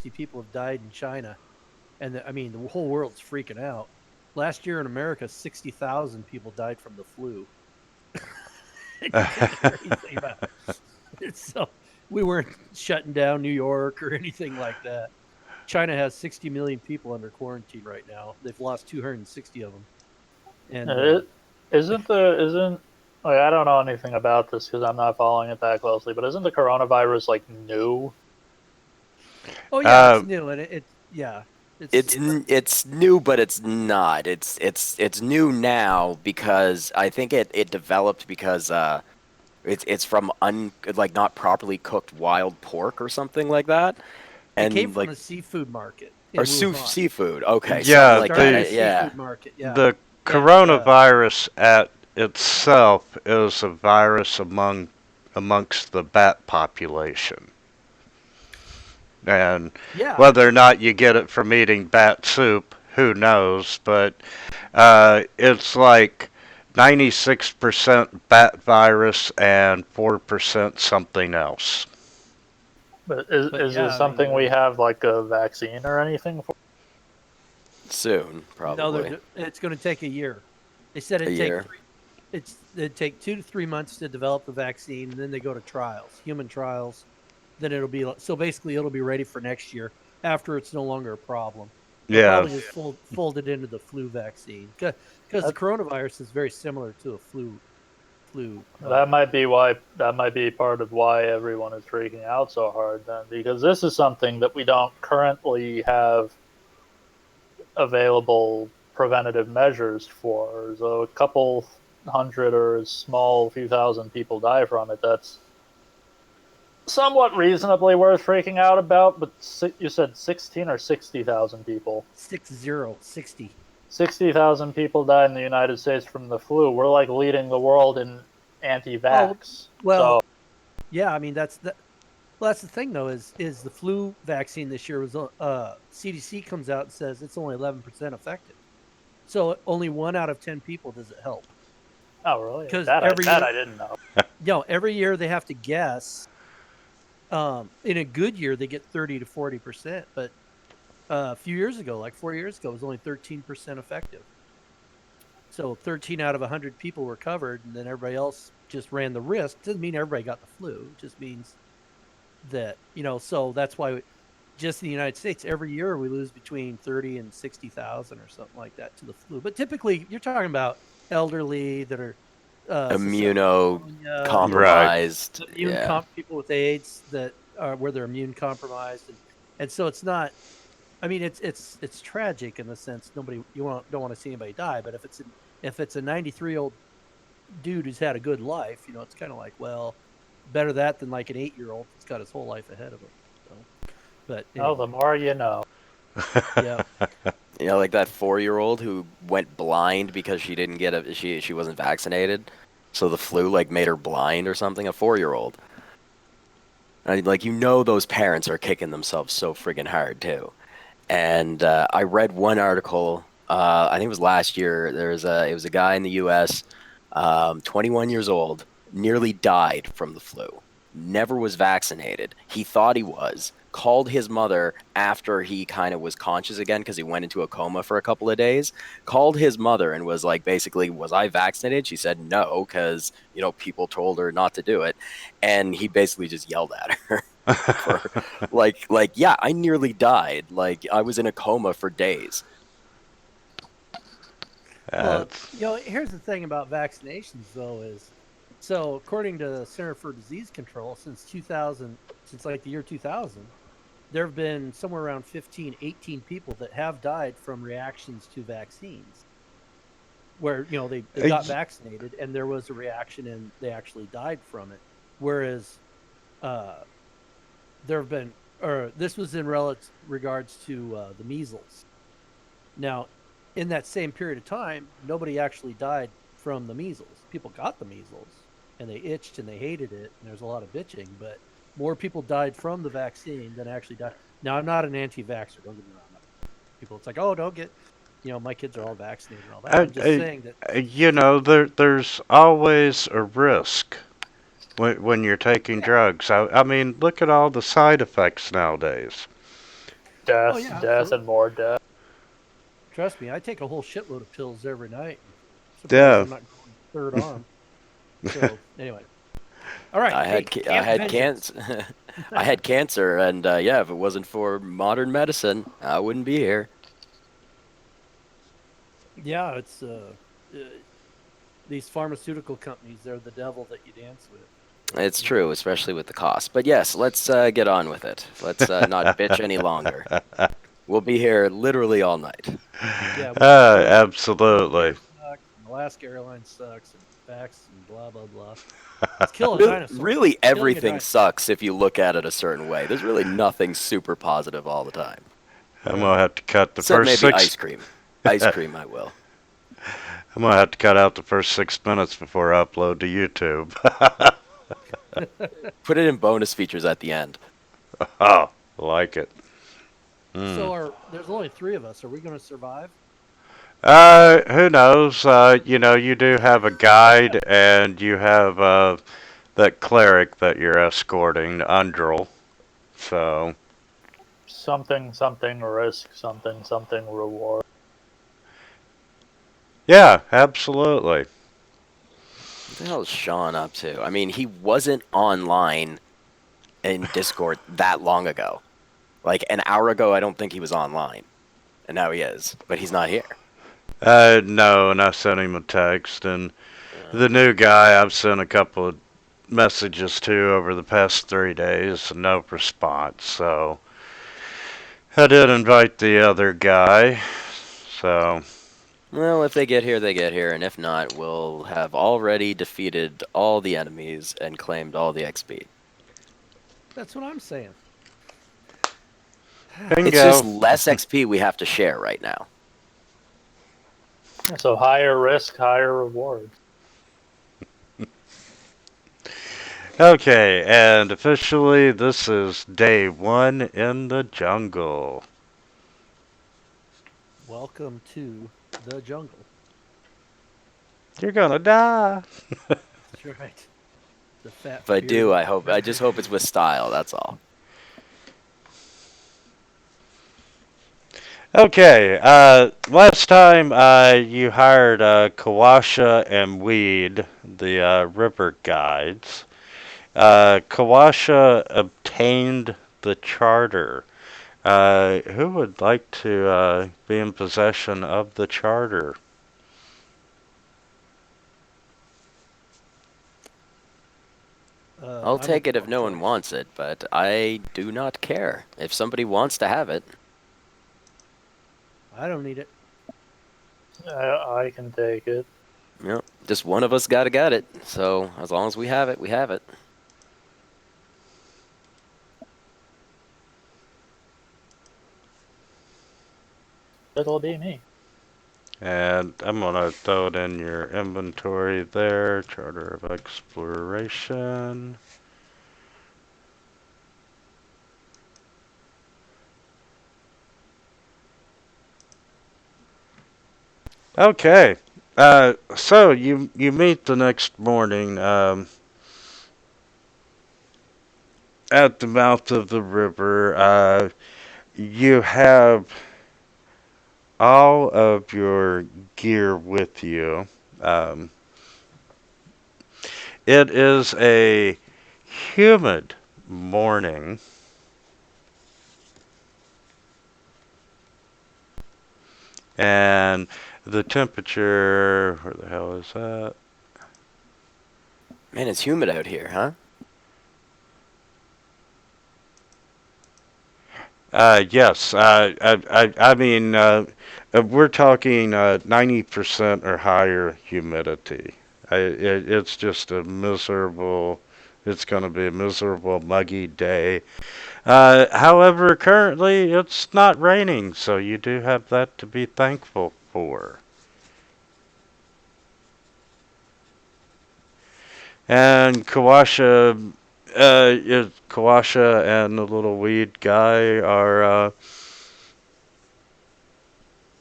people have died in China, and the whole world's freaking out. Last year in America, 60,000 people died from the flu. And you couldn't hear anything about it. So we weren't shutting down New York or anything like that. China has 60 million people under quarantine right now. They've lost 260 of them. And It isn't like I don't know anything about this because I'm not following it that closely. But isn't the coronavirus like new? oh yeah, it's Uh, new, and yeah, It's new, but it's not. It's new now because I think it developed because it's from like not properly cooked wild pork or something like that, it came and from like a seafood market in or Wuhan. seafood. Okay, something It yeah, like started that. as the a Yeah. seafood market, yeah. the And coronavirus at itself is a virus amongst the bat population. And yeah, whether or not you get it from eating bat soup, who knows? But it's like 96% bat virus and 4% something else. But but is yeah, this something we have like a vaccine or anything for? Soon, no, probably it's going to take a year. They said a it'd take year. it'd take 2 to 3 months to develop the vaccine, and then they go to trials, human trials. Then it'll be so basically it'll be ready for next year after it's no longer a problem. They'll Yeah, probably just fold it into the flu vaccine because the That, coronavirus is very similar to a flu that virus. might be why that might be part of why everyone is freaking out so hard then because this is something that we don't currently have available preventative measures for. So a couple hundred or a small few thousand people die from it. That's somewhat reasonably worth freaking out about. But you said 16 or 60,000 people. 60. 60,000 people died in the United States from the flu. We're like leading the world in Oh anti-vax. So well, yeah. I mean well, that's the thing though is the flu vaccine this year was CDC comes out and says it's only 11% effective. So only 1 out of 10 people does it help oh really? because That I didn't know. every year they have to guess. In a good year they get 30 to 40%, but a few years ago, like 4 years ago, it was only 13% effective. So 13 out of 100 people were covered, and then everybody else just ran the risk. Doesn't mean everybody got the flu. It just means that so that's why just in the United States every year we lose between 30 and 60,000 or something like that to the flu. But typically you're talking about elderly that are susceptible to pneumonia, right. Immunocompromised. Yeah. people with AIDS that are where they're immune compromised, and so it's not. I mean, it's tragic in the sense don't want to see anybody die. But if it's a 93-year-old dude who's had a good life, it's kind of like, well, better that than like an 8-year-old that's got his whole life ahead of him. So, but Oh, the anyway, more you know. yeah. Like that 4-year-old who went blind because she didn't get she wasn't vaccinated, so the flu like made her blind or something. A 4-year-old. Like those parents are kicking themselves so friggin' hard too. And I read one article. I think it was last year. It was a guy in the U.S., 21 years old, nearly died from the flu. Never was vaccinated. He thought he was. Called his mother after he kind of was conscious again because he went into a coma for a couple of days. Called his mother and was like, basically, was I vaccinated? She said no because people told her not to do it, and he basically just yelled at her. For yeah, I nearly died. Like I was in a coma for days. Well, That's here's the thing about vaccinations though is, so according to the Center for Disease Control, since 2000, since like the year 2000, there have been somewhere around 15, 18 people that have died from reactions to vaccines, where they got y- vaccinated and there was a reaction and they actually died from it. Whereas uh, there have been, or this was in regards to the measles. Now, in that same period of time, nobody actually died from the measles. People got the measles and they itched and they hated it, and there's a lot of bitching, but more people died from the vaccine than actually died. Now, I'm not an anti-vaxxer. Don't get me wrong. People, it's like, oh, don't get, my kids are all vaccinated and all that. uh, I'm just saying that, there's always a risk when you're taking yeah, drugs. I mean, look at all the side effects nowadays. Death, Oh yeah, death, absolutely. and more death. Trust me, I take a whole shitload of pills every night. I'm surprised Yeah. I'm not growing a third arm. So anyway, all right. I Hey, had I Camp had Vengeance. cancer. I had cancer, and yeah, if it wasn't for modern medicine, I wouldn't be here. Yeah, it's these pharmaceutical companies. They're the devil that you dance with. But It's true, especially with the cost. But yes, let's get on with it. Let's not bitch any longer. We'll be here literally all night. yeah, we can prove that Absolutely. sucks, and Alaska Airlines sucks, and facts, and blah blah blah. Let's kill a Really, dinosaur. really Killing a everything dinosaur. sucks if you look at it a certain way. There's really nothing super positive all the time. I'm Yeah. gonna have to cut the Except first maybe six. ice cream. Ice cream, I will. I'm gonna have to cut out the first 6 minutes before I upload to YouTube. Put it in bonus features at the end. Oh, like it. So there's only three of us. Are we going to survive? Who knows? You do have a guide, and you have that cleric that you're escorting, Undril. So, Something, something risk, something, something reward. yeah, absolutely. What the hell is Sean up to? I mean, he wasn't online in Discord that long ago. Like an hour ago, I don't think he was online. And now he is. But he's not here. No, and I sent him a text, and Uh, the new guy I've sent a couple of messages to over the past 3 days, no response. So, I did invite the other guy. So, well, if they get here, they get here. And if not, we'll have already defeated all the enemies and claimed all the XP. That's what I'm saying. It's just bingo. less XP we have to share right now. So higher risk, higher reward. Okay, and officially, this is day one in the jungle. Welcome to the jungle. You're gonna die. That's right. The fat If I do, bearded I just hope it's with style, that's all. Okay, last time you hired Kawasha and Weed, the river guides. Kawasha obtained the charter. Who would like to be in possession of the charter? I'll I'm a take it if poor no one choice. wants it, but I do not care. If somebody wants to have it, I don't need it. I can take it. just one of us gotta get it. So as long as we have it, we have it. It'll be me. And I'm gonna throw it in your inventory there. Charter of Exploration. Okay. So you meet the next morning at the mouth of the river. You have all of your gear with you. Um, it is a humid morning. And the temperature, where the hell is that? Man, it's humid out here, huh? Yes. I mean, we're talking 90% or higher humidity. It's just a miserable. It's going to be a miserable, muggy day. However, currently it's not raining, so you do have that to be thankful for. And Kawasha and the little weed guy are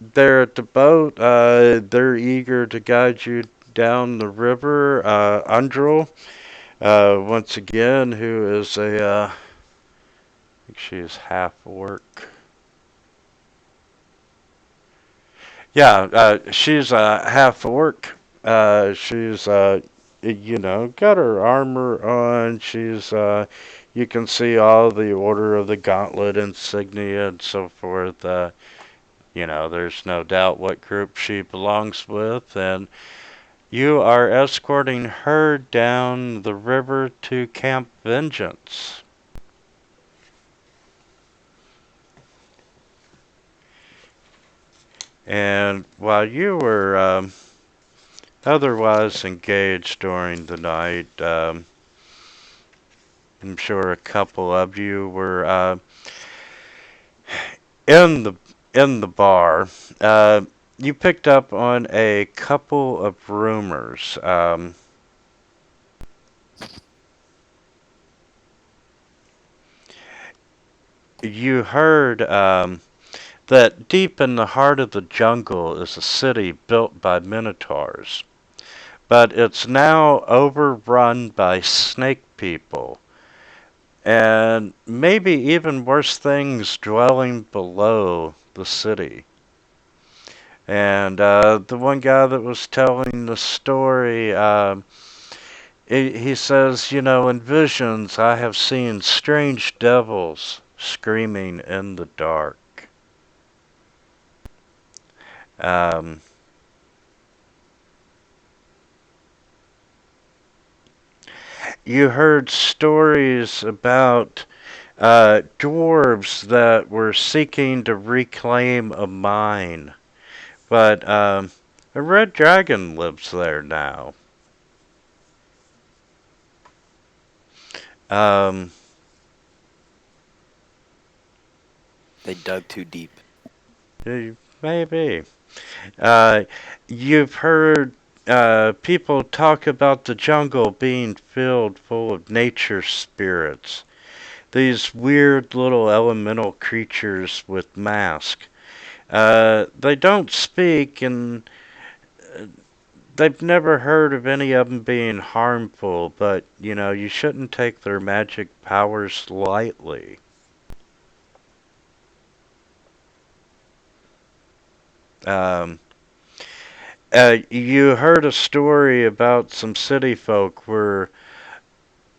there at the boat. They're eager to guide you down the river. Undril, once again, who is I think she is half orc. Yeah, she's half orc. She's got her armor on. You can see all the Order of the Gauntlet insignia and so forth. There's no doubt what group she belongs with, and you are escorting her down the river to Camp Vengeance. And while you were otherwise engaged during the night, I'm sure a couple of you were in the bar. Uh, you picked up on a couple of rumors. You heard that deep in the heart of the jungle is a city built by minotaurs, but it's now overrun by snake people, and maybe even worse things dwelling below the city. And the one guy that was telling the story, he says, in visions I have seen strange devils screaming in the dark. Um, you heard stories about dwarves that were seeking to reclaim a mine, but a red dragon lives there now. Um, They dug too deep. Maybe. Uh, you've heard people talk about the jungle being filled full of nature spirits. These weird little elemental creatures with masks. They don't speak, and uh, they've never heard of any of them being harmful, but, you shouldn't take their magic powers lightly. Um, you heard a story about some city folk were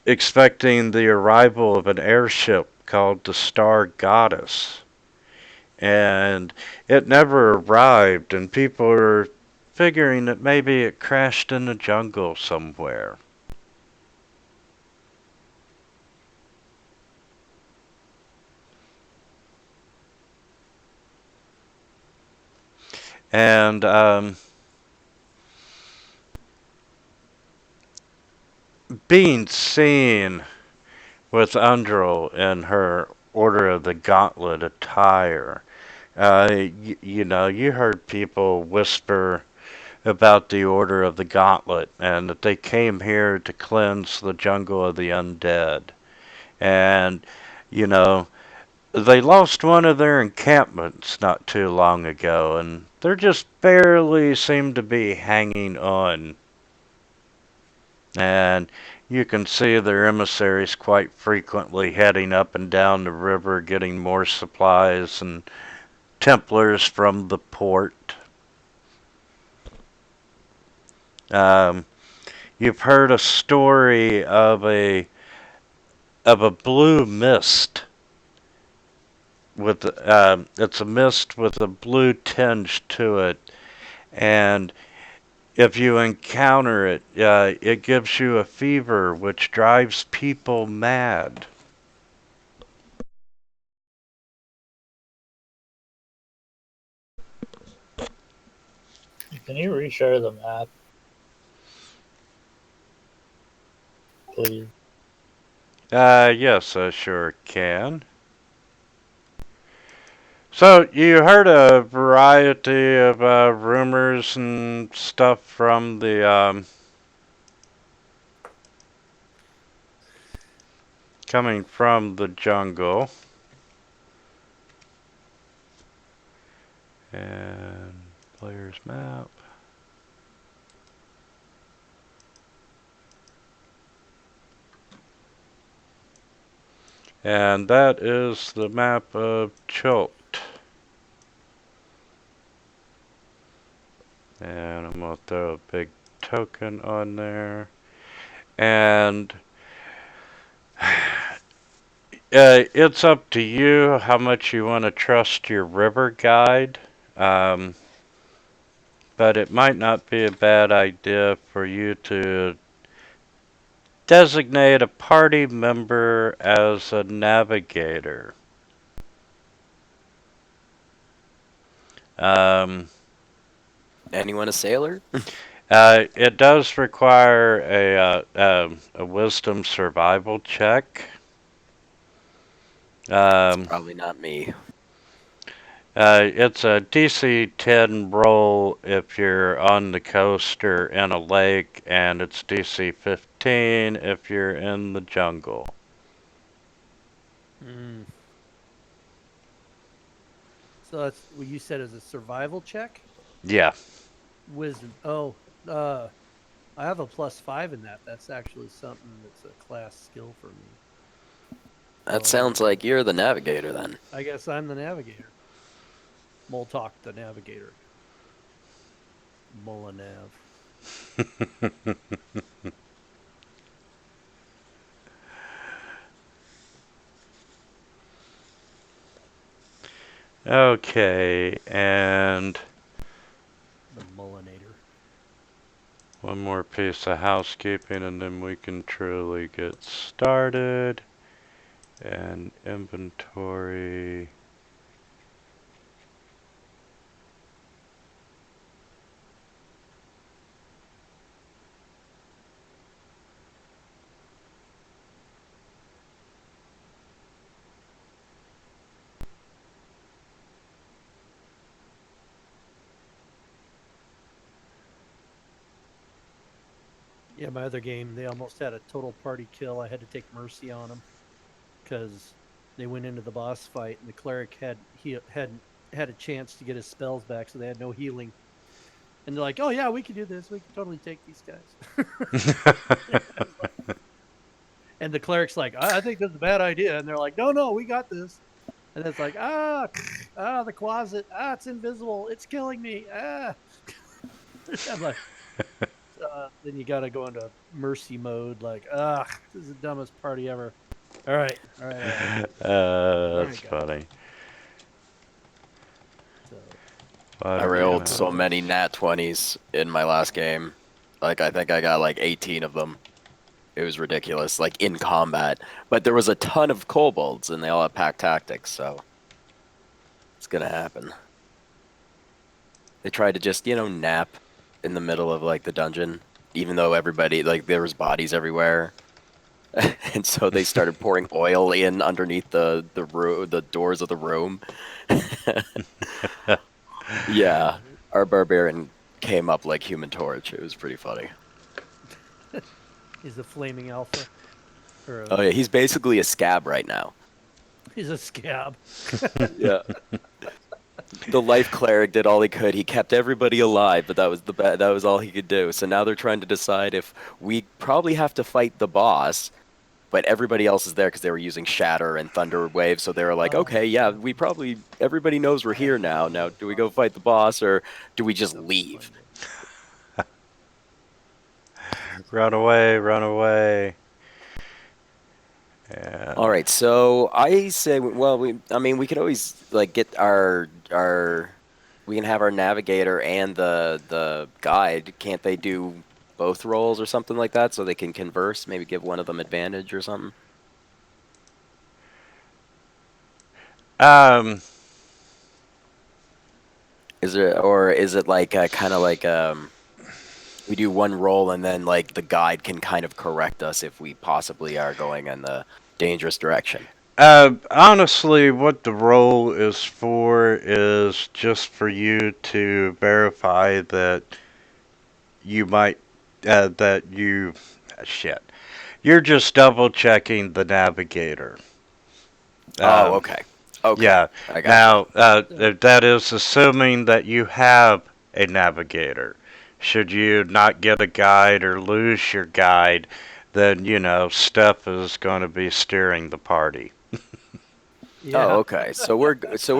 expecting the arrival of an airship called the Star Goddess. And it never arrived, and people are figuring that maybe it crashed in the jungle somewhere. And being seen with Undril in her Order of the Gauntlet attire, you heard people whisper about the Order of the Gauntlet and that they came here to cleanse the jungle of the undead. And, you know, they lost one of their encampments not too long ago, and they're just barely seem to be hanging on. And you can see their emissaries quite frequently heading up and down the river getting more supplies and Templars from the port. Um, you've heard a story of a blue mist with it's a mist with a blue tinge to it, and if you encounter it, it gives you a fever which drives people mad. Can you reshare the map, please? Yes, I sure can. So you heard a variety of rumors and stuff from the coming from the jungle. And player's map. And that is the map of Chult. And I'm going to throw a big token on there. And it's up to you how much you want to trust your river guide. Um, but it might not be a bad idea for you to designate a party member as a navigator. Um, Anyone a sailor? it does require a wisdom survival check. It's Um, probably not me. it's a DC 10 roll if you're on the coast or in a lake, and it's DC 15 if you're in the jungle. Mm. So that's what you said is a survival check? Yeah. Wisdom. I have a +5 in that. That's actually something that's a class skill for me. That So sounds like you're the navigator then. I guess I'm the navigator. Moltok the navigator. Molinav. Okay, and The Mullinator. one more piece of housekeeping and then we can truly get started. And inventory. Yeah, my other game, they almost had a total party kill. I had to take mercy on them because they went into the boss fight and the cleric had a chance to get his spells back, so they had no healing. And they're like, "Oh yeah, we can do this. We can totally take these guys." And the cleric's like, "I think this is a bad idea," and they're like, "No, no, we got this." And it's like, the closet, it's invisible, it's killing me, I'm like, then you got to go into mercy mode, like, this is the dumbest party ever. All right. That's funny. So, I rolled so many nat 20s in my last game. Like, I think I got like 18 of them. It was ridiculous, like in combat. But there was a ton of kobolds, and they all have pack tactics, so it's gonna happen. They tried to just, nap in the middle of like the dungeon, even though everybody, like, there was bodies everywhere. And so they started pouring oil in underneath the doors of the room. Yeah, our barbarian came up like Human Torch. It was pretty funny. he's a flaming alpha. Oh yeah, he's basically a scab right now. He's a scab. Yeah. The life cleric did all he could. He kept everybody alive, but that was all he could do. So now they're trying to decide if we probably have to fight the boss, but everybody else is there because they were using Shatter and Thunder Wave. So they were like, okay, yeah, everybody knows we're here now. Now, do we go fight the boss or do we just leave? Run away, run away. And All right, so I say, well, we could always like get we can have our navigator and the guide. Can't they do both roles or something like that so they can converse? Maybe give one of them advantage or something. Is it like kind of like we do one roll and then like the guide can kind of correct us if we possibly are going in the dangerous direction? honestly, what the role is for is just for you to verify that you might, that you, shit. You're just double checking the navigator. Oh, okay. Okay. Yeah. I got Now, Yeah. that is assuming that you have a navigator. Should you not get a guide or lose your guide, then, Steph is going to be steering the party. Yeah. Oh, okay. So we're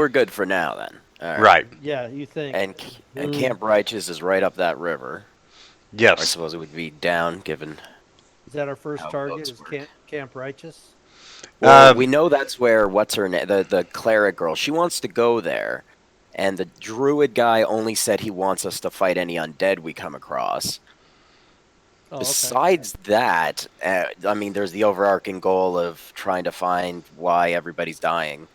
good for now then. All right. Right. Yeah, you think. And Camp Righteous is right up that river. Or I Yes. suppose it would be down, given Is that our first how target? boats Is work. Camp Righteous? Well, Um, we know that's where what's her name, the cleric girl. She wants to go there, and the druid guy only said he wants us to fight any undead we come across. Oh, okay. Besides that, I mean, there's the overarching goal of trying to find why everybody's dying.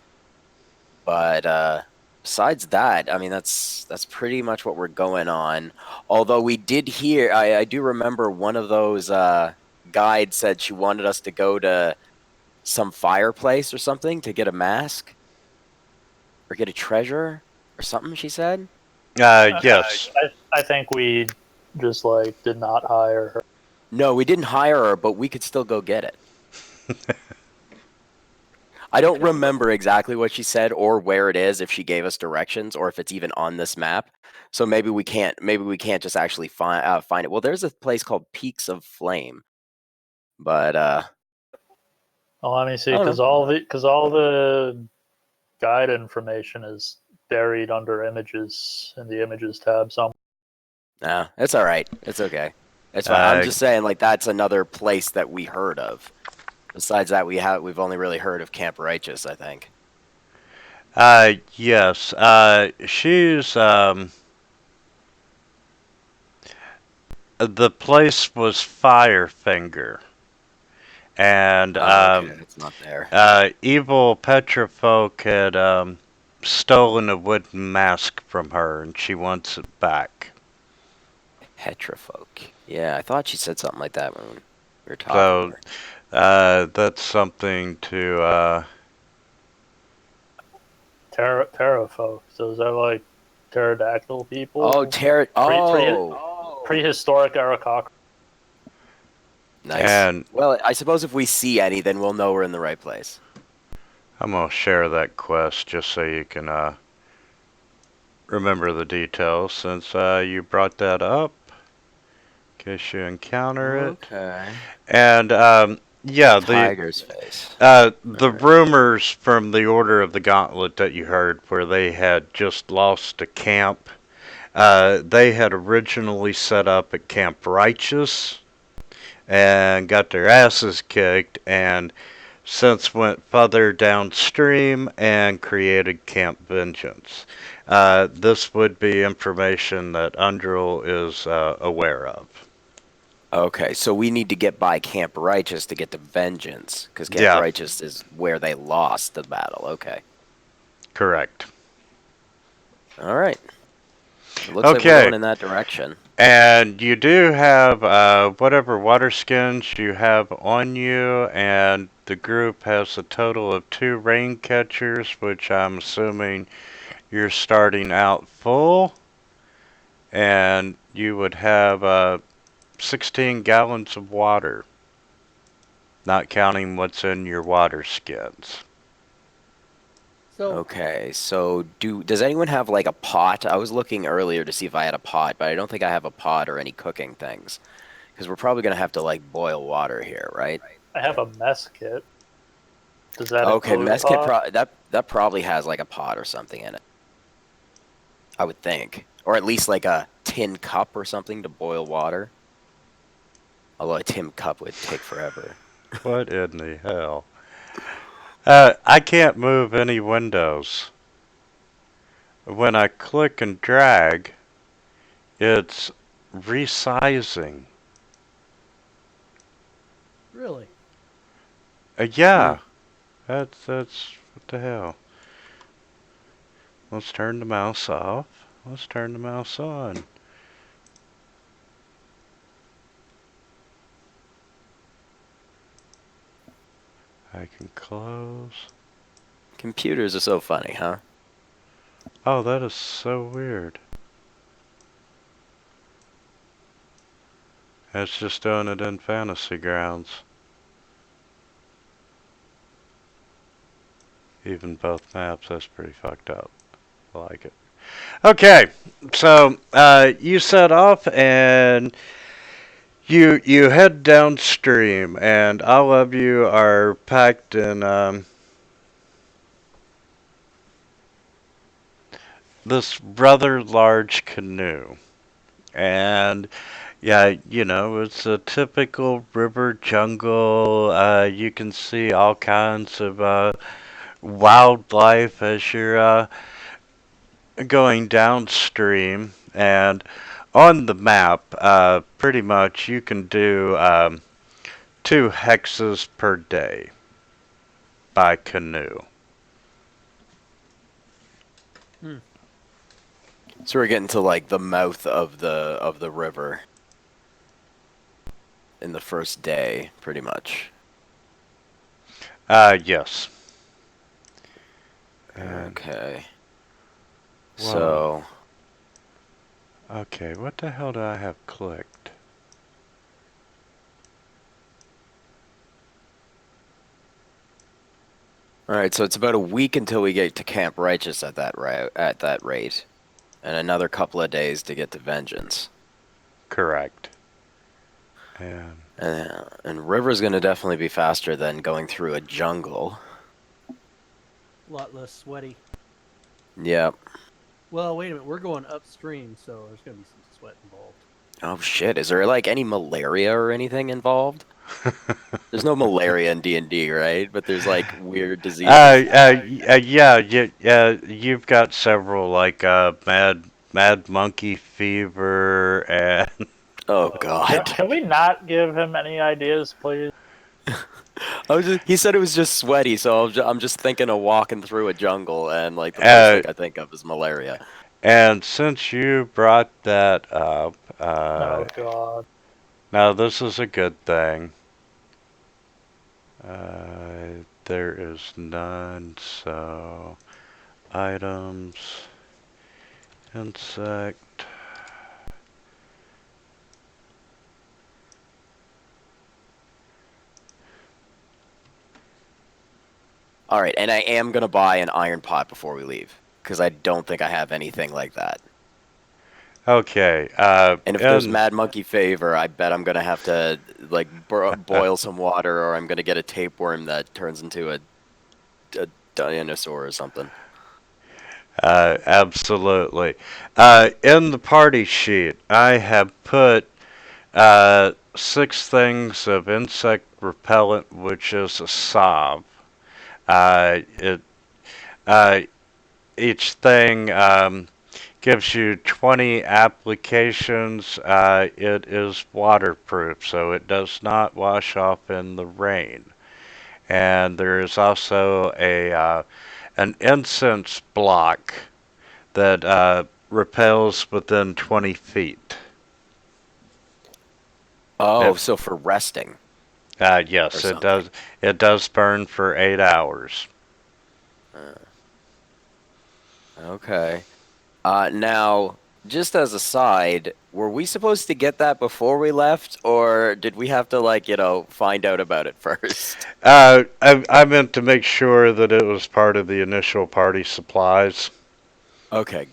But besides that, I mean, that's pretty much what we're going on. Although we did hear, I do remember one of those guides said she wanted us to go to some fireplace or something to get a mask or get a treasure or something. She said. yes. I think we just like did not hire her. No, we didn't hire her, but we could still go get it. I don't remember exactly what she said or where it is, if she gave us directions or if it's even on this map. So maybe we can't just actually find it. Well, there's a place called Peaks of Flame. But Well, let me see, I don't because know. all the guide information is buried under images in the images tab somewhere. No, it's all right. It's okay. It's fine. I'm Uh, just saying, like, that's another place that we heard of. Besides that, we've only really heard of Camp Righteous, I think. yes. She's the place was Firefinger, and Okay, it's not there. evil Petrofolk had stolen a wooden mask from her, and she wants it back. Petrofolk. Yeah, I thought she said something like that when we were talking to So her. that's something to. Terra folk. So is that like pterodactyl people? Oh, Prehistoric era cockroach. nice. And Well, I suppose if we see any, then we'll know we're in the right place. I'm gonna share that quest just so you can remember the details, since you brought that up, in case you encounter it. Okay. And yeah, Tiger's face. the rumors from the Order of the Gauntlet that you heard, where they had just lost a camp. They had originally set up at Camp Righteous and got their asses kicked, and since went further downstream and created Camp Vengeance. This would be information that Undril is aware of. Okay, so we need to get by Camp Righteous to get to Vengeance, because Camp Yeah. Righteous is where they lost the battle. Okay. Correct. All right. It looks like we're going in that direction. And you do have whatever water skins you have on you, and the group has a total of 2 rain catchers, which I'm assuming you're starting out full. And you would have 16 gallons of water, not counting what's in your water skins. So Okay, so does anyone have like a pot? I was looking earlier to see if I had a pot, but I don't think I have a pot or any cooking things. Because we're probably gonna have to like boil water here, right? I have a mess kit. Does that Okay, include mess a kit pot? that probably has like a pot or something in it. I would think. Or at least like a tin cup or something to boil water. Although a tin cup would take forever. What in the hell? I can't move any windows. When I click and drag, it's resizing. really, Yeah, that's what the hell. Let's turn the mouse off. Let's turn the mouse on. I can close. Computers are so funny, huh? Oh, that is so weird. It's just doing it in Fantasy Grounds. Even both maps, that's pretty fucked up. I like it. Okay, so you set off and you head downstream, and all of you are packed in this rather large canoe. And yeah, it's a typical river jungle. You can see all kinds of wildlife as you're going downstream. And on the map, pretty much you can do 2 hexes per day by canoe. So we're getting to like the mouth of the river in the first day, pretty much. Yes. Okay. Whoa. So. Okay, what the hell do I have clicked? All right, so it's about a week until we get to Camp Righteous at that rate, and another couple of days to get to Vengeance. Correct. And River's going to definitely be faster than going through a jungle. A lot less sweaty. Yep. Well, wait a minute. We're going upstream, so there's going to be some sweat involved. Oh shit! Is there like any malaria or anything involved? There's no malaria in D&D, right? But there's like weird diseases. Yeah, you've got several like mad monkey fever and Oh god. Can we not give him any ideas, please? He said it was just sweaty, so I'm just thinking of walking through a jungle, and like the first thing I think of is malaria. And since you brought that up, Oh god. now this is a good thing. There is none, so items, insect. All right, and I am gonna buy an iron pot before we leave because I don't think I have anything like that. Okay. And if there's Mad Monkey Fever, I bet I'm gonna have to like boil some water, or I'm gonna get a tapeworm that turns into a dinosaur or something. Absolutely. In the party sheet, I have put 6 things of insect repellent, which is a salve. It each thing gives you 20 applications. It is waterproof, so it does not wash off in the rain. And there is also an incense block that repels within 20 feet. Oh, so for resting. Yes, it does. It does burn for 8 hours. Okay. Now, just as a side, were we supposed to get that before we left, or did we have to, like, find out about it first? I meant to make sure that it was part of the initial party supplies. Okay.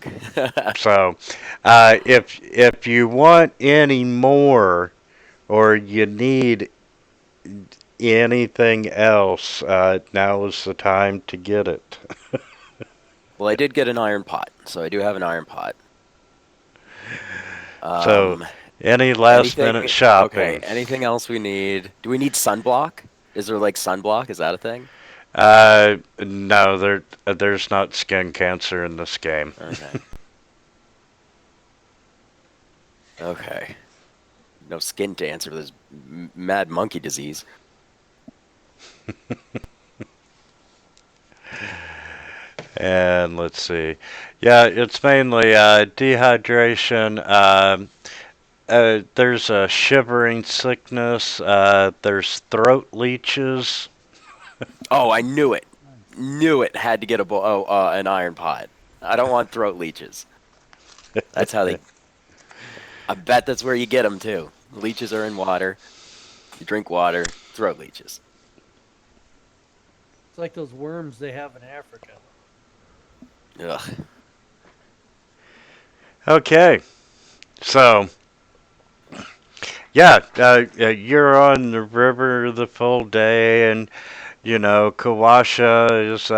So, if you want any more, or you need anything else, now is the time to get it. Well, I did get an iron pot, so I do have an iron pot. So, any last minute shopping? Okay, anything else we need? Do we need sunblock? Is there like sunblock? Is that a thing? No, there's not skin cancer in this game. Okay. Okay. No skin cancer. There's mad monkey disease. And let's see. Yeah, it's mainly dehydration. There's a shivering sickness. There's throat leeches. Oh, I knew it. Knew it. Had to get an iron pot. I don't want throat leeches. That's how they. I bet that's where you get them too. Leeches are in water. You drink water. Throat leeches. It's like those worms they have in Africa. Ugh. Okay, so yeah, you're on the river the full day, and Kawasha is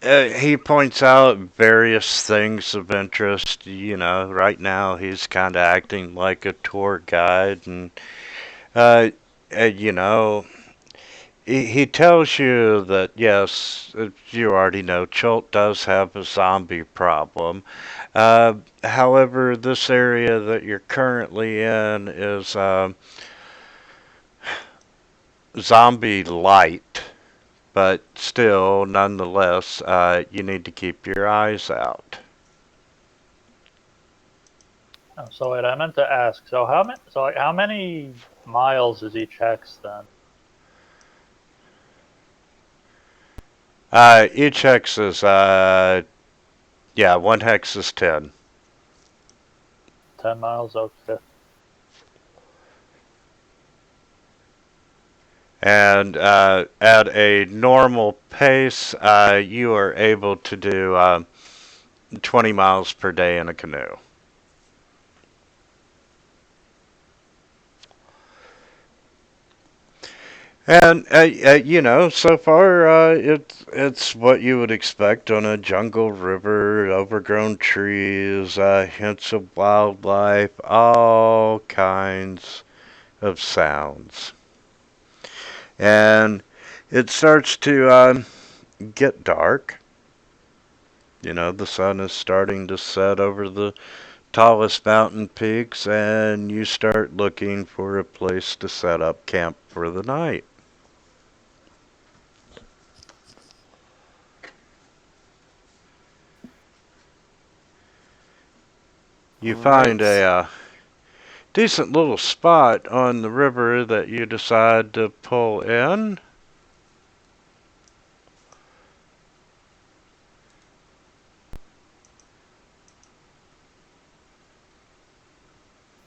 he points out various things of interest. You know, right now he's kind of acting like a tour guide, and uh, you know, he tells you that yes, you already know, Chult does have a zombie problem. However, this area that you're currently in is zombie light, but still, nonetheless, you need to keep your eyes out. Oh, so wait, I meant to ask. So how many? So like, how many miles is each hex then? Each hex is, yeah, one hex is 10. 10 miles. Okay. And at a normal pace, you are able to do 20 miles per day in a canoe. And you know, so far it's what you would expect on a jungle river, overgrown trees, hints of wildlife, all kinds of sounds. And it starts to get dark. You know, the sun is starting to set over the tallest mountain peaks, and you start looking for a place to set up camp for the night. You All find right. a decent little spot on the river that you decide to pull in.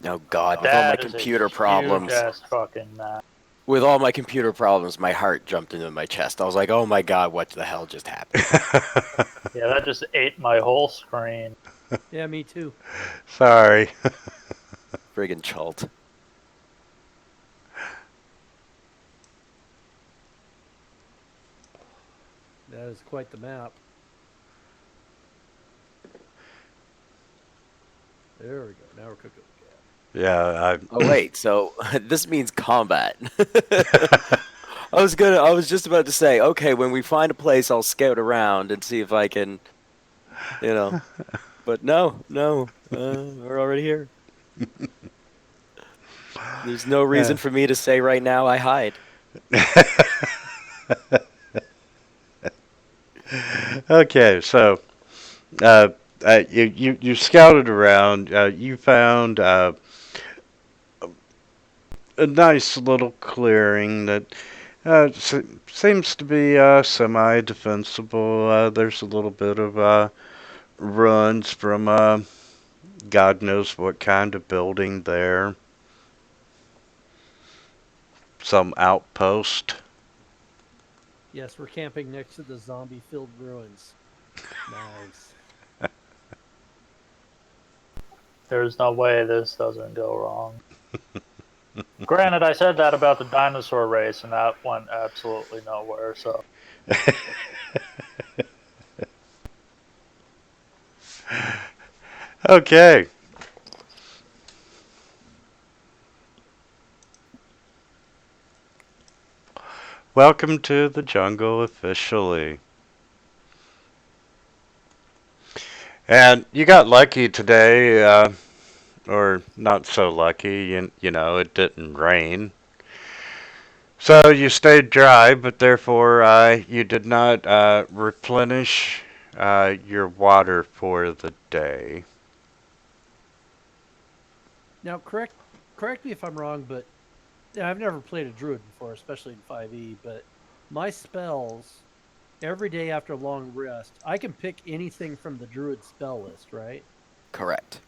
Oh God, with all my That is a computer huge problems, ass fucking map. my heart jumped into my chest. I was like, oh my God, what the hell just happened? Yeah, that just ate my whole screen. Yeah, me too. Sorry. Friggin' Chult. That is quite the map. There we go. Now we're cooking with gas. Yeah, Oh wait, so this means combat. I was just about to say, okay, when we find a place, I'll scout around and see if I can, you know. But no, we're already here. There's no reason uh, for me to say right now I hide. okay, so uh, you scouted around. You found a nice little clearing that seems to be semi-defensible. There's a little bit of ruins from God knows what kind of building there. Some outpost. Yes, we're camping next to the zombie-filled ruins. Nice. There's no way this doesn't go wrong. Granted, I said that about the dinosaur race, and that went absolutely nowhere. So Okay. Welcome to the jungle officially. And you got lucky today, or not so lucky. You know, it didn't rain. So you stayed dry, but therefore you did not replenish your water for the day. Now, correct me if I'm wrong, but yeah, I've never played a druid before, especially in 5e. But my spells every day after a long rest, I can pick anything from the druid spell list, right? Correct.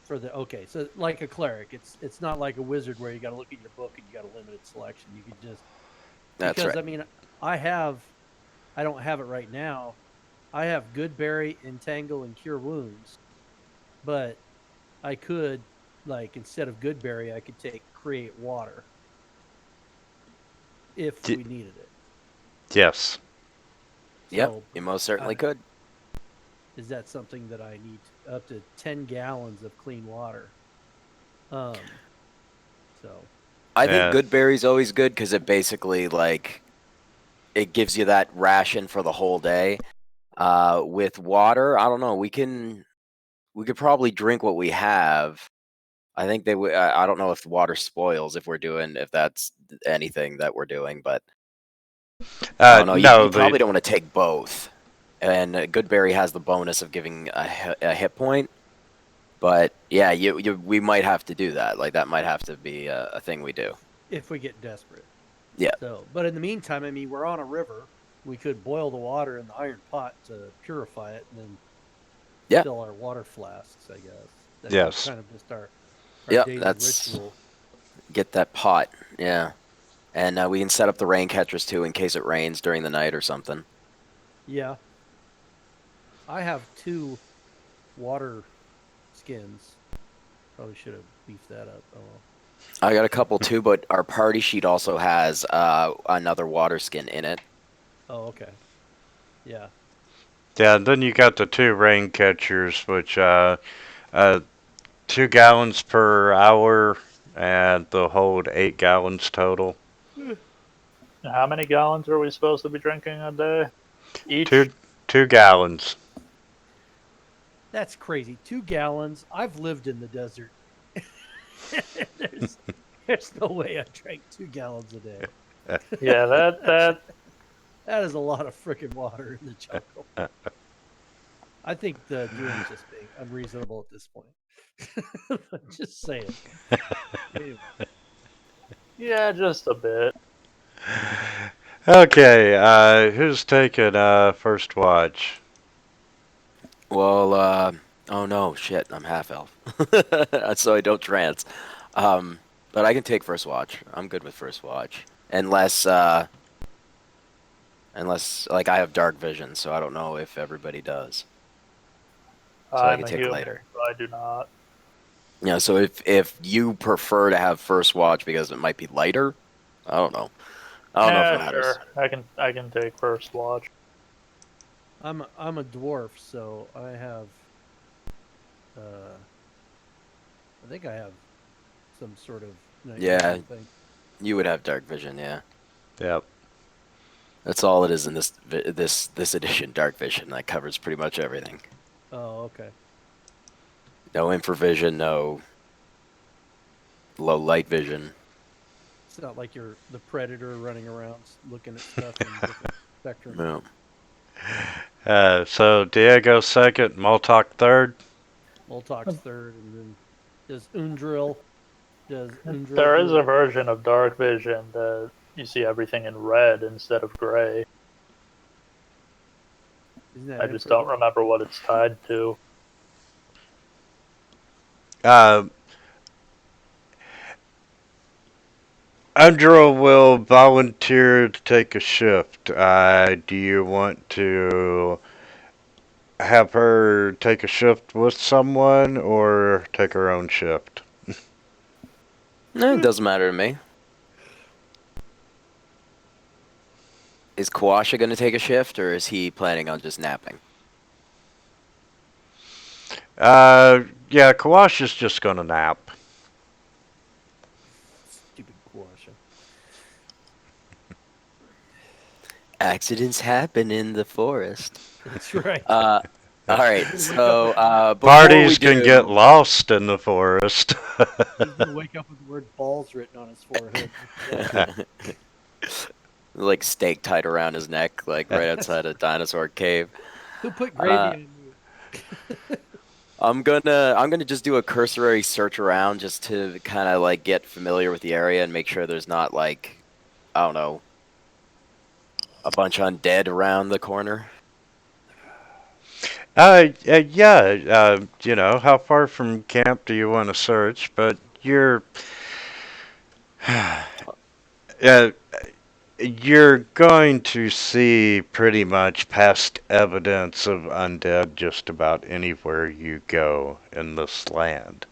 For the okay, so like a cleric, it's not like a wizard where you got to look at your book and you got a limited selection. You could just That's because right. I mean I don't have it right now. I have Goodberry, Entangle, and Cure Wounds, but I could like instead of Goodberry, I could take Create Water if Y- we needed it. yes. Yep, So, you most certainly could. is that something that I need up to 10 gallons of clean water? Um, so I think And good berry's always good because it basically like it gives you that ration for the whole day. With water, I don't know. We could probably drink what we have. I think they would. I don't know if the water spoils if that's anything that we're doing, but I don't know. You no, the probably don't want to take both. And Goodberry has the bonus of giving a hit point. But yeah, we might have to do that. Like that might have to be a thing we do. if we get desperate. Yeah. So, but in the meantime, I mean, we're on a river. We could boil the water in the iron pot to purify it, and then Yeah. fill our water flasks. I guess that's yes, kind of just our Yeah. daily That's ritual. get that pot. Yeah. And we can set up the rain catchers too in case it rains during the night or something. Yeah, I have 2 water skins. Probably should have beefed that up. Oh well. I got a couple too, but our party sheet also has another water skin in it. Oh, okay. Yeah. yeah. And then you got the 2 rain catchers, which 2 gallons per hour, and they'll hold 8 gallons total. How many gallons are we supposed to be drinking a day? Each? Two 2 gallons. That's crazy. 2 gallons. I've lived in the desert. there's, there's no way I drank 2 gallons a day. Yeah, that That is a lot of freaking water in the jungle. I think the Doom's just being unreasonable at this point. Just saying. Anyway, yeah, just a bit. Okay, who's taking first watch? Well, oh no, shit, I'm half elf, so I don't trance. But I can take first watch. I'm good with first watch, unless like I have dark vision, so I don't know if everybody does. So I I'm can a take human, later. so I do not. Yeah, so if you prefer to have first watch because it might be lighter, I don't know. I don't know if it Yeah, matters. sure. I can take first watch. I'm a dwarf, so I have. I think I have some sort of night Yeah. vision thing. You would have dark vision, yeah. Yep. That's all it is in this edition, dark vision. That covers pretty much everything. Oh, okay. No infravision, no low light vision. It's not like you're the predator running around looking at stuff in different spectrum. No. So Diego second, Moltok third. Moltok's third, and then does Undril. There is a version of dark vision that you see everything in red instead of gray. Isn't that I just don't infrared? remember what it's tied to. Andrew will volunteer to take a shift. Do you want to have her take a shift with someone or take her own shift? No, it doesn't matter to me. Is Kawasha going to take a shift, or is he planning on just napping? Yeah, Kawash is just gonna nap. Stupid Quasha. Accidents happen in the forest. That's right. All right, so before Parties we can do, get lost in the forest. He's gonna wake up with the word balls written on his forehead. like stake tied around his neck, like right outside a dinosaur cave. Who put gravy on you? I'm gonna just do a cursory search around just to kind of like get familiar with the area and make sure there's not like, I don't know, a bunch of undead around the corner. Yeah, how far from camp do you want to search? But uh, you're going to see pretty much past evidence of undead just about anywhere you go in this land.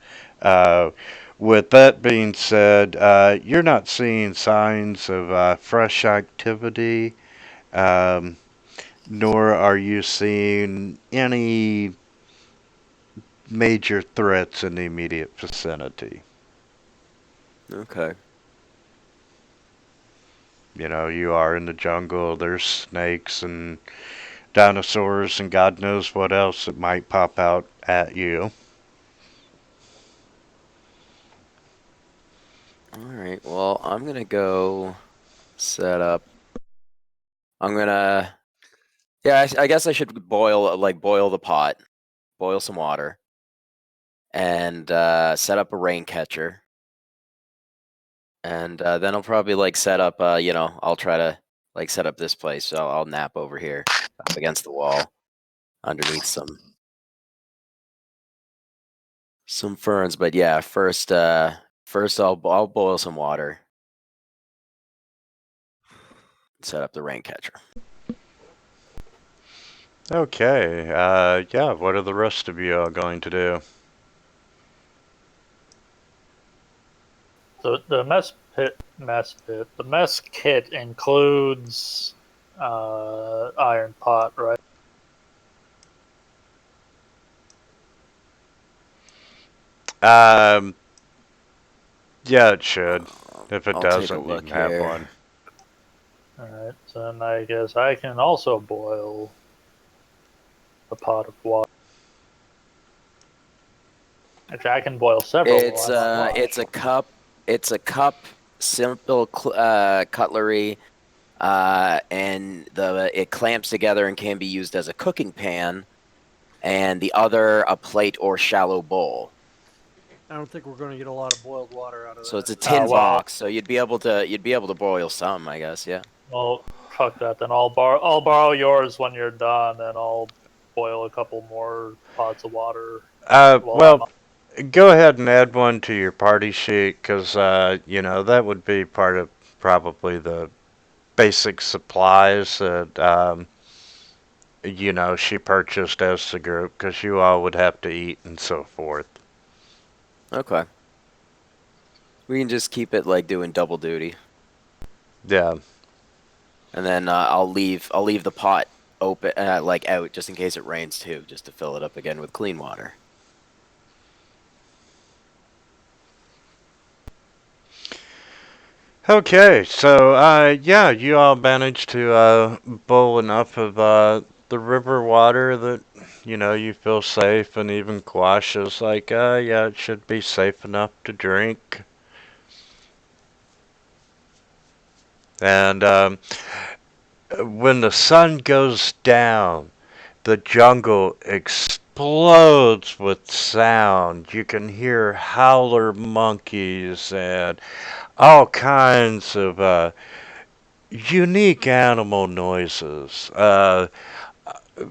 With that being said, you're not seeing signs of fresh activity. Um, nor are you seeing any major threats in the immediate vicinity. Okay. You know, you are in the jungle, there's snakes and dinosaurs and God knows what else that might pop out at you. All right. Well, I'm gonna go set up. I'm gonna. Yeah, I guess I should boil the pot, boil some water, and set up a rain catcher. And then I'll probably set up. I'll try to set up this place. So I'll nap over here, up against the wall, underneath some ferns. But yeah, first I'll boil some water, set up the rain catcher. Okay, yeah, what are the rest of you all going to do? The mess kit includes iron pot, right? Um, yeah, it should. If it I'll take a doesn't, you look can have here. one. Alright, so then I guess I can also boil a pot of water. Actually, I can boil several. It's a cup. It's a cup, simple cutlery, and it clamps together and can be used as a cooking pan, and the other a plate or shallow bowl. I don't think we're going to get a lot of boiled water out of So that. it's a tin well, box. So you'd be able to boil some, I guess. Yeah. well, fuck that. Then I'll borrow yours when you're done, and I'll boil a couple more pots of water while I'm. Well, go ahead and add one to your party sheet, because, you know, that would be part of probably the basic supplies that, you know, she purchased as the group, because you all would have to eat and so forth. Okay. We can just keep it doing double duty, Yeah. and then I'll leave the pot open, out, just in case it rains too, just to fill it up again with clean water. Okay, so yeah, you all managed to boil enough of the river water that you know you feel safe, and even Quash is like, yeah, it should be safe enough to drink. And when the sun goes down, the jungle explodes with sound. You can hear howler monkeys and all kinds of unique animal noises.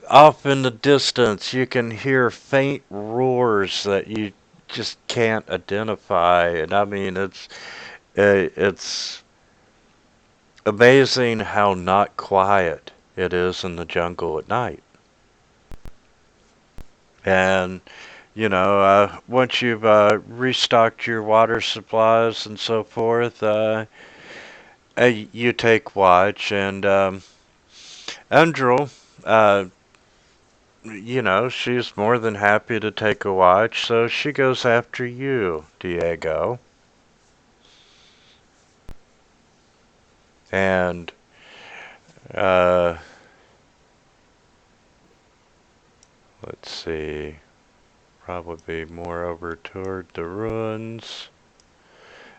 Off in the distance, you can hear faint roars that you just can't identify, and I mean it's amazing how not quiet it is in the jungle at night. And you know, once you've restocked your water supplies and so forth, you take watch, and Andrel, you know, she's more than happy to take a watch, so she goes after you, Diego. And, uh, let's see, probably more over toward the ruins.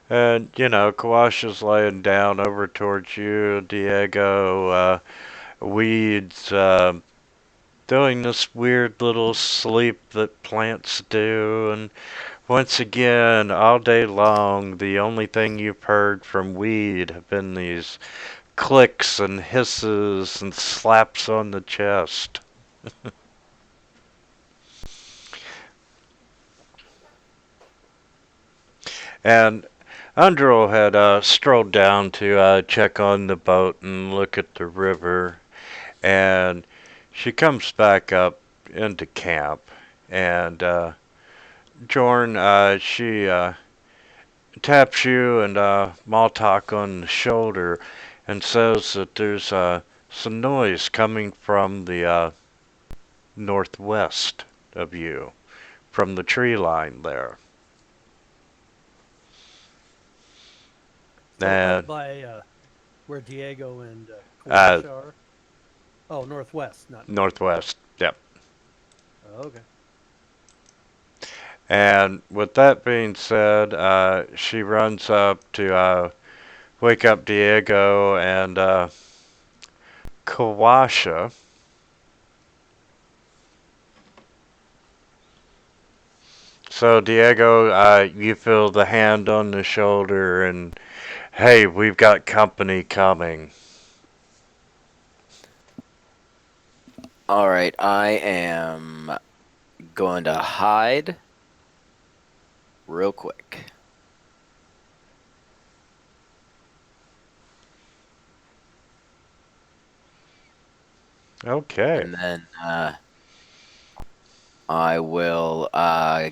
And, you know, Kawash is laying down over towards you, Diego. Weeds, doing this weird little sleep that plants do, and once again, all day long, the only thing you've heard from Weed have been these clicks and hisses and slaps on the chest. And Andro had strolled down to check on the boat and look at the river, and she comes back up into camp, and Jorn, she taps you and Maltok on the shoulder and says that there's some noise coming from the northwest of you, from the tree line there. So up And by where Diego and uh, Kawasha are. Oh, northwest, not north. northwest. Yep. Oh, okay. And with that being said, she runs up to wake up Diego and Kawasha. So Diego, you feel the hand on the shoulder and, hey, we've got company coming. All right, I am going to hide real quick. Okay. And then I will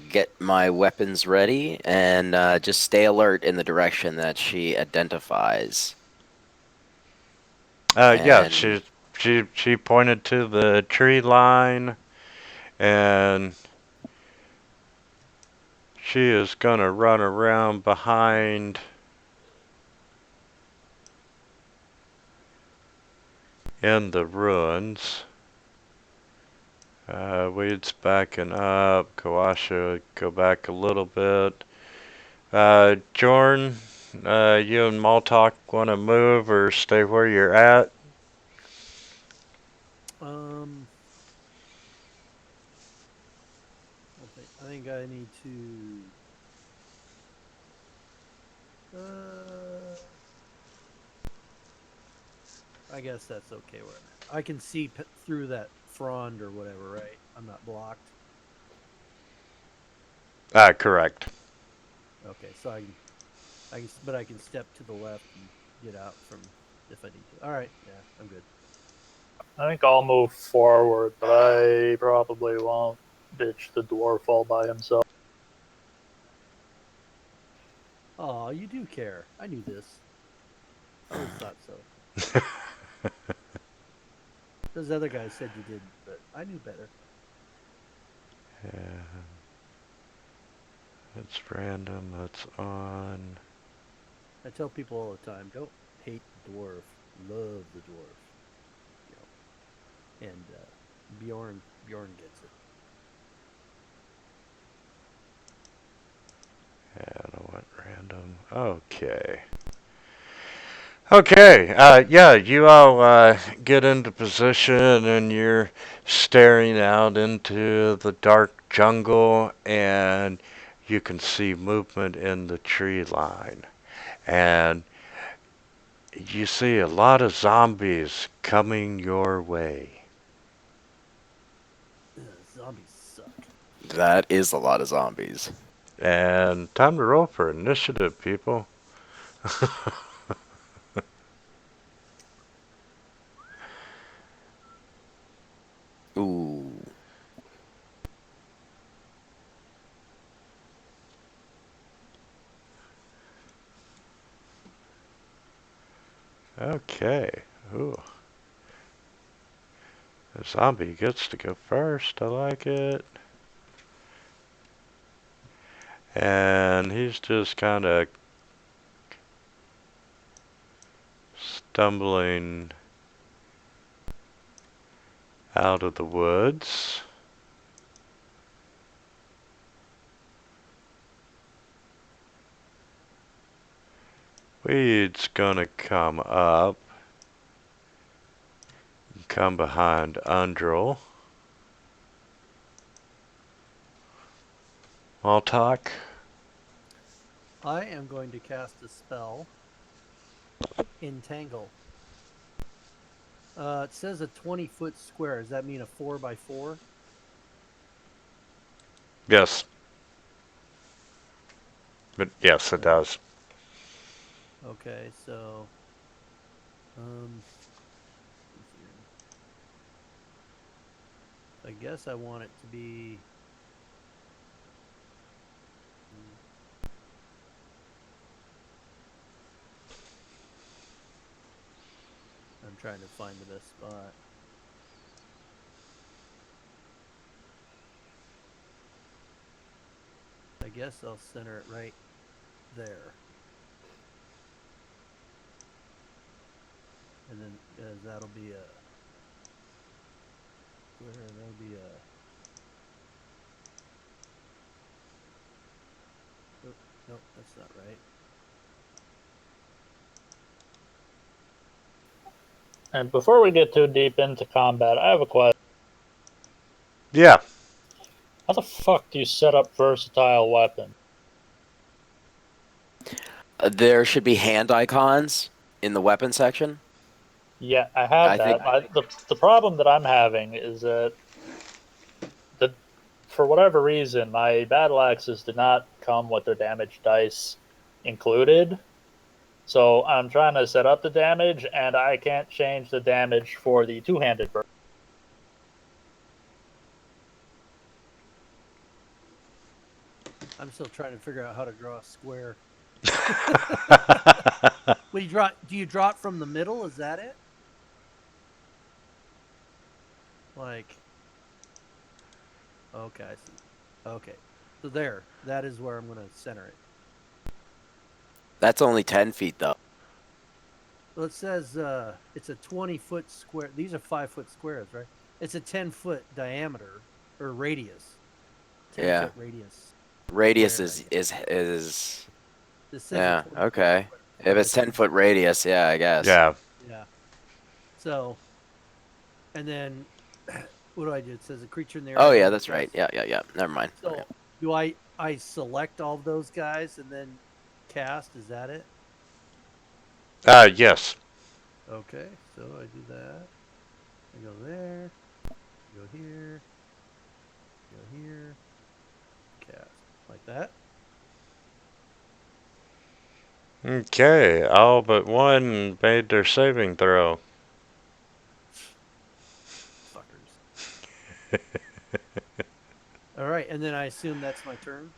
get my weapons ready and just stay alert in the direction that she identifies. Yeah, And she pointed to the tree line, and she is gonna run around behind in the ruins. Weed's backing up. Kawasha, go back a little bit. Jorn, you and Maltok want to move or stay where you're at? Um, I think I need to. Uh, I guess that's okay where I'm at. I can see through that frond or whatever, right? I'm not blocked. Correct. Okay, so but I can step to the left and get out from if I need to. All right, yeah, I'm good. I think I'll move forward, but I probably won't ditch the dwarf all by himself. Oh, you do care. I knew this. I always thought so. Those other guys said you didn't, but I knew better. Yeah, it's random. It's on. I tell people all the time, don't hate the dwarf, love the dwarf. You know, and Bjorn gets it. Yeah, I went random. Okay. Okay, yeah, you all get into position and you're staring out into the dark jungle and you can see movement in the tree line. And you see a lot of zombies coming your way. Zombies suck. that is a lot of zombies. And time to roll for initiative, people. Ooh. Okay. Ooh. The zombie gets to go first. I like it. And he's just kind of stumbling out of the woods. Weed's gonna come up, come behind Undril. Maltok. I am going to cast a spell, Entangle. It says a 20-foot square. Does that mean a 4x4? Yes. But yes, it Uh, does. okay, so let's see here. I guess I want it to be. hmm, I'm trying to find the best spot. I guess I'll center it right there. And then that'll be a square, that'll be a oh, no, that's not right. And before we get too deep into combat, I have a question. Yeah. How the fuck do you set up versatile weapons? There should be hand icons in the weapon section. Yeah, I have I think- that. The problem that I'm having is that for whatever reason, my battle axes did not come with their damage dice included. So I'm trying to set up the damage, and I can't change the damage for the two-handed version. I'm still trying to figure out how to draw a square. Well, do you draw it from the middle? Is that it? Like, okay, I see. Okay, so there, that is where I'm going to center it. That's only 10 feet, though. Well, it says it's a 20-foot square. These are 5-foot squares, right? It's a 10-foot diameter or radius. 10-foot radius. Radius Square, is This says yeah, a 20 okay. foot. If it's 10-foot radius, yeah, I guess. Yeah. Yeah. So, and then what do I do? It says a creature in the area. Oh, yeah, that's right. Yeah. Never mind. So Yeah. do I select all of those guys and then cast? Is that it? Yes. Okay, so I do that. I go there. Go here. Go here. Cast like that. Okay. All but one made their saving throw. Fuckers. All right, and then I assume that's my turn.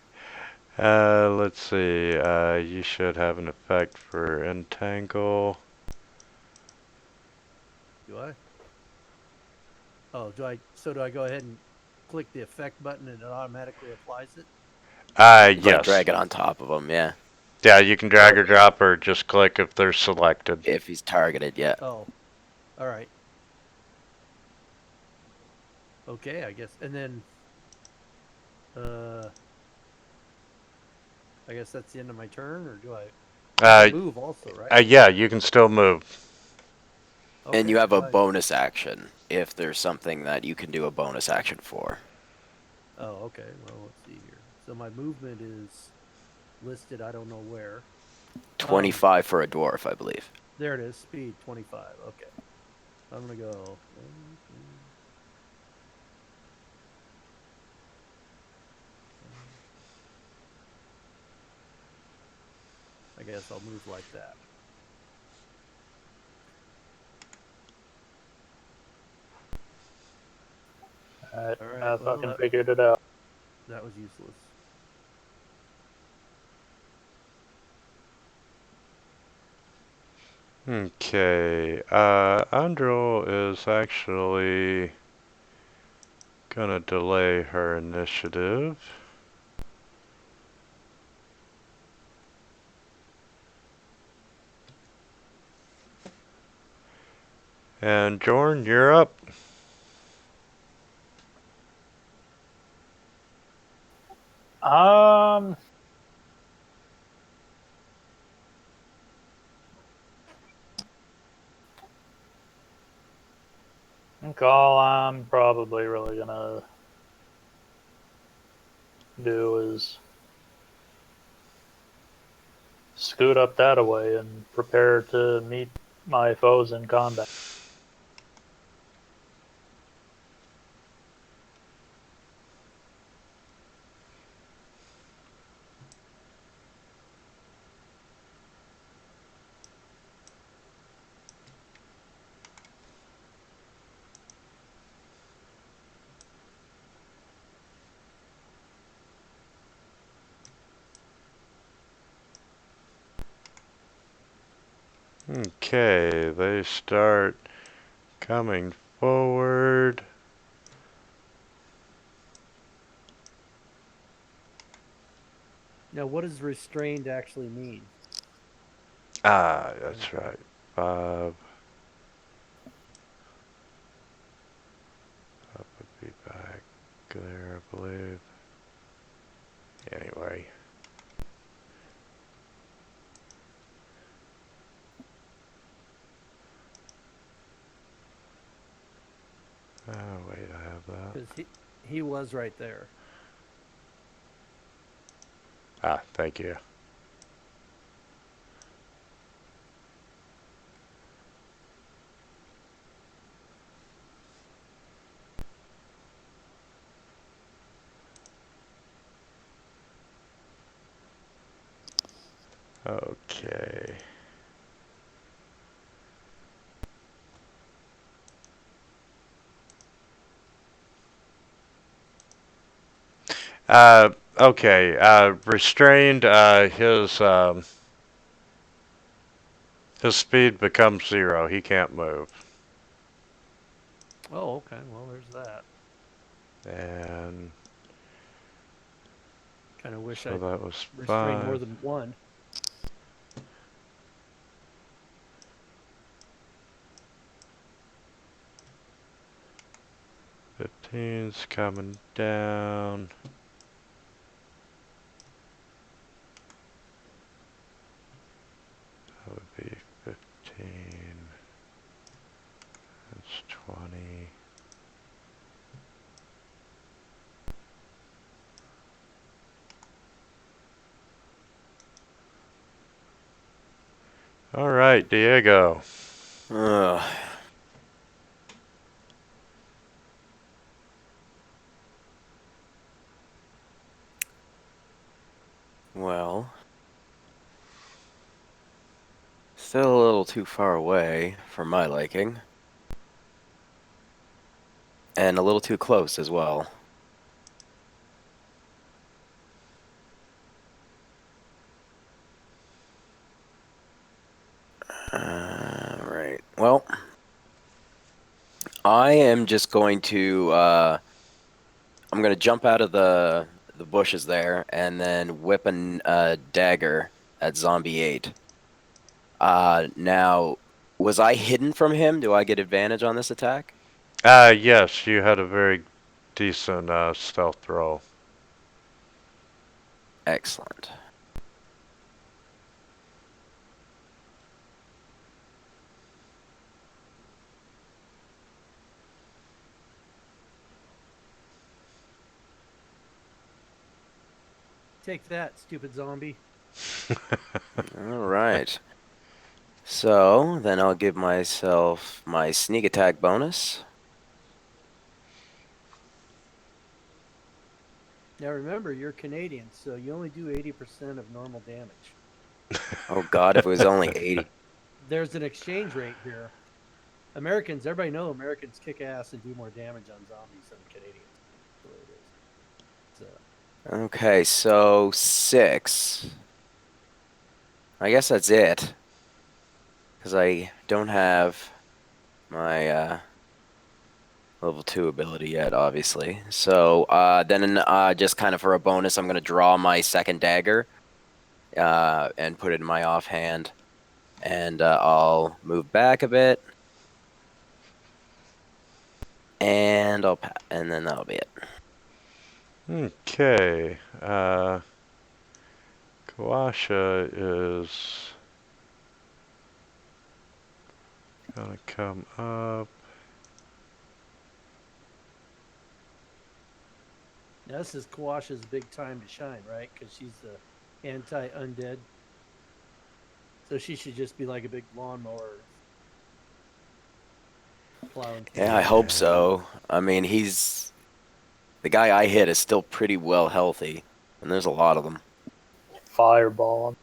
Let's see. You should have an effect for entangle. Do I? Oh, do I? So do I go ahead and click the effect button and it automatically applies it? Like Yes. drag it on top of him, yeah. Yeah, you can drag or drop or just click if they're selected. If he's targeted, yeah. Oh, all right. Okay, I guess, and then, I guess that's the end of my turn, or do I move also, right? Yeah, you can still move. Okay, And you have a right. bonus action if there's something that you can do a bonus action for. Oh, okay. Well, let's see here. So my movement is listed. I don't know where. 25 for a dwarf, I believe. There it is. Speed 25. Okay. I'm gonna go. I guess I'll move like that. Alright, All right, I well, fucking figured it out. That was useless. Okay. Andrel is actually gonna delay her initiative. And Jorn, you're up. Um, I think all I'm probably really gonna do is scoot up that away and prepare to meet my foes in combat. Okay, they start Coming forward. Now, what does restrained actually mean? Ah, that's right. 5. That would be back there, I believe. Anyway. Oh, wait, I have that. Because he was right there. Ah, thank you. Okay. Okay. Restrained. His speed becomes 0. He can't move. Oh, okay. Well, there's that. And Kind of wish so I'd that was restrained more 5. than one. 15's coming down. That would be 15. That's 20. All right, Diego. Ugh. Well, still a little too far away for my liking. And a little too close as well. Right. Well, I am just going to I'm going to jump out of the bushes there and then whip a dagger at Zombie 8. Now, was I hidden from him? Do I get advantage on this attack? Yes, you had a very decent stealth roll. Excellent. Take that, stupid zombie. All right. So, then I'll give myself my sneak attack bonus. Now remember, you're Canadian, so you only do 80% of normal damage. Oh god, if it was only 80. There's an exchange rate here. Americans, everybody know Americans kick ass and do more damage on zombies than Canadians. That's the way it is. So, Okay, so 6. I guess that's it. Because I don't have my level 2 ability yet, obviously. So then just kind of for a bonus, I'm going to draw my second dagger and put it in my offhand. And I'll move back a bit. And and then that'll be it. Okay. Kawasha is gonna come up. now this is Kawasha's big time to shine, right? Because she's the anti-undead. So she should just be like a big lawnmower plowing through Yeah, I the hope undead. so. I mean, the guy I hit is still pretty well healthy, and there's a lot of them. Fireball.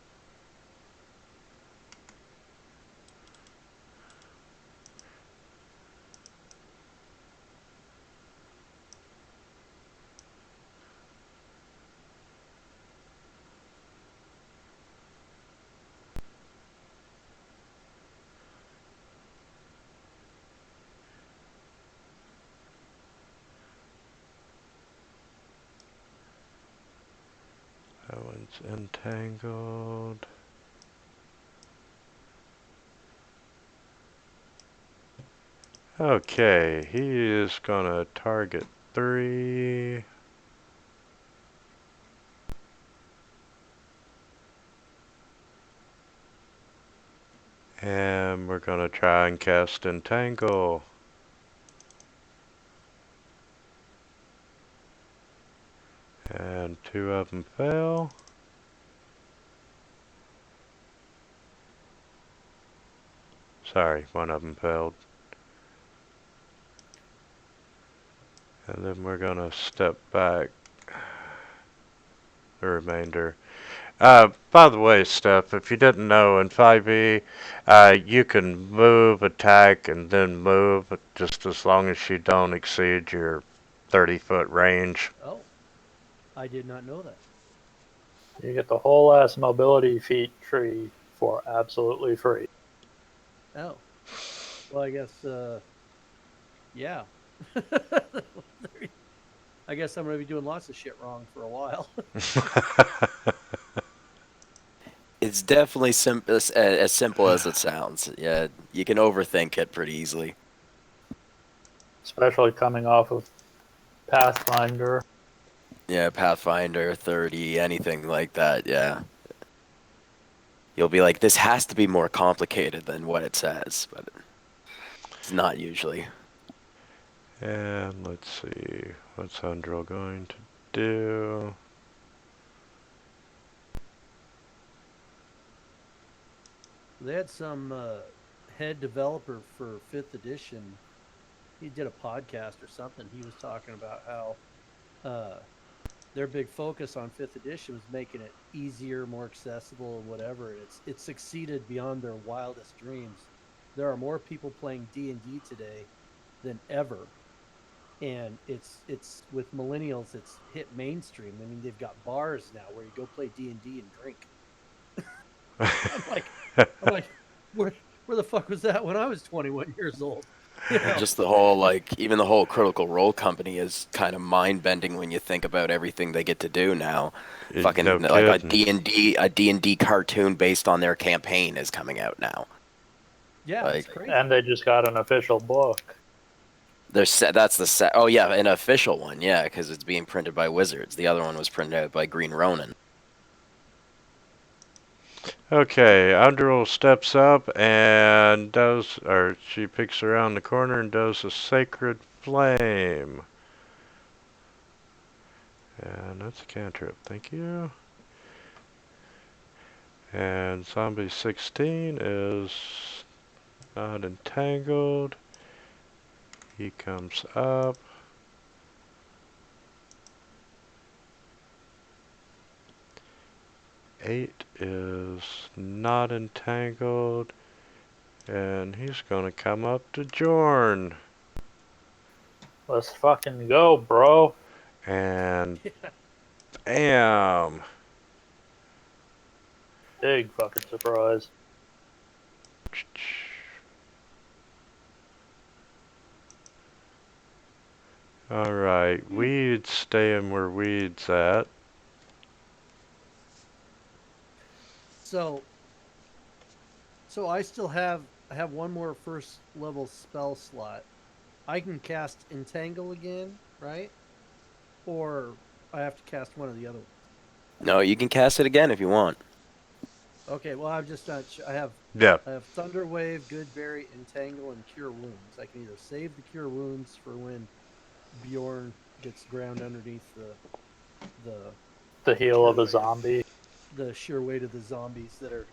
It's entangled. Okay, he is gonna target 3. And we're gonna try and cast Entangle. And 2 of them fail. Sorry, 1 of them failed. And then we're gonna step back the remainder. By the way, Steph, if you didn't know, in 5e, you can move, attack, and then move, just as long as you don't exceed your 30-foot range. Oh, I did not know that. You get the whole ass mobility feat tree for absolutely free. Oh, well, I guess, yeah. I guess I'm going to be doing lots of shit wrong for a while. It's definitely as simple as it sounds. Yeah, you can overthink it pretty easily. Especially coming off of Pathfinder. Yeah, Pathfinder, 30, anything like that, yeah. You'll be like, this has to be more complicated than what it says, but it's not usually. And let's see, what's Undril going to do? They had some head developer for 5th edition. He did a podcast or something. He was talking about how their big focus on 5th edition was making it easier, more accessible, whatever. It's succeeded beyond their wildest dreams. There are more people playing D&D today than ever, and it's with millennials. It's hit mainstream. I mean, they've got bars now where you go play D&D and drink. I'm like, where the fuck was that when I was 21 years old? You know? Just the whole, like, even the whole Critical Role company is kind of mind-bending when you think about everything they get to do now. Fucking, No like, a kidding. D&D cartoon based on their campaign is coming out now. Yeah, Like, it's crazy. And they just got an official book. that's the set. Oh, yeah, an official one, yeah, because it's being printed by Wizards. The other one was printed out by Green Ronin. Okay, Undril steps up and she peeks around the corner and does a Sacred Flame. And that's a cantrip, thank you. And Zombie 16 is not entangled. He comes up. Eight is not entangled. And he's gonna come up to Jorn. Let's fucking go, bro. And bam! Big fucking surprise. Alright, weeds staying where weeds at. So I still have one more first level spell slot. I can cast Entangle again, right? Or I have to cast one of the other ones. No, you can cast it again if you want. Okay, well I'm just not sure. Yeah. I have Thunder Wave, Good Berry, Entangle, and Cure Wounds. I can either save the Cure Wounds for when Bjorn gets ground underneath The heel of a zombie. the sheer weight of the zombies that are.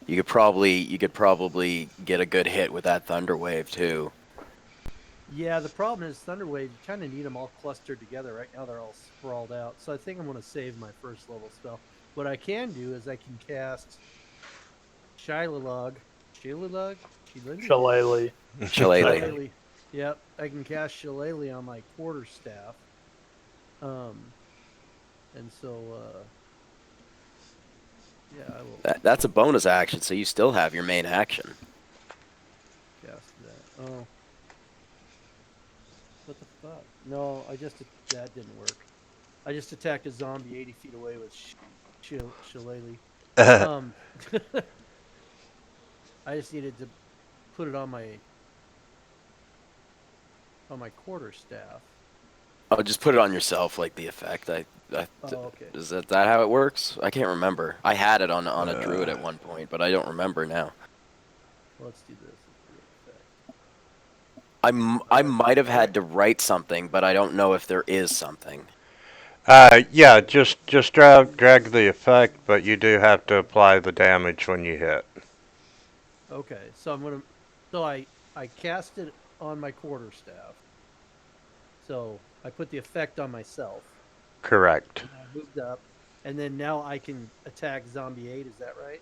You could probably get a good hit with that Thunder Wave too. Yeah, the problem is Thunder Wave. You kind of need them all clustered together. Right now they're all sprawled out. So I think I'm going to save my first level spell. What I can do is I can cast Shillelagh. Shillelagh. Shillelagh. Yep, I can cast Shillelagh on my quarterstaff. And so, yeah, I will That's a bonus action, so you still have your main action. cast that. Oh, what the fuck? No, that didn't work. I just attacked a zombie 80 feet away with shillelagh. Uh, Um, I just needed to put it on my quarterstaff. Oh, just put it on yourself, like the effect. Oh, okay. Is that how it works? I can't remember. I had it on a druid at one point, but I don't remember now. Let's do this. Let's do the effect. I might have had to write something, but I don't know if there is something. yeah, just drag the effect, but you do have to apply the damage when you hit. Okay, so I'm gonna. So I cast it on my quarterstaff. So I put the effect on myself. Correct. And I moved up, and then now I can attack zombie 8. Is that right?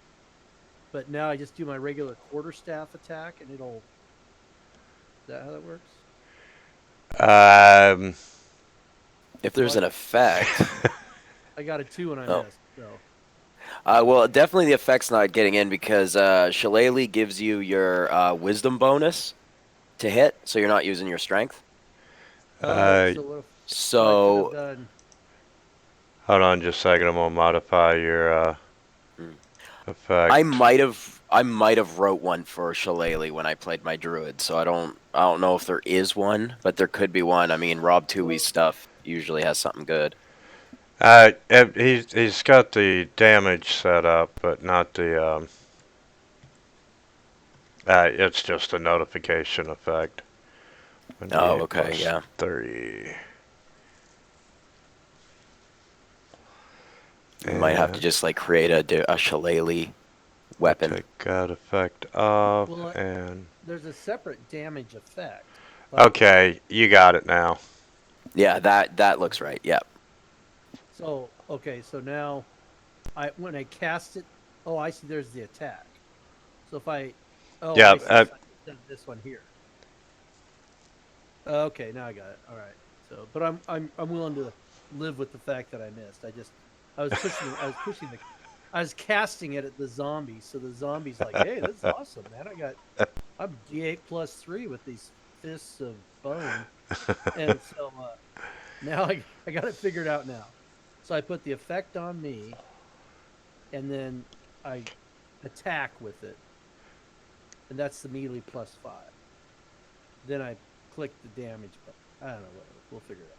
But now I just do my regular quarterstaff attack, and it'll. Is that how that works? Um, If there's an effect. I got a 2 and I Oh. missed. So. Well, definitely the effect's not getting in because Shillelagh gives you your wisdom bonus to hit, so you're not using your strength. Oh, so what if so I should have So done? hold on just a second. I'm gonna modify your effect. I might have wrote one for Shillelagh when I played my druid, so I don't know if there is one, but there could be one. I mean, Rob Tui's stuff usually has something good. He's got the damage set up, but not the it's just a notification effect. Oh, 1d8 okay, plus yeah. 3. You might have to just like create a Shillelagh weapon. Take that effect off, Well, and there's a separate damage effect. okay, you got it now. Yeah, that looks right. Yep. So okay, so now when I cast it, oh, I see. There's the attack. So if I, oh, Yeah, I see. So I just done this one here. Okay, now I got it. All right. So, but I'm willing to live with the fact that I missed. I was pushing the, I was casting it at the zombie. So the zombie's like, hey, this is awesome, man. I'm D8 plus 3 with these fists of bone, and so now I got it figured out now. So I put the effect on me, and then I attack with it, and that's the melee plus 5. Then I click the damage button. I don't know, whatever. We'll figure it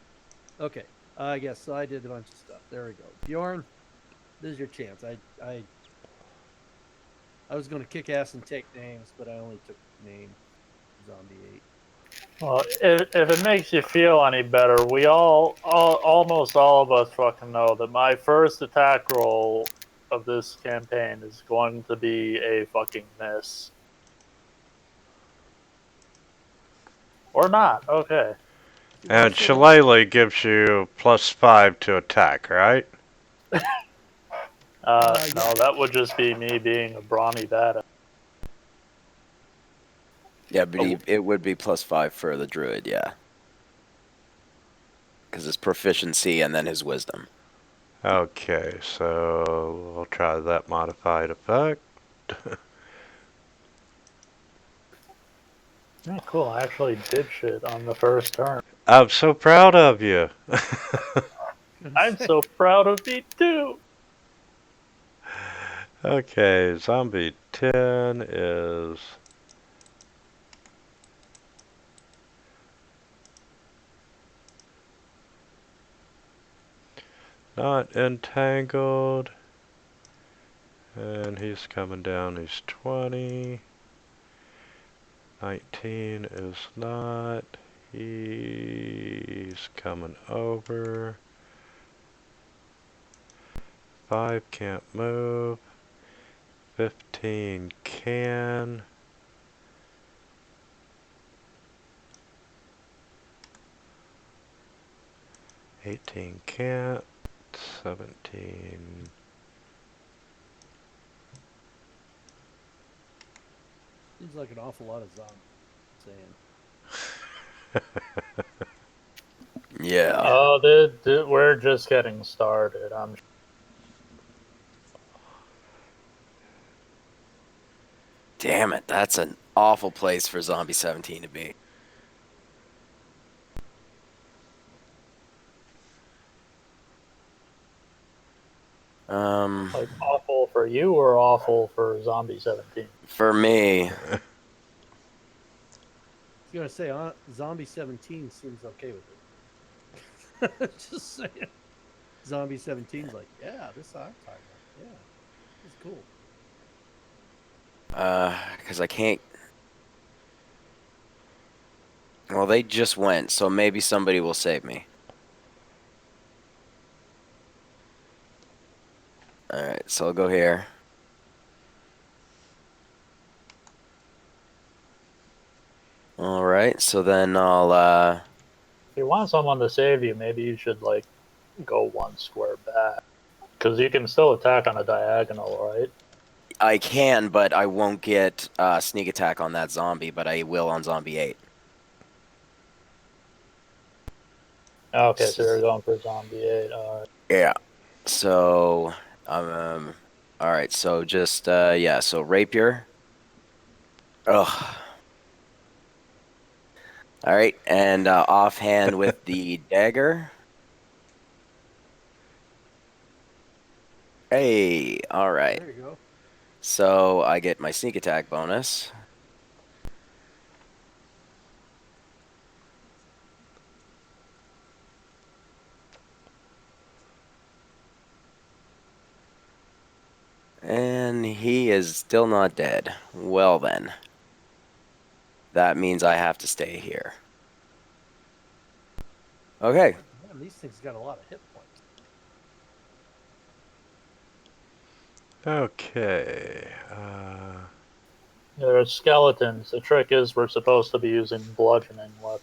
out. Okay, I guess so. I did a bunch of stuff. There we go. Bjorn, this is your chance. I was going to kick ass and take names, but I only took name Zombie 8. Well, if it makes you feel any better, we almost all of us fucking know that my first attack roll of this campaign is going to be a fucking miss. Or not, okay. And Shillelagh gives you +5 to attack, right? No, that would just be me being a brawny badass. Yeah, but it would be +5 for the druid, yeah. Because it's proficiency and then his wisdom. Okay, so we'll try that modified effect. Yeah, cool. I actually did shit on the first turn. I'm so proud of you. I'm so proud of me too. Okay, zombie 10 is not entangled. And he's coming down, he's 20. 19 is not. He's coming over. 5 can't move. 15 can. 18 can't. 17. Seems like an awful lot of zombies. Saying. Yeah. Oh, we're just getting started. I'm. Damn it, that's an awful place for Zombie 17 to be. Like awful for you or awful for Zombie 17? For me, I was gonna say, Zombie 17 seems okay with it. Just saying. Zombie 17's like, yeah, this I'm fine with. Yeah, it's cool. because I can't. Well, they just went, so maybe somebody will save me. Alright, so I'll go here. Alright, so then I'll, If you want someone to save you, maybe you should like go one square back, because you can still attack on a diagonal, right? I can, but I won't get sneak attack on that zombie, but I will on zombie 8. Okay, so you're going for Zombie 8. Yeah. So, alright, so just, yeah, so rapier. Ugh. Alright, and offhand with the dagger. Hey, alright. There you go. So I get my sneak attack bonus. And he is still not dead. Well then. That means I have to stay here. Okay. Man, these things got a lot of hit points. Okay. They're skeletons. The trick is we're supposed to be using bludgeoning weapons.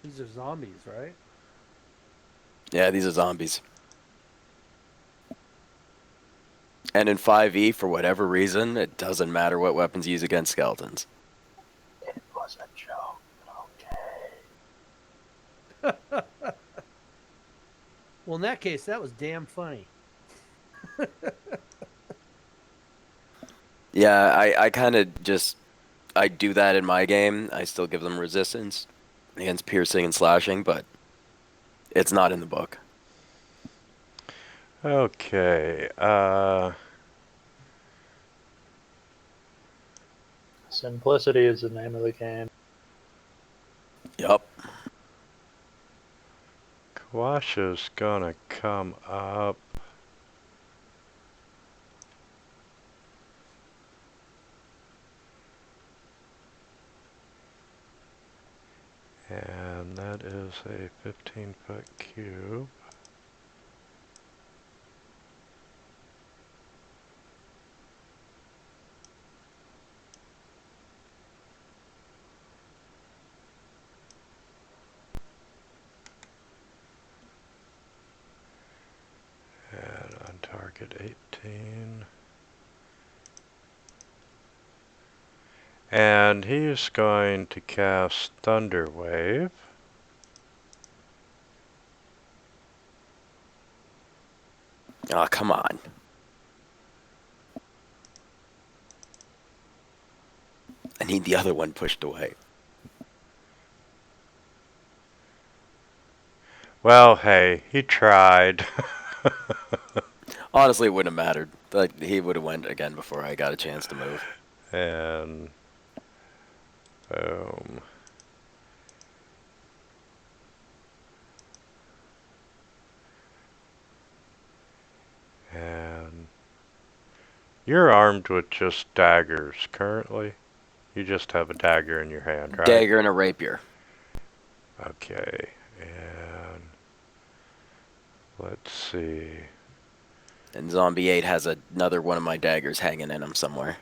These are zombies, right? Yeah, these are zombies. And in 5e, for whatever reason, it doesn't matter what weapons you use against skeletons. It was a joke. Okay. Well, in that case, that was damn funny. Yeah, I kind of just... I do that in my game. I still give them resistance against piercing and slashing, but it's not in the book. Okay. Simplicity is the name of the game. Yup. Quasha's gonna come up. And that is a 15-foot cube. And on target 18. And he's going to cast Thunder Wave. Oh, come on. I need the other one pushed away. Well, hey, he tried. Honestly, it wouldn't have mattered. Like, he would have went again before I got a chance to move. And boom. And you're armed with just daggers currently. You just have a dagger in your hand, right? Dagger and a rapier. Okay. And let's see. And Zombie 8 has another one of my daggers hanging in him somewhere.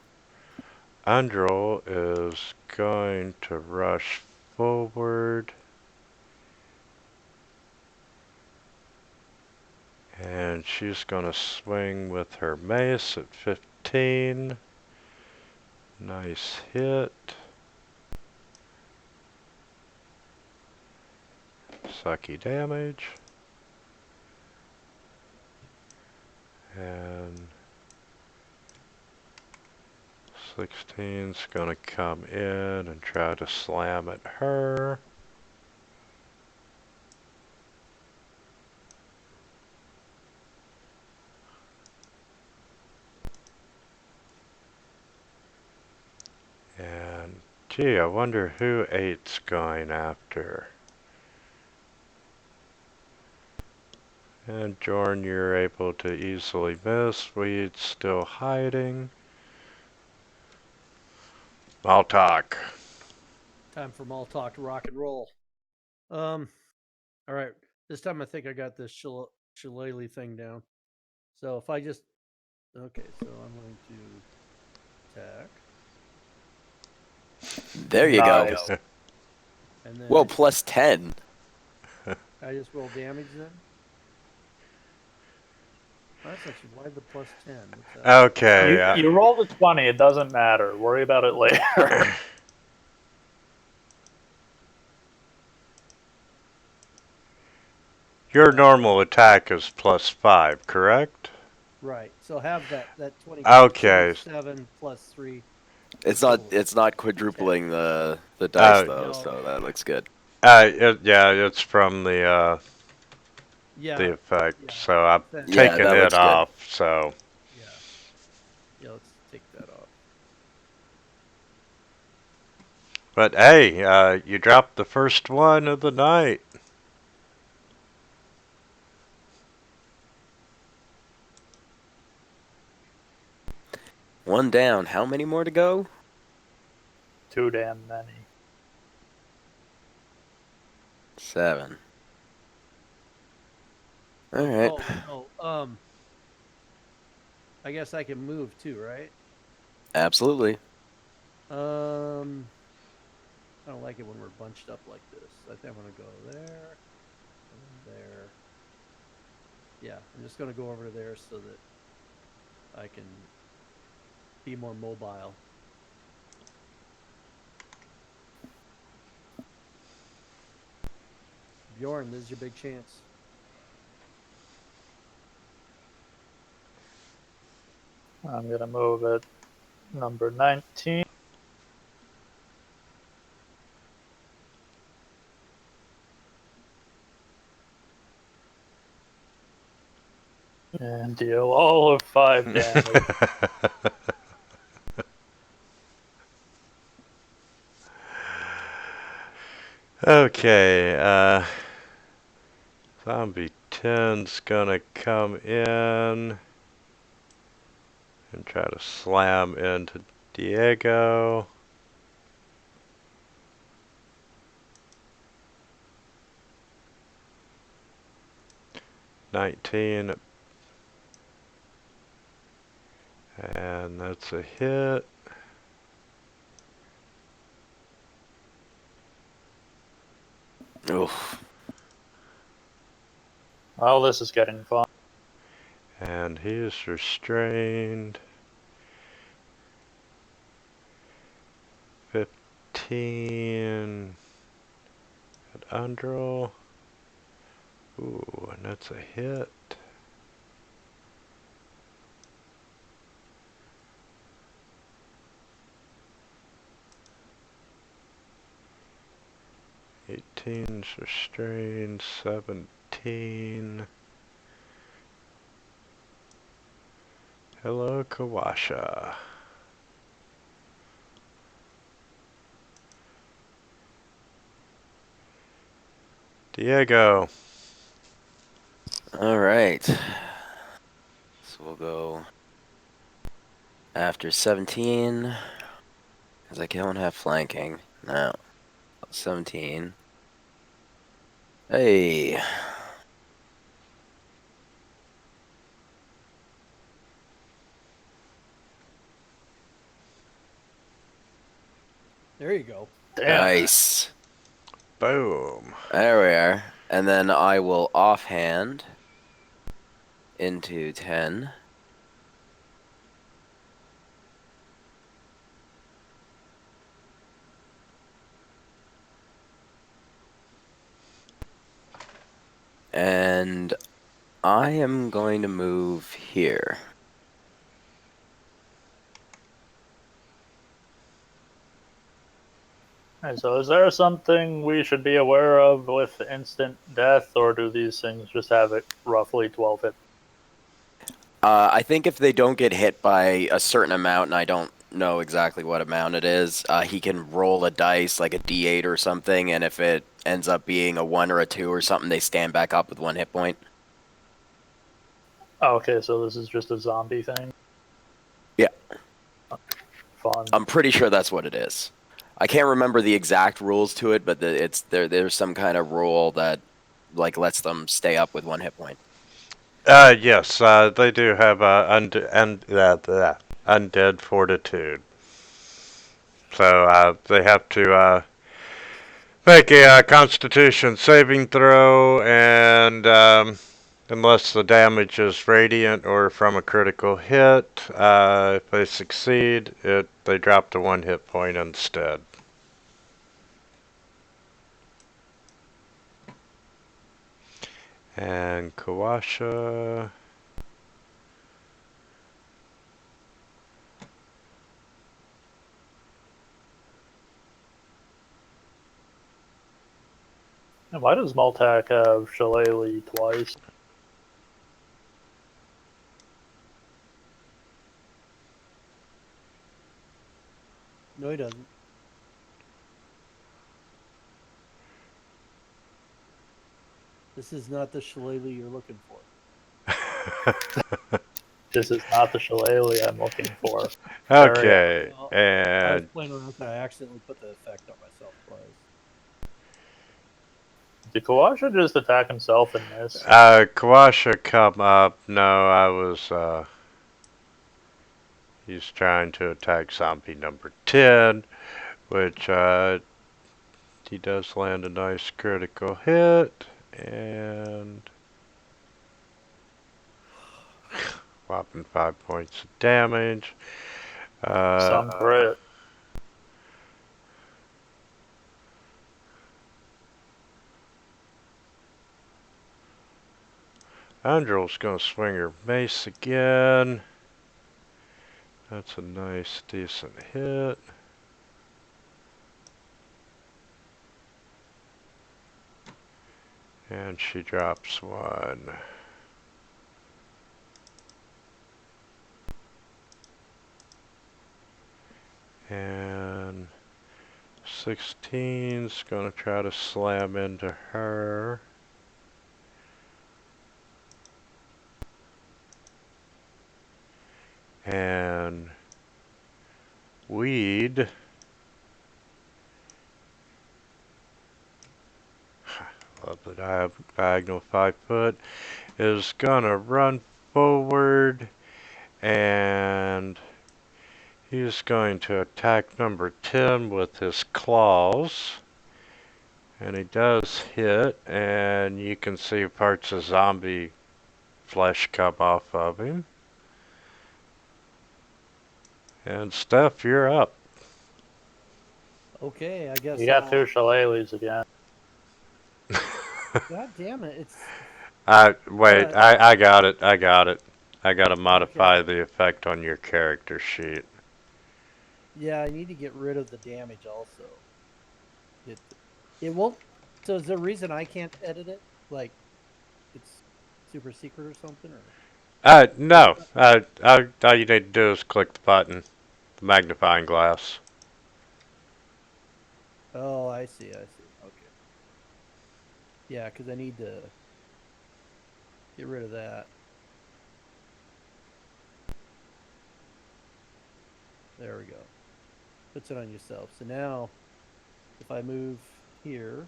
Andrel is going to rush forward. And she's going to swing with her mace at 15. Nice hit. Sucky damage. And 16's going to come in and try to slam at her. Gee, I wonder who 8's going after. And Jorn, you're able to easily miss. Weed's still hiding. I'll talk. Time for mall talk to rock and roll. All right. This time I think I got this shillelagh thing down. So if I just okay, so I'm going to attack. There you go. Nice. And then Whoa, plus 10. I just roll damage then. That's actually why the plus 10. What's that? Okay. You rolled a 20. It doesn't matter. Worry about it later. Your normal attack is +5, correct? Right. So have that 20. Okay. 7 plus 3. It's not quadrupling the dice Oh. though, No. so that looks good. Yeah, it's from the Yeah. effect. Yeah. So I'm That- Yeah, taking that it looks good. off. So. Yeah. Yeah, let's take that off. But hey, you dropped the first one of the night. One down. How many more to go? Too damn many. 7. All right. Oh, no. I guess I can move too, right? Absolutely. I don't like it when we're bunched up like this. I think I'm gonna go there and there. Yeah, I'm just gonna go over to there so that I can be more mobile. Bjorn, this is your big chance. I'm going to move at number 19. And deal all of 5 damage. Okay, Zombie 10's gonna come in and try to slam into Diego. $19, and that's a hit. Oof. Well, this is getting fun. And he is restrained. 15 at Undrel. Ooh, and that's a hit. Eighteen's restrained. 17. Hello, Kawasha. Diego. All right. So we'll go after 17, because I don't have flanking. No. 17. Hey. There you go. Damn. Nice. Boom. There we are. And then I will offhand into 10. And I am going to move here. Right, so is there something we should be aware of with instant death, or do these things just have it roughly 12 hit? I think if they don't get hit by a certain amount and I don't know exactly what amount it is. He can roll a dice, like a D8 or something, and if it ends up being a 1 or a 2 or something, they stand back up with 1 hit point. Oh, okay, so this is just a zombie thing. Yeah. Fun. I'm pretty sure that's what it is. I can't remember the exact rules to it, but there's some kind of rule that like lets them stay up with 1 hit point. Yes, they do have undead fortitude. So they have to make a Constitution saving throw, and unless the damage is radiant or from a critical hit, if they succeed, they drop to 1 hit point instead. And Kawasha. And why does Maltac have Shillelagh twice? No, he doesn't. This is not the shillelagh you're looking for. This is not the Shillelagh I'm looking for. Okay, Well, I was and playing around with it. I accidentally put the effect on myself twice. Did Kawasha just attack himself in this? Kawasha come up. No, he's trying to attack zombie number 10, which he does land a nice critical hit, and whopping 5 points of damage. Some crit. Andrel's gonna swing her mace again. That's a nice, decent hit. And she drops 1. And 16's gonna try to slam into her. And Weed. Love the diagonal 5 foot. Is gonna run forward, and he's going to attack number 10 with his claws. And he does hit, and you can see parts of zombie flesh come off of him. And Steph, you're up. Okay, I guess You got 2 Shillelaghs again. God damn it! It's Wait, I got it. I gotta modify Okay. the effect on your character sheet. Yeah, I need to get rid of the damage also. It won't. So is there a reason I can't edit it? Like it's super secret or something? Or No. All you need to do is click the button, the magnifying glass. oh, I see. Okay. Yeah, because I need to get rid of that. There we go. Puts it on yourself. So now, if I move here,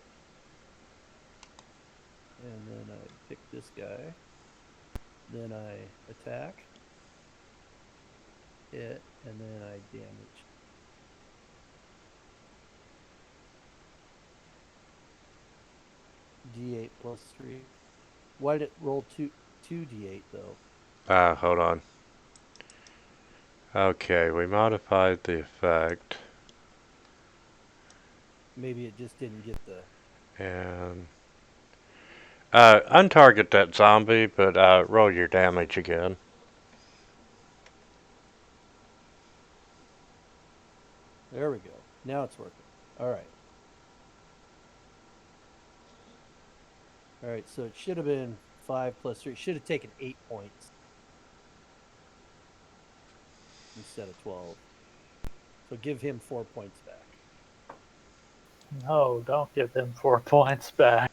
and then I pick this guy, then I attack, hit, and then I damage. D8 plus 3. Why did it roll 2d8 though? Hold on. Okay, we modified the effect, Maybe it just didn't get the. and untarget that zombie, but roll your damage again. There we go. Now it's working. All right. All right. So it should have been 5 plus 3. It should have taken 8 points instead of 12. So give him 4 points back. No, don't give him 4 points back.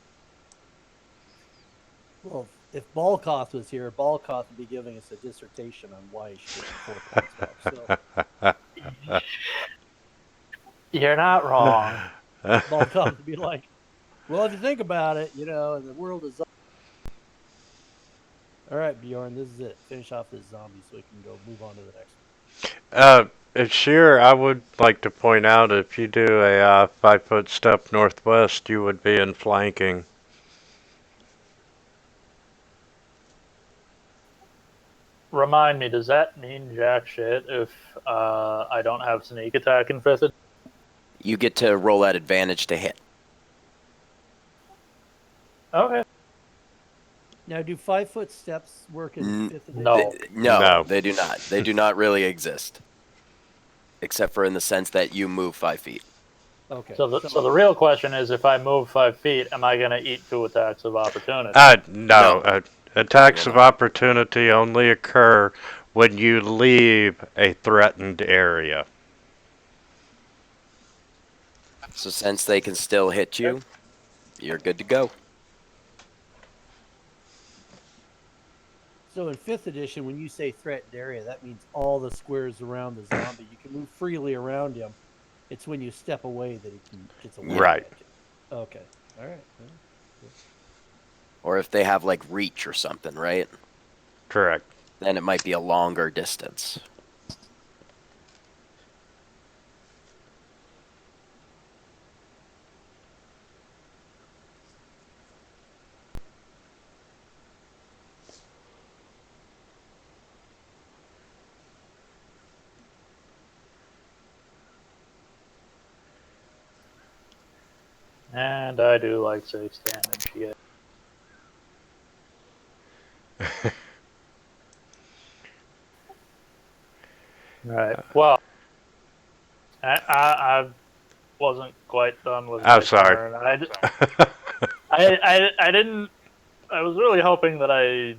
Well, if Balkoth was here, Balkoth would be giving us a dissertation on why he should get 4 points back. So You're not wrong. Balkoth would be like, well, if you think about it, and the world is. All right, Bjorn, this is it. Finish off this zombie so we can go move on to the next one. Sheer, I would like to point out if you do a 5-foot step northwest, you would be in flanking. Remind me, does that mean jack shit if I don't have sneak attack in 5th? You get to roll at advantage to hit. Okay. Now, do 5-foot steps work in 5th edition? No. No, they do not. They do not really exist. Except for in the sense that you move 5 feet. Okay. So the real question is, if I move 5 feet, am I going to eat 2 attacks of opportunity? No. Attacks You of will not. opportunity only occur when you leave a threatened area. So since they can still hit you, you're good to go. So in 5th edition, when you say threatened area, that means all the squares around the zombie. You can move freely around him. It's when you step away that he gets a Yeah. whack Right. at you. Okay. All right. Or if they have like reach or something, right? Correct. Then it might be a longer distance. And I do like 6 damage. Yeah. Right. Well, I wasn't quite done with I'm my sorry. turn. I didn't. I was really hoping that I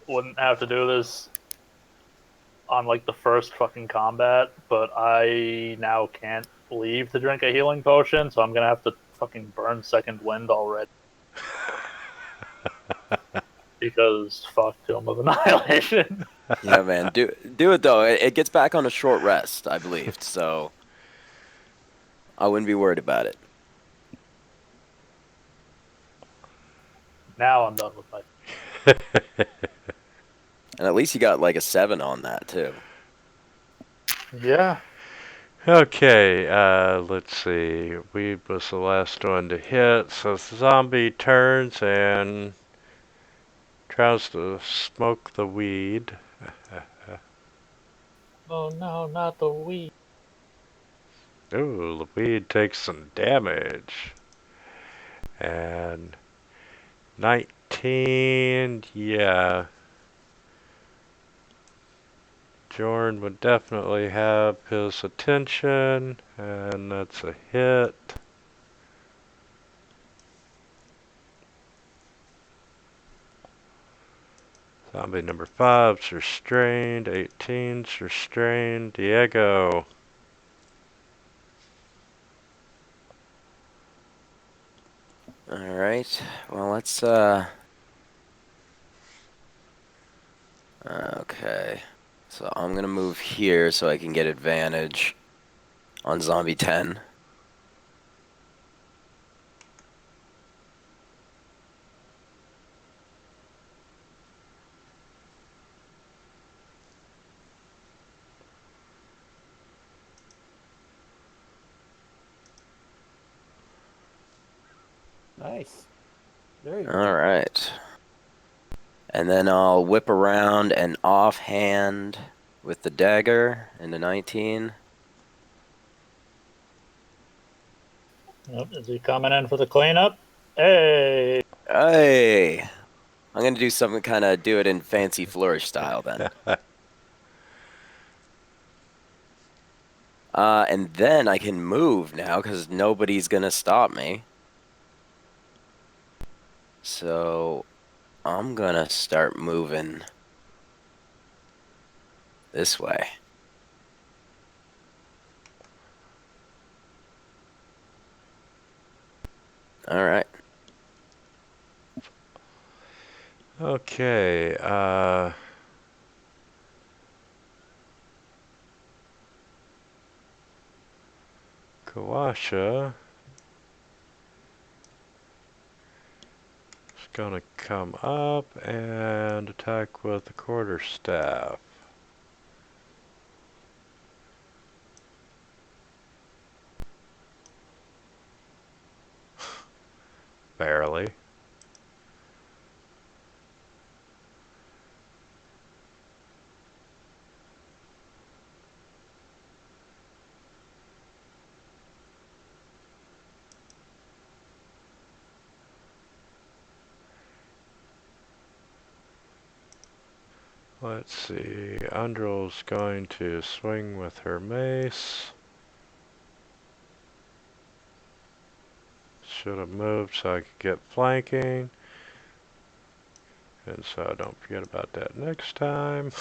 wouldn't have to do this on like the first fucking combat, but I now can't leave to drink a healing potion, so I'm gonna have to fucking burn second wind already. Because fuck Tomb of Annihilation. Yeah, man. Do it though. It gets back on a short rest, I believe. So I wouldn't be worried about it. Now I'm done with my. And at least you got like a 7 on that too. Yeah. Okay, let's see. Weed was the last one to hit, so the zombie turns and tries to smoke the weed. Oh no, not the weed. Ooh, the weed takes some damage. And 19, yeah. Jorn would definitely have his attention, and that's a hit. Zombie number 5's restrained, 18's restrained. Diego. All right. Well, let's okay. So I'm gonna move here so I can get advantage on zombie 10. Nice. Very good. All right. And then I'll whip around and offhand with the dagger into 19. Yep, is he coming in for the cleanup? Hey. Hey! I'm gonna do something do it in fancy flourish style then. And then I can move now because nobody's gonna stop me. So I'm gonna start moving this way. Okay, Kawasha is gonna come up and attack with the quarterstaff. Barely. Let's see, Undrill's going to swing with her mace. Should have moved so I could get flanking. And so don't forget about that next time.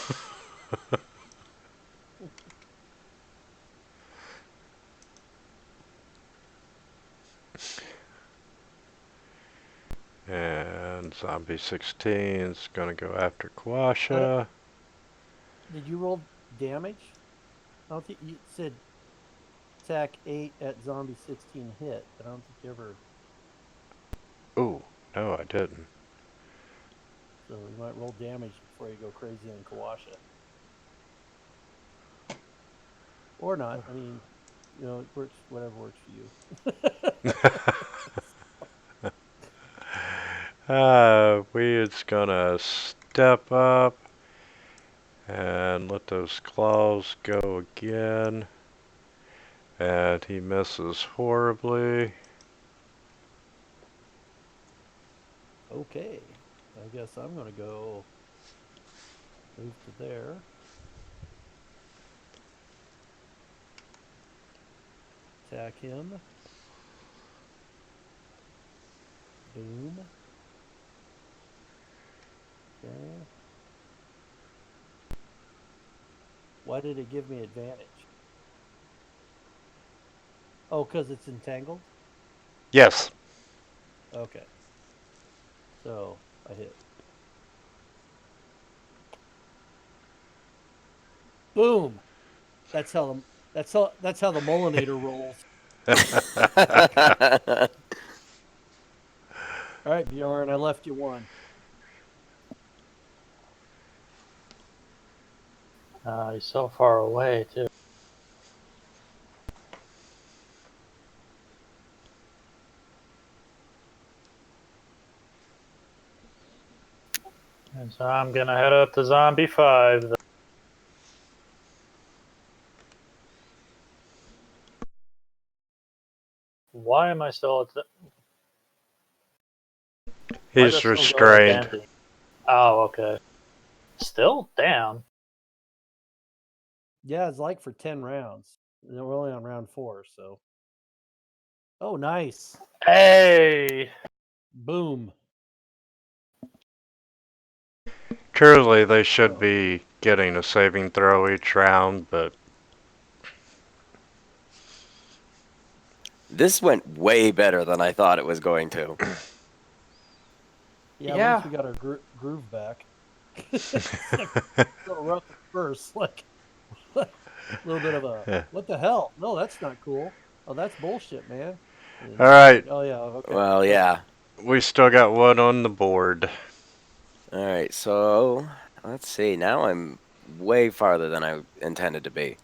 And Zombie 16 is going to go after Kawasha. Did you roll damage? I don't think you said attack 8 at zombie 16 hit, but I don't think you ever. Ooh, no, I didn't. So you might roll damage before you go crazy on Kawasha. Or not. I mean, you know, it works, whatever works for you. Weed's gonna step up and let those claws go again. And he misses horribly. Okay. I guess I'm going to go move to there. Attack him. Boom. Okay. Why did it give me advantage? Oh, because it's entangled? Yes. Okay. So I hit. Boom. That's how the Mullinator rolls. All right, Bjorn, I left you one. He's so far away, too. And so I'm going to head up to Zombie 5. Why am I still at the... Why does He's it still go like restrained. empty? Oh, okay. Still? Damn. Yeah, it's like for 10 rounds. We're only on round 4, so. Oh, nice. Hey! Boom. Truly, they should Oh. be getting a saving throw each round, but This went way better than I thought it was going to. Yeah, Yeah. once we got our groove back. It's like a little rough at first. Like a little bit of a, what the hell? No, that's not cool. Oh, that's bullshit, man. And all it's right, like, oh, yeah, okay. Well, Okay. yeah. we still got one on the board. All right, so let's see. Now I'm way farther than I intended to be.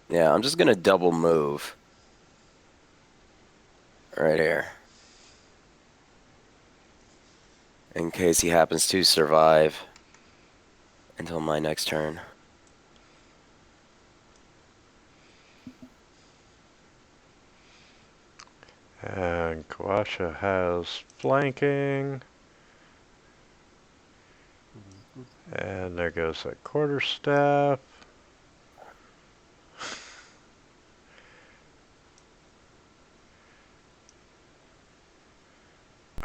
Yeah, I'm just gonna double move right here in case he happens to survive until my next turn. And Kawasha has flanking. And there goes that quarterstaff.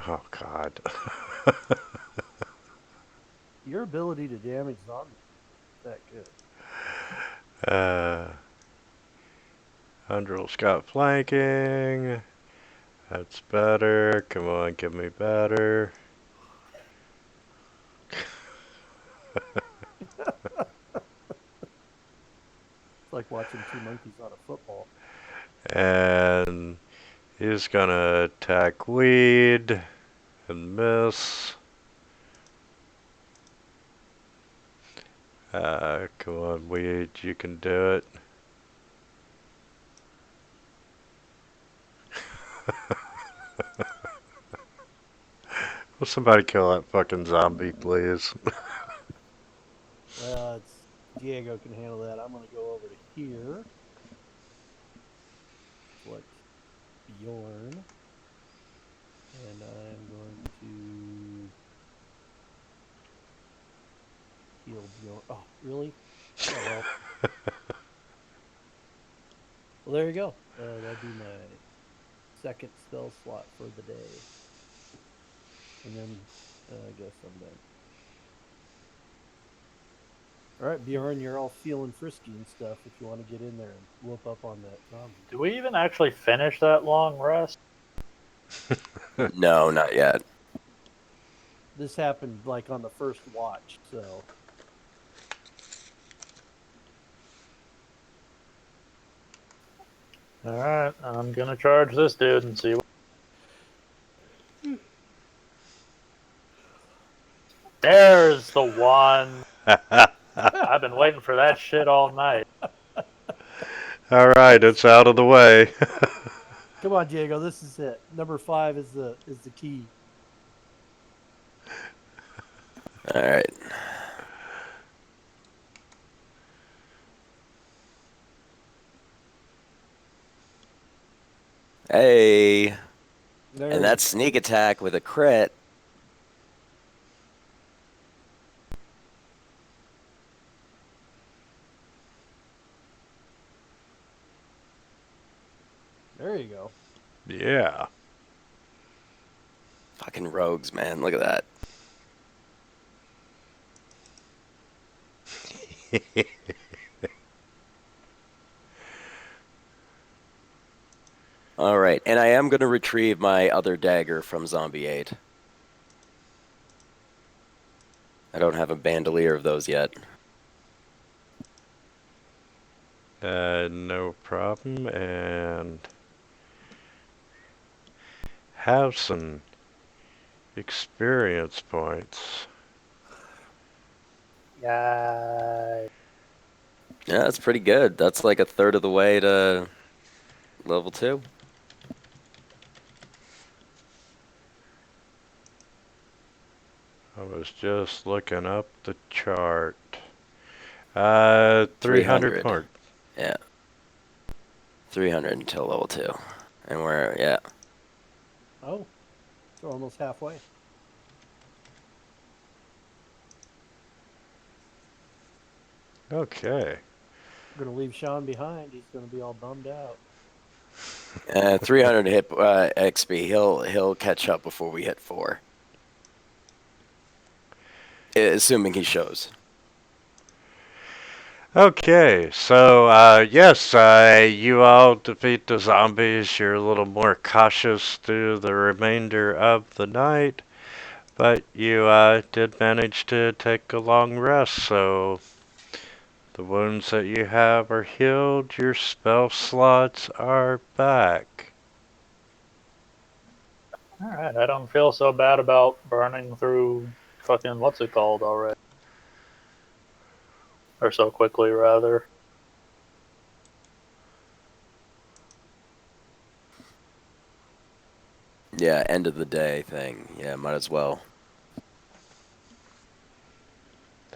Oh, God. Your ability to damage zombies is that good. Hundrel's got flanking. That's better. Come on, give me better. It's like watching two monkeys on a football. And he's gonna attack weed and miss. Come on, weed, you can do it. Will somebody kill that fucking zombie, please? It's Diego can handle that. I'm going to go over to here. Select Bjorn. And I'm going to heal Bjorn. Oh, really? Oh, well. Well, there you go. That'd be my second spell slot for the day. And then I guess I'm done. All right, Bjorn, you're all feeling frisky and stuff if you want to get in there and whoop up on that zombie. Do we even actually finish that long rest? No, not yet. This happened like on the first watch, so. Alright, I'm gonna charge this dude and see what... There's the one! I've been waiting for that shit all night. Alright, it's out of the way. Come on, Diego, this is it. Number 5 is the key. All right. Hey, There and that's sneak attack with a crit. There you go. Yeah. Fucking rogues, man. Look at that. All right, and I am going to retrieve my other dagger from Zombie 8. I don't have a bandolier of those yet. No problem, and have some experience points. Yay. Yeah, that's pretty good. That's like a third of the way to level 2. I was just looking up the chart. 300 300. point. Yeah. 300 until level 2. And we're, yeah. Oh, so we're almost halfway. Okay. We're going to leave Sean behind. He's going to be all bummed out. 300 hit XP. He'll catch up before we hit 4. Assuming he shows. Okay, so yes, you all defeat the zombies. You're a little more cautious through the remainder of the night, but you did manage to take a long rest, so the wounds that you have are healed. Your spell slots are back. Alright, I don't feel so bad about burning through fucking what's it called already. Or so quickly, rather. Yeah, end of the day thing. Yeah, might as well.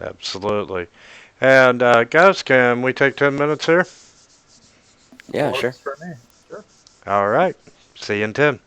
Absolutely. And guys, can we take 10 minutes here? Yeah, sure. Works for me. Sure. All right. See you in 10.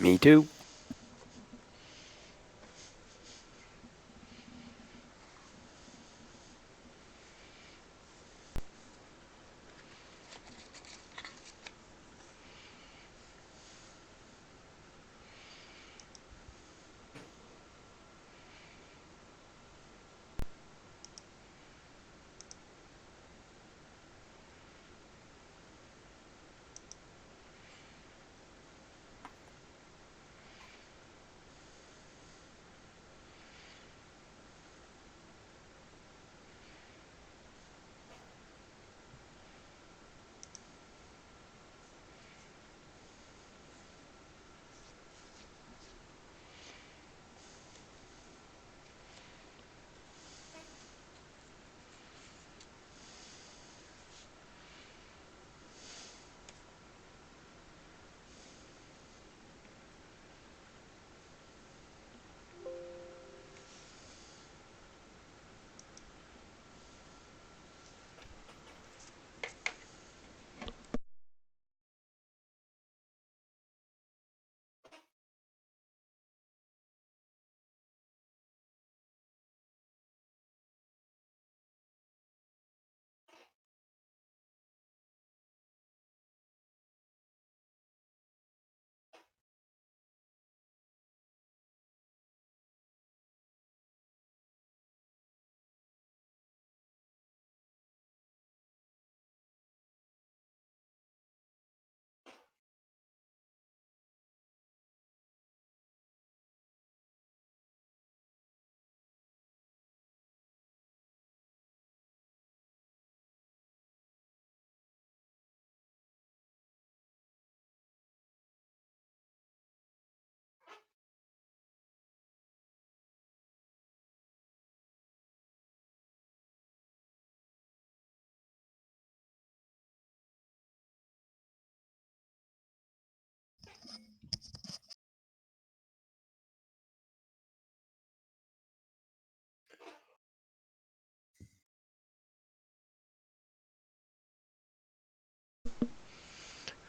Me too.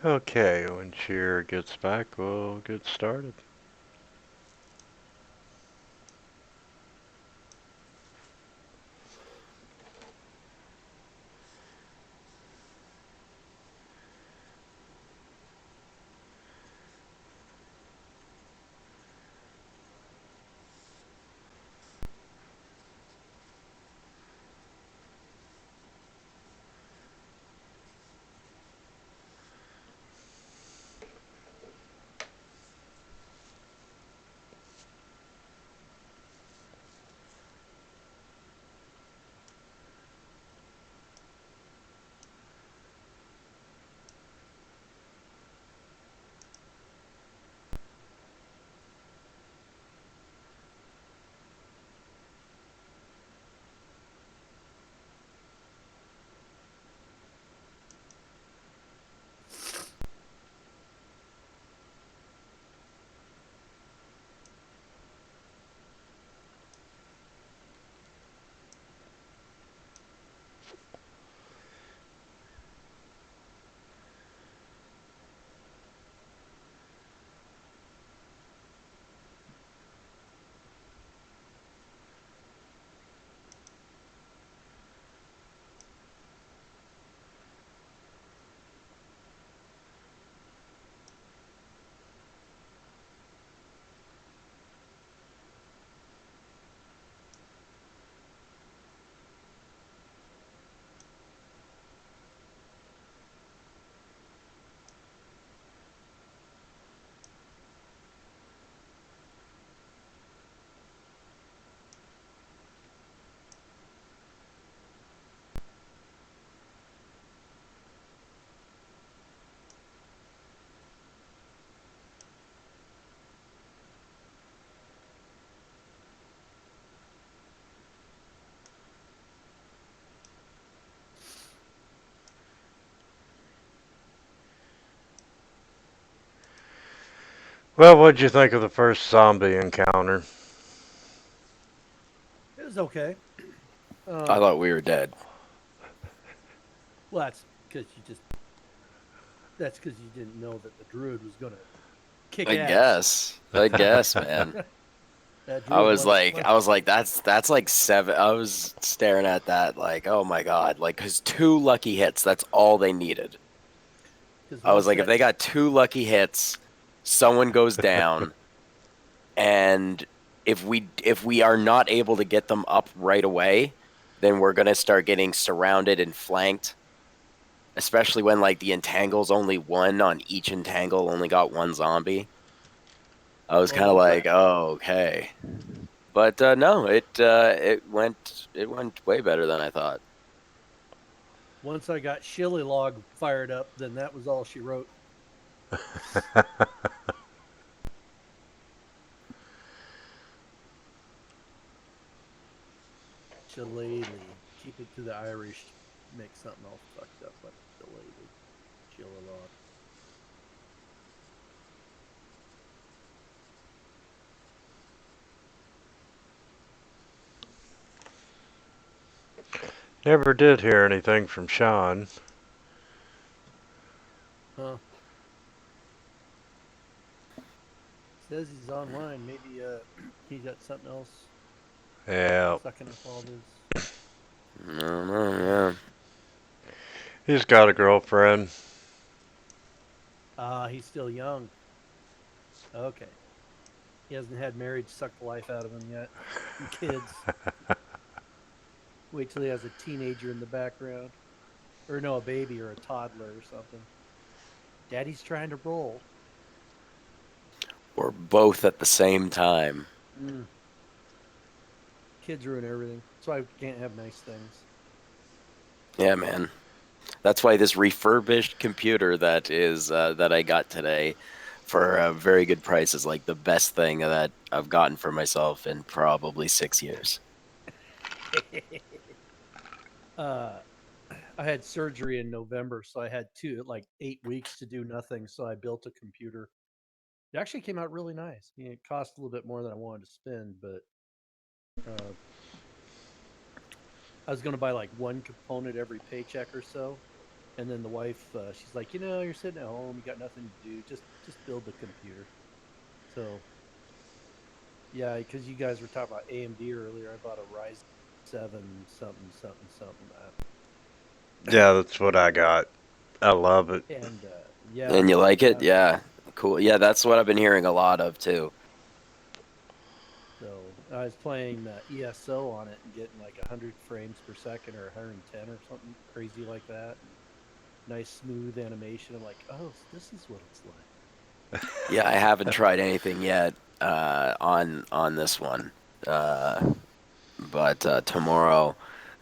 Okay, when Cheer gets back, we'll get started. Well, what'd you think of the first zombie encounter? It was okay. I thought we were dead. Well, that's because you didn't know that the druid was gonna kick I ass. guess. I guess, man. That I drill was once like, I was like, that's like seven. I was staring at that, like, oh my god, like, cause two lucky hits, that's all they needed. because I was once like, if that they got two lucky hits, someone goes down, and if we are not able to get them up right away, then we're gonna start getting surrounded and flanked. Especially when like the entangles only one on each entangle only got one zombie. I was well kind of once like, I oh, okay. But no, it went way better than I thought. once I got Shilly Log fired up, then that was all she wrote. Shillelagh. Keep it to the Irish. Make something all fucked up like Shillelagh. Shillelagh. Never did hear anything from Sean. Huh. Says he's online. Maybe he's got something else Yeah, sucking up all this. I don't know, yeah. he's got a girlfriend. He's still young. Okay. He hasn't had marriage suck the life out of him yet. And kids. Wait till he has a teenager in the background. Or no, a baby or a toddler or something. Daddy's trying to roll. Or both at the same time. Mm. Kids ruin everything. That's why we can't have nice things. Yeah, man. That's why this refurbished computer that I got today for a very good price is like the best thing that I've gotten for myself in probably 6 years. uh, I had surgery in November, so I had 8 weeks to do nothing. So I built a computer. It actually came out really nice. I mean, it cost a little bit more than I wanted to spend, but uh, I was going to buy like one component every paycheck or so. And then the wife, she's like, you're sitting at home, you got nothing to do, just build the computer. So yeah, because you guys were talking about AMD earlier, I bought a Ryzen 7 something something something, Yeah, that's what I got. I love it. and yeah, And you like it? yeah. Yeah. Cool. Yeah, that's what I've been hearing a lot of too. So I was playing ESO on it and getting like 100 frames per second or 110 or something crazy like that, and nice smooth animation. I'm like, oh, this is what it's like. Yeah, I haven't tried anything yet on this one. But tomorrow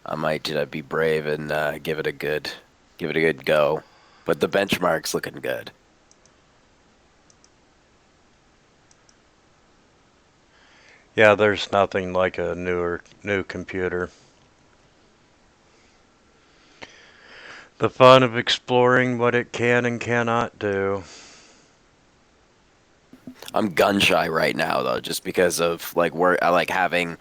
I might be brave and give it a good go. But the benchmark's looking good. Yeah, there's nothing like a new computer. The fun of exploring what it can and cannot do. I'm gun shy right now though, just because of like where I like having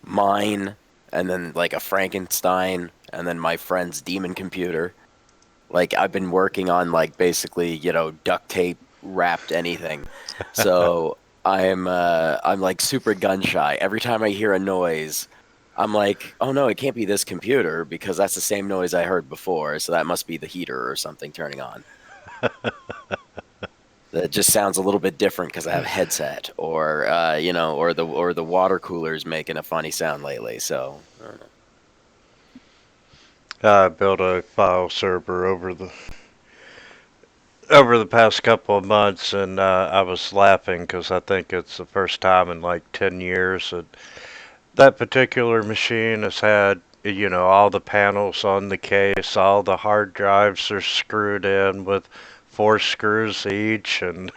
mine and then like a Frankenstein and then my friend's demon computer. Like I've been working on like basically, duct tape wrapped anything. So I'm like super gun shy. Every time I hear a noise, I'm like, "Oh no, it can't be this computer because that's the same noise I heard before, so that must be the heater or something turning on." That just sounds a little bit different because I have a headset, or or the water cooler is making a funny sound lately. So I don't know. I built a file server over the past couple of months, and I was laughing because I think it's the first time in like 10 years that that particular machine has had, all the panels on the case, all the hard drives are screwed in with 4 screws each, and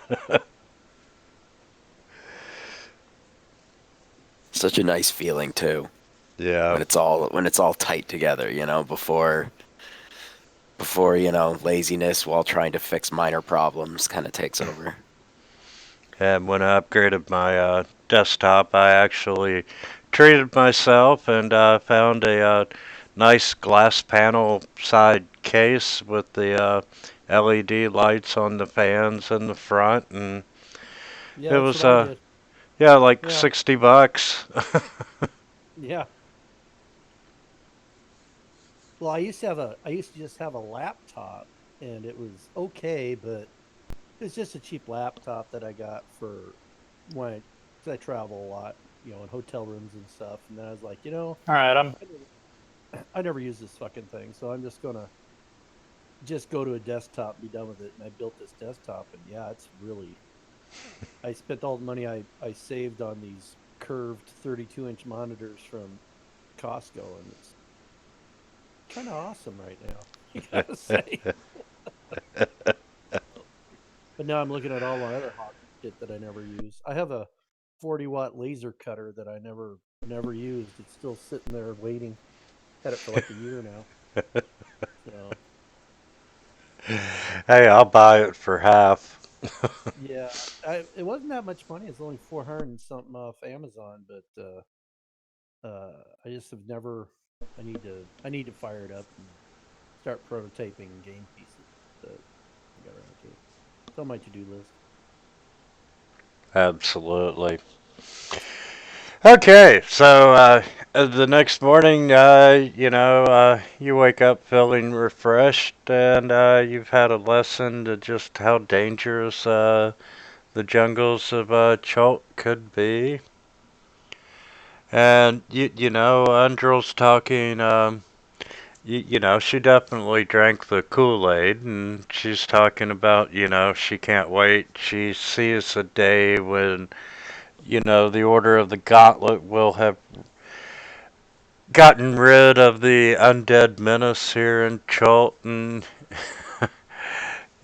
Such a nice feeling too yeah. when it's all tight together. Before laziness while trying to fix minor problems kind of takes over. And when I upgraded my desktop, I actually treated myself and found a nice glass panel side case with the LED lights on the fans in the front, and Yeah, It that's was what I did. yeah, like Yeah, $60. yeah. Well, I used to just have a laptop, and it was okay, but it was just a cheap laptop that I got for when cause I travel a lot, in hotel rooms and stuff. And then I was like, All right, I'm I never use this fucking thing, so I'm just gonna just go to a desktop and be done with it. And I built this desktop, and yeah, it's really. I spent all the money I saved on these curved 32-inch monitors from Costco, and it's kind of awesome right now. You gotta say. But now I'm looking at all my other hobby shit that I never use. I have a 40-watt laser cutter that I never used. It's still sitting there waiting. Had it for like a year now. So Hey, I'll buy it for half. yeah, it wasn't that much money. It's only 400 and something off Amazon, but I just have never. I need to fire it up and start prototyping game pieces. But I got around to it. It's on my to-do list. Absolutely. Okay, so the next morning, you wake up feeling refreshed, and you've had a lesson to just how dangerous the jungles of Chult could be. And Andrel's talking. She definitely drank the Kool-Aid, and she's talking about, she can't wait. She sees a day when, the Order of the Gauntlet will have gotten rid of the undead menace here in Chult, even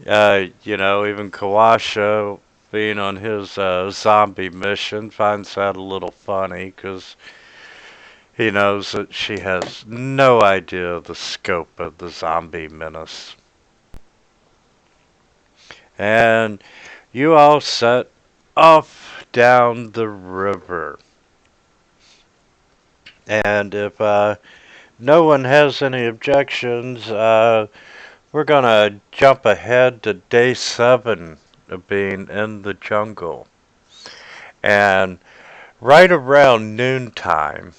Kawasha, being on his zombie mission, finds that a little funny because he knows that she has no idea the scope of the zombie menace. And you all set off down the river. And if no one has any objections, we're gonna jump ahead to day 7 of being in the jungle. And right around noontime,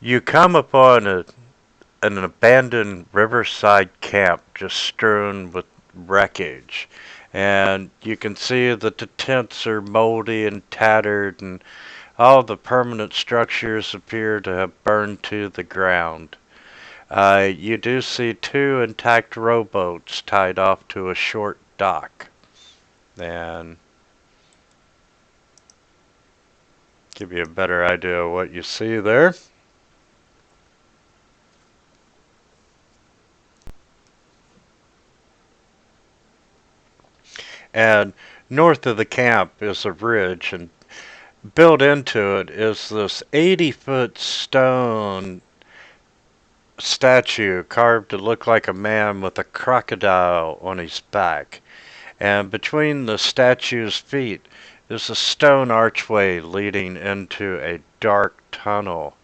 you come upon an abandoned riverside camp just strewn with wreckage. And you can see that the tents are moldy and tattered, and all the permanent structures appear to have burned to the ground. You do see 2 intact rowboats tied off to a short dock. And give you a better idea of what you see there. And north of the camp is a ridge, and built into it is this 80-foot stone statue carved to look like a man with a crocodile on his back. And between the statue's feet is a stone archway leading into a dark tunnel.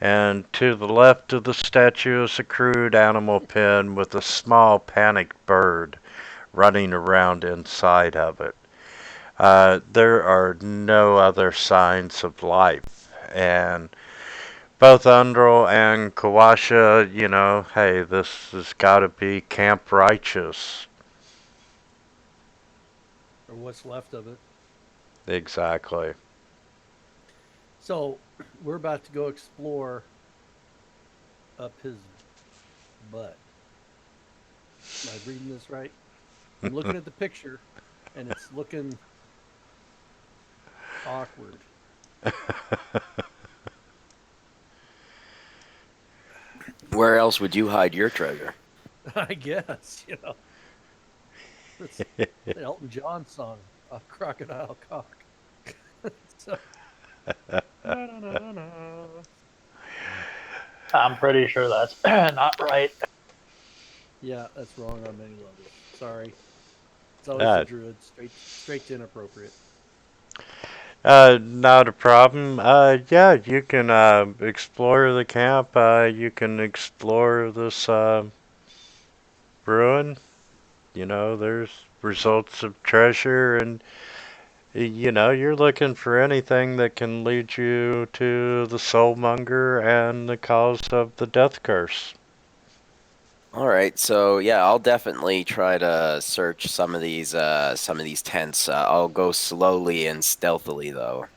And to the left of the statue is a crude animal pen with a small panicked bird running around inside of it. There are no other signs of life. And both Undral and Kawasha, hey, this has got to be Camp Righteous. Or what's left of it. Exactly. So we're about to go explore up his butt. Am I reading this right? I'm looking at the picture, and it's looking awkward. Where else would you hide your treasure? I guess it's the Elton John song, "A Crocodile Cock." So, na, na, na, na, na. I'm pretty sure that's not right. Yeah, that's wrong on many levels. Sorry. It's always the uh, druid, straight to inappropriate. Not a problem. Yeah, you can explore the camp. You can explore this ruin. There's results of treasure, and You're looking for anything that can lead you to the soulmonger and the cause of the death curse. All right, so yeah, I'll definitely try to search some of these tents. I'll go slowly and stealthily though.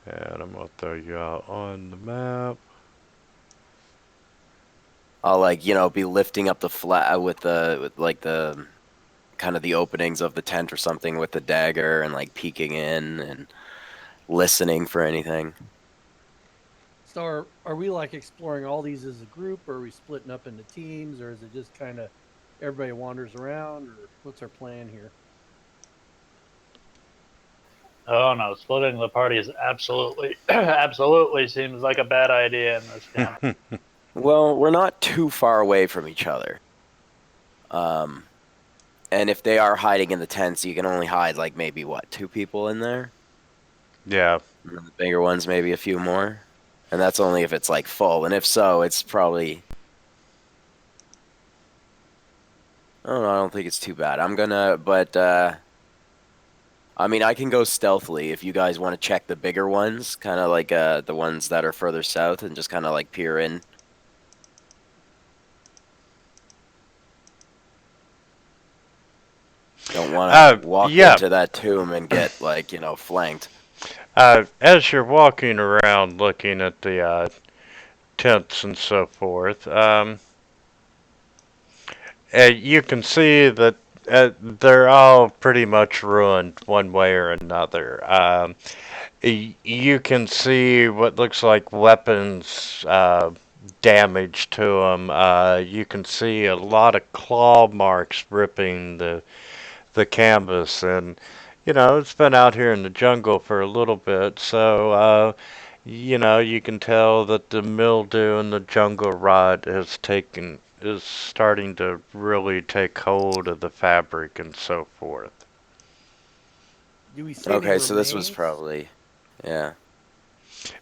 And I'm gonna throw you out on the map. I'll be lifting up the flat with like the kind of the openings of the tent or something with the dagger and like peeking in and listening for anything. So are we like exploring all these as a group, or are we splitting up into teams, or is it just kind of everybody wanders around, or what's our plan here? Oh no, splitting the party is absolutely, absolutely seems like a bad idea in this camp. Well, we're not too far away from each other. Um, and if they are hiding in the tents, you can only hide like maybe what, two people in there? Yeah. And then the bigger ones, maybe a few more. And that's only if it's like full. And if so, it's probably. Oh, no, I don't think it's too bad. I mean, I can go stealthily if you guys want to check the bigger ones, kind of like the ones that are further south, and just kind of like peer in. Don't want to walk Yeah. into that tomb and get flanked. As you're walking around looking at the tents and so forth, you can see that they're all pretty much ruined one way or another. You can see what looks like weapons damage to them. You can see a lot of claw marks ripping the canvas, and it's been out here in the jungle for a little bit, so you can tell that the mildew and the jungle rot is starting to really take hold of the fabric and so forth. Do we see any Okay, so this was remains? probably, yeah.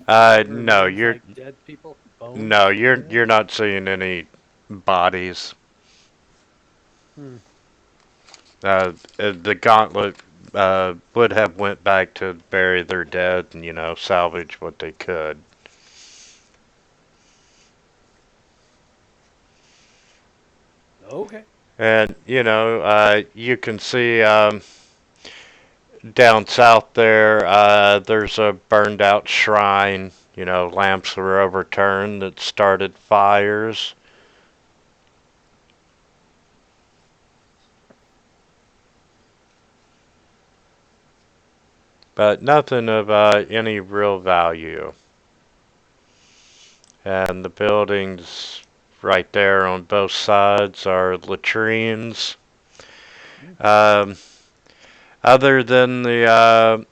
No, Remains like dead people, bones, no, you're skeletons. not seeing any bodies. Hmm. The gauntlet would have went back to bury their dead and salvage what they could. Okay. And you can see down south there, there's a burned out shrine. Lamps were overturned that started fires. But nothing of any real value. And the buildings right there on both sides are latrines. Hmm. Um, other than the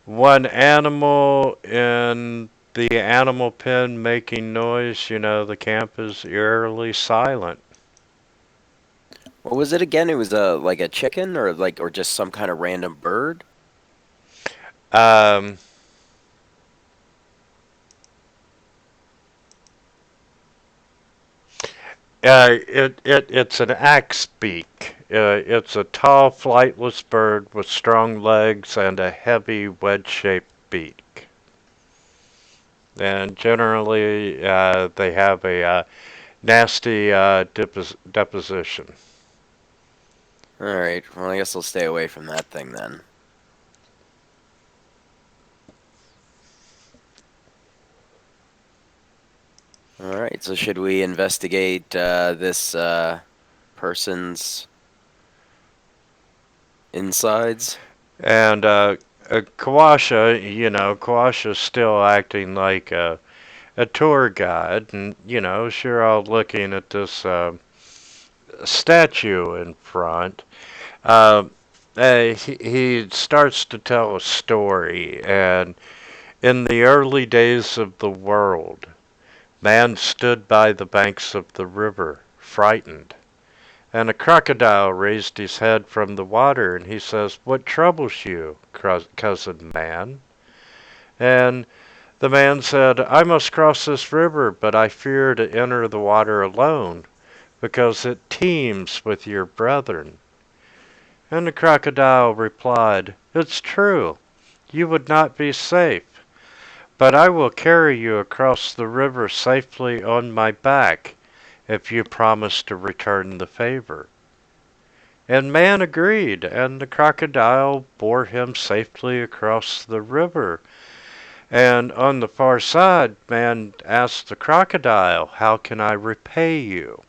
one animal in the animal pen making noise, the camp is eerily silent. What was it again? It was like a chicken or just some kind of random bird? Um, it's an axe beak. It's a tall, flightless bird with strong legs and a heavy, wedge-shaped beak. And generally, they have a nasty deposition. Alright, well, I guess I'll stay away from that thing then. Alright, so should we investigate this person's insides? And Kawasha, Kawasha's still acting like a tour guide, and sure, all looking at this statue in front. Uh, he starts to tell a story, and in the early days of the world, man stood by the banks of the river, frightened. And a crocodile raised his head from the water, and he says, "What troubles you, cousin man?" And the man said, "I must cross this river, but I fear to enter the water alone, because it teems with your brethren." And the crocodile replied, "It's true. You would not be safe, but I will carry you across the river safely on my back if you promise to return the favor." And man agreed, and the crocodile bore him safely across the river. And on the far side, man asked the crocodile, "How can I repay you?"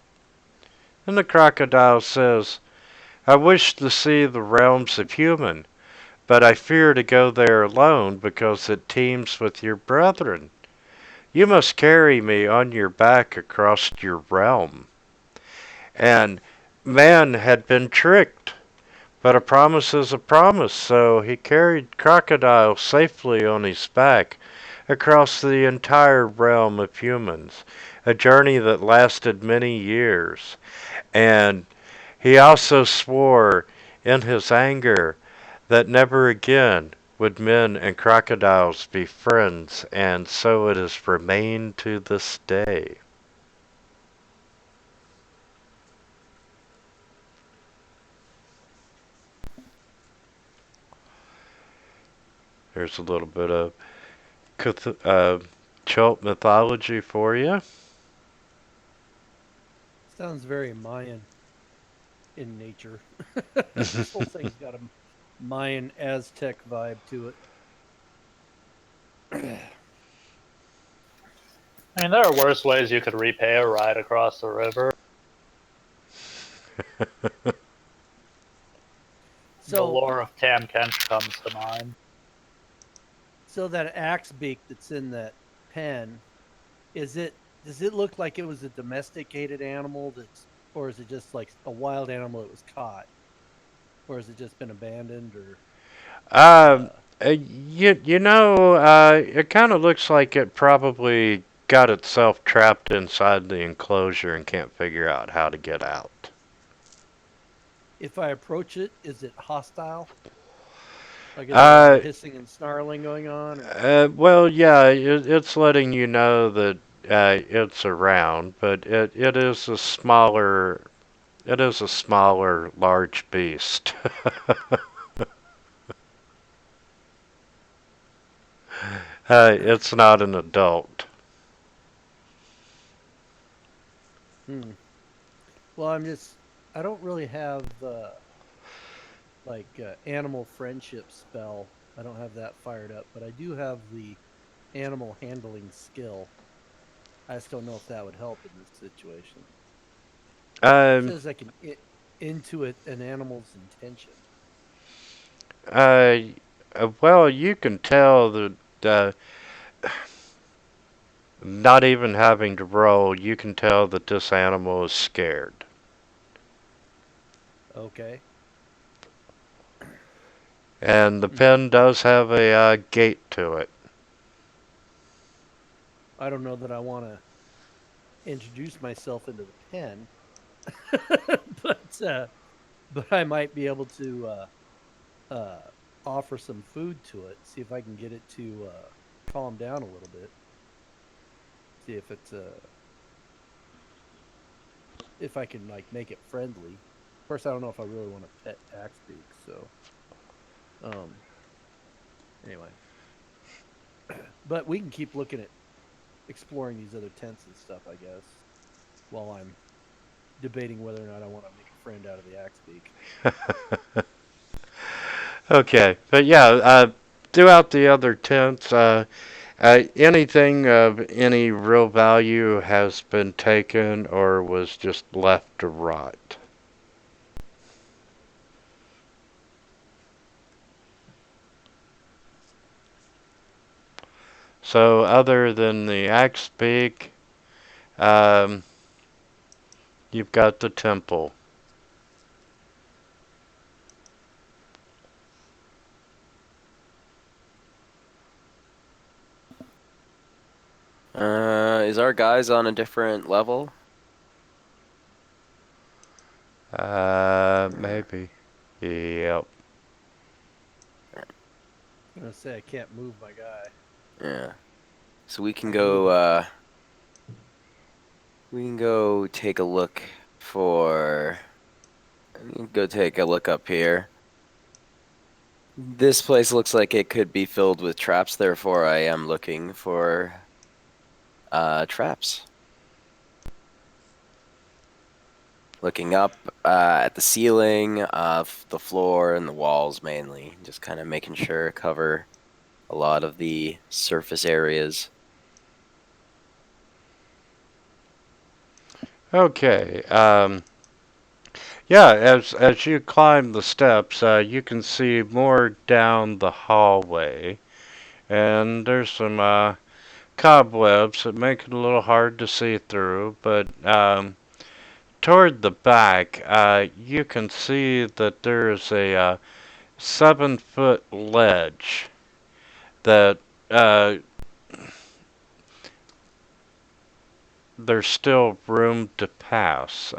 And the crocodile says, "I wish to see the realms of human, but I fear to go there alone because it teems with your brethren. You must carry me on your back across your realm." And man had been tricked, but a promise is a promise, so he carried Crocodile safely on his back across the entire realm of humans, a journey that lasted many years. And he also swore in his anger that never again would men and crocodiles be friends, and so it has remained to this day. There's a little bit of Chult mythology for you. Sounds very Mayan in nature. This whole thing's got a Mayan Aztec vibe to it. I mean, there are worse ways you could repay a ride across the river. The So, lore of Tam Kench comes to mind. so that axe beak that's in that pen, is it? Does it look like it was a domesticated animal that's, or is it just like a wild animal that was caught, or has it just been abandoned, or? Um, Uh, it kind of looks like it probably got itself trapped inside the enclosure and can't figure out how to get out. if I approach it, is it hostile? Like, is there a lot of Uh, hissing and snarling going on, or? well, yeah, it's letting you know that it's around, but it is a smaller, large beast. It's not an adult. Hmm. Well, I don't really have animal friendship spell. I don't have that fired up, but I do have the animal handling skill. I just don't know if that would help in this situation. It Um, says I can intuit an animal's intention. uh, well, you can tell that not even having to roll, you can tell that this animal is scared. Okay. And the Hmm. pen does have a gate to it. I don't know that I want to introduce myself into the pen, but I might be able to uh, offer some food to it. See if I can get it to calm down a little bit. See if I can like make it friendly. Of course, I don't know if I really want to pet Axbeak. So um, anyway, but we can keep looking at exploring these other tents and stuff. I guess while I'm debating whether or not I want to make a friend out of the Axbeak. Okay, but yeah, throughout the other tents, anything of any real value has been taken or was just left to rot. So, other than the axe beak, um, you've got the temple. Is our guys on a different level? Maybe. Yep. I'm gonna say I can't move my guy. Yeah. So we can go take a look for Go take a look up here. This place looks like it could be filled with traps, therefore I am looking for traps. Looking up at the ceiling, the floor, and the walls mainly. Just kind of making sure cover a lot of the surface areas. Okay. Yeah, as you climb the steps, you can see more down the hallway, and there's some cobwebs that make it a little hard to see through. But toward the back, you can see that there is a 7-foot ledge that there's still room to pass.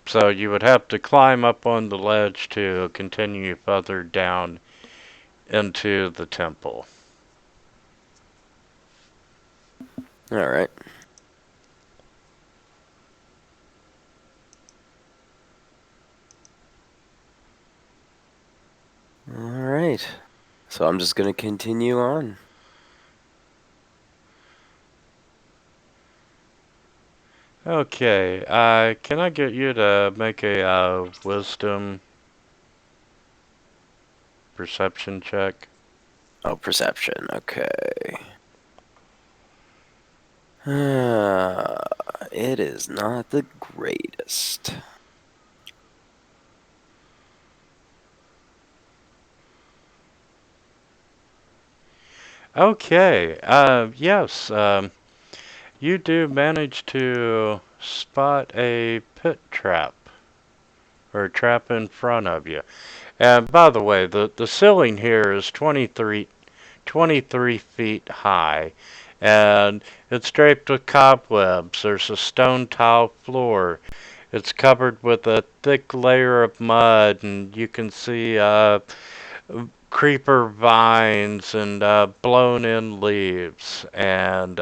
So you would have to climb up on the ledge to continue further down into the temple. Alright. Alright. So I'm just going to continue on. Okay, can I get you to make a wisdom perception check? Oh, perception. Okay. It is not the greatest. Okay, yes, you do manage to spot a pit trap, or a trap in front of you. And by the way, the ceiling here is 23 feet high, and it's draped with cobwebs. There's a stone tile floor. It's covered with a thick layer of mud, and you can see creeper vines and blown in leaves. And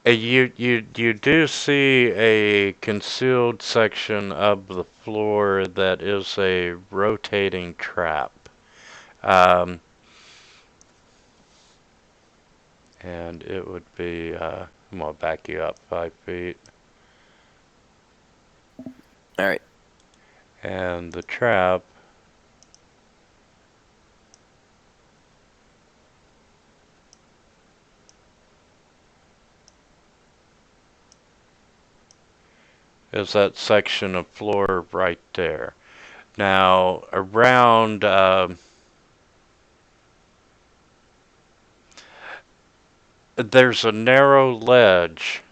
you do see a concealed section of the floor that is a rotating trap. Um, and it would be, I'm going to back you up 5 feet. Alright. And the trap is that section of floor right there. Now, around, there's a narrow ledge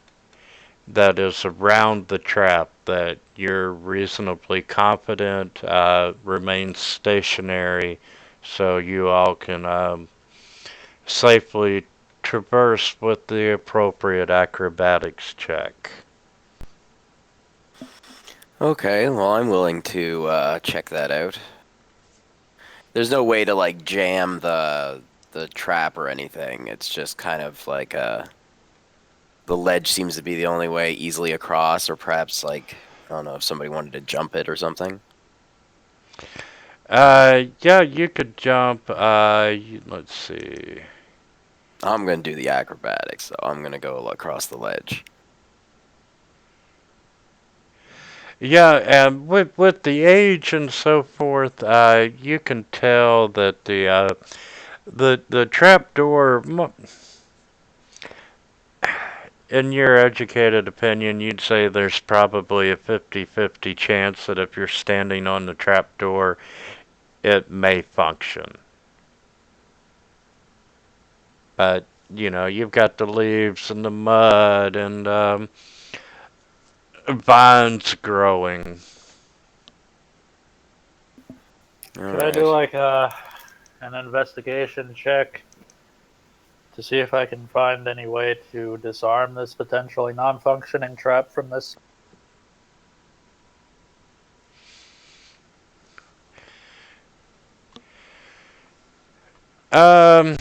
that is around the trap that you're reasonably confident remains stationary, so you all can safely traverse with the appropriate acrobatics check. Okay, well, I'm willing to check that out. There's no way to, like, jam the trap or anything. It's just kind of like the ledge seems to be the only way easily across, or perhaps, like, I don't know if somebody wanted to jump it or something. Yeah, you could jump. Let's see. I'm gonna do the acrobatics, so I'm gonna go across the ledge. Yeah, and with the age and so forth, you can tell that the trap door, in your educated opinion, you'd say there's probably a 50-50 chance that if you're standing on the trap door, it may function. But you've got the leaves and the mud and vines growing. Should I do like an investigation check to see if I can find any way to disarm this potentially non-functioning trap from this? Um,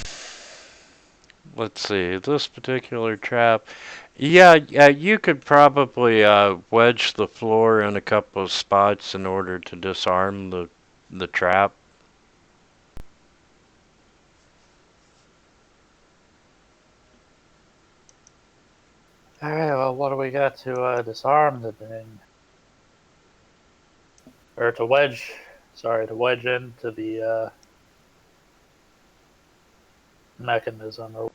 let's see. This particular trap. Yeah, you could probably wedge the floor in a couple of spots in order to disarm the trap. Alright, well, what do we got to disarm the thing? Or to wedge. Sorry, to wedge into the mechanism. Or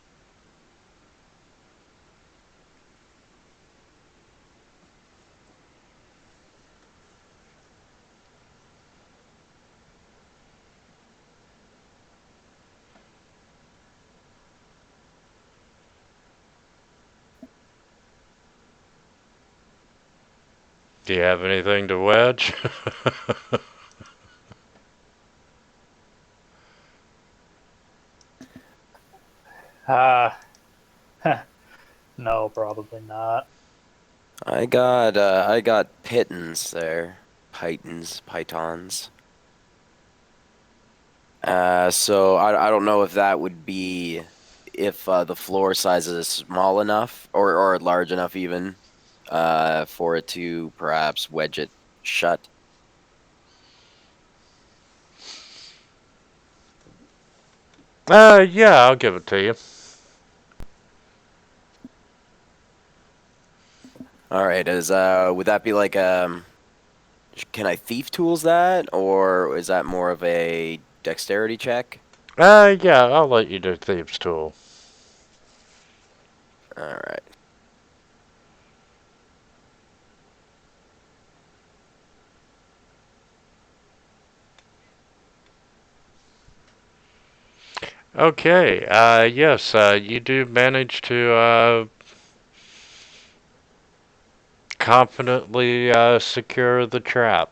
Do you have anything to wedge? Ah, no, probably not. I got pitons there. Pythons. So I don't know if that would be if the floor size is small enough or large enough even for it to perhaps wedge it shut. Yeah, I'll give it to you. All right, is would that be like can I thief tools that or is that more of a dexterity check? Yeah, I'll let you do Thieves' Tool. All right. Okay, yes, you do manage to confidently secure the trap.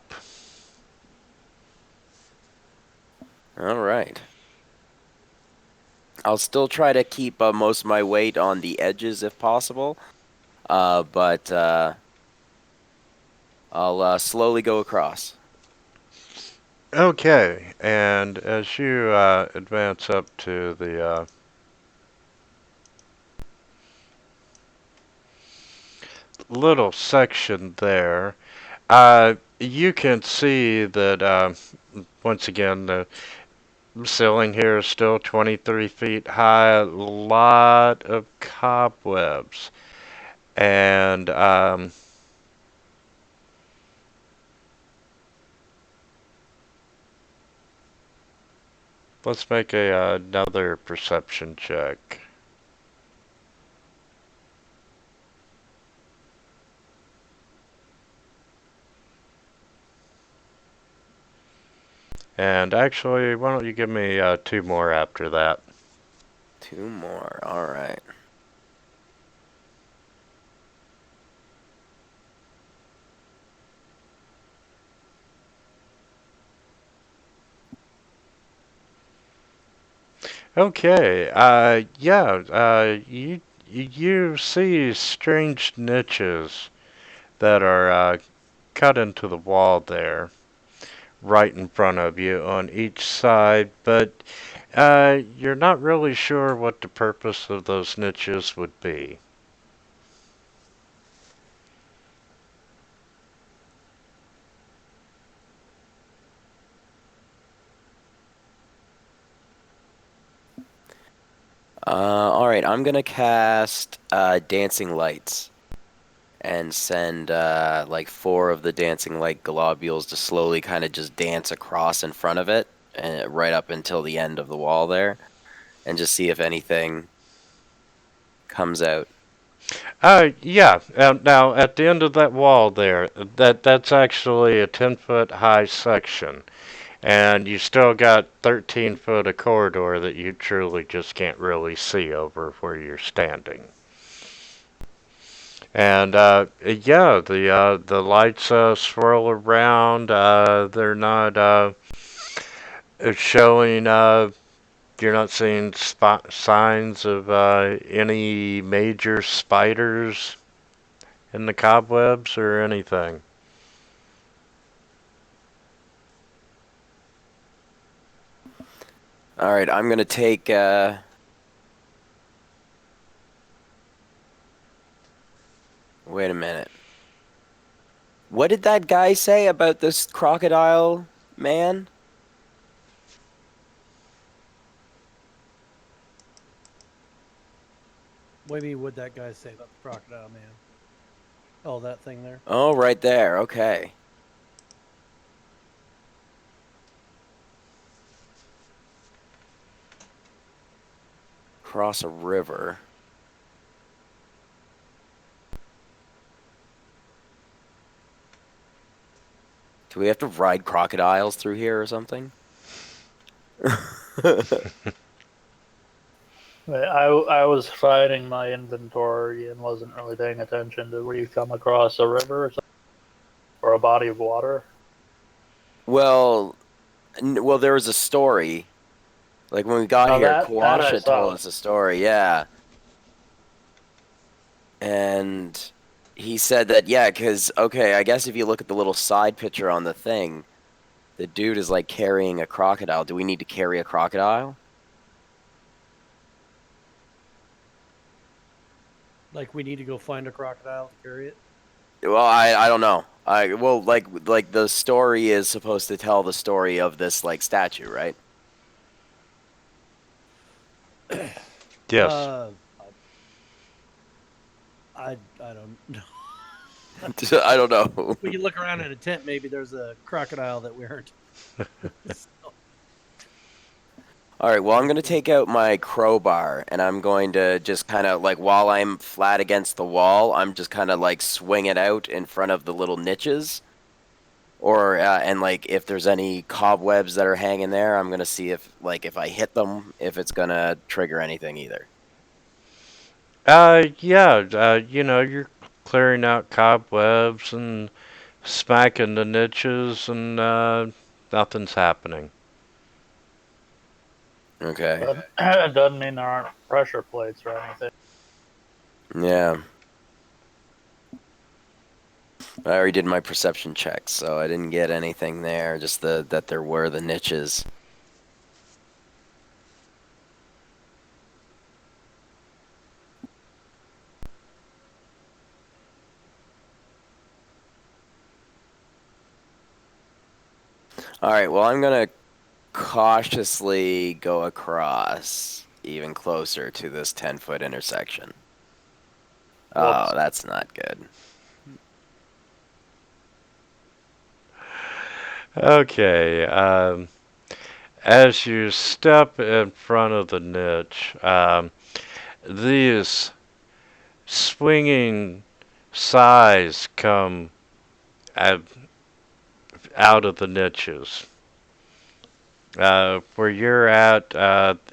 All right. I'll still try to keep most of my weight on the edges if possible. But I'll slowly go across. Okay, and as you advance up to the little section there, you can see that once again the ceiling here is still 23 feet high, a lot of cobwebs, and let's make another perception check. And actually, why don't you give me two more after that? 2 more. All right. Okay, yeah, you see strange niches that are cut into the wall there, right in front of you on each side, but you're not really sure what the purpose of those niches would be. All right. I'm gonna cast dancing lights and send like 4 of the dancing light globules to slowly kind of just dance across in front of it and right up until the end of the wall there, and just see if anything comes out. Yeah. Now, at the end of that wall there, that's actually a 10-foot high section, and you still got 13 foot of corridor that you truly just can't really see over where you're standing. And yeah, the lights swirl around. They're not showing. You're not seeing signs of any major spiders in the cobwebs or anything. All right, I'm gonna take. Wait a minute. What did that guy say about this crocodile man? What do you mean, what'd that guy say about the crocodile man? Oh, that thing there? Oh, right there. Okay. Cross a river. Do we have to ride crocodiles through here or something? I was finding my inventory and wasn't really paying attention. Did we come across a river or, or a body of water? Well, well, there was a story. Like when we got No, here, that I Kawasha told saw. us a story. Yeah, and he said that yeah, because okay, I guess if you look at the little side picture on the thing, the dude is like carrying a crocodile. Do we need to carry a crocodile? Like, we need to go find a crocodile to carry it? Well, I don't know. I well like the story is supposed to tell the story of this like statue, right? Yes. Uh, I don't know. I don't know. We can look around in a tent. Maybe there's a crocodile that we aren't. So, All right, well, I'm going to take out my crowbar and I'm going to just kind of like while I'm flat against the wall, I'm just kind of like swing it out in front of the little niches. Or and like if there's any cobwebs that are hanging there, I'm going to see if like if I hit them, if it's going to trigger anything either. Yeah, you're clearing out cobwebs and smacking the niches, and nothing's happening. Okay. But it doesn't mean there aren't pressure plates or anything. Yeah. I already did my perception checks, so I didn't get anything there, just that there were the niches. All right, well, I'm going to cautiously go across even closer to this 10-foot intersection. Whoops. Oh, that's not good. Okay, as you step in front of the niche, these swinging sighs come out, out of the niches. Where you're at,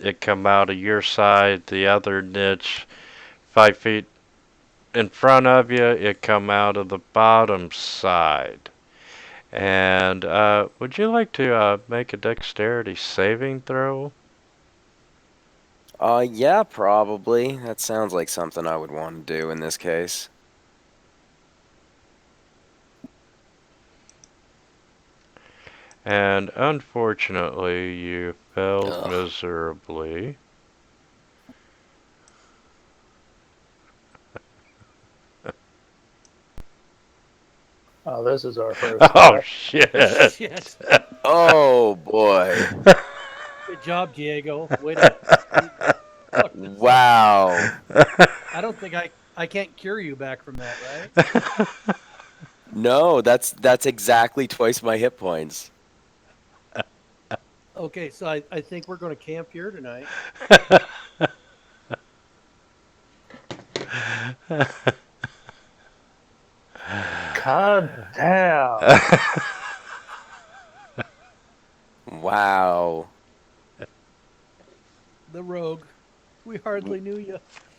it come out of your side. The other niche, 5 feet in front of you, it come out of the bottom side. And would you like to make a dexterity saving throw? Yeah, probably. That sounds like something I would want to do in this case. And unfortunately, you failed Ugh. miserably. Oh, this is our first Oh crash. shit! shit. Oh boy. Good job, Diego. Way to fuck this up. Wow. I don't think I can't cure you back from that, right? No, that's exactly twice my hit points. Okay, so I think we're going to camp here tonight. God damn. Wow. The rogue. We hardly knew you.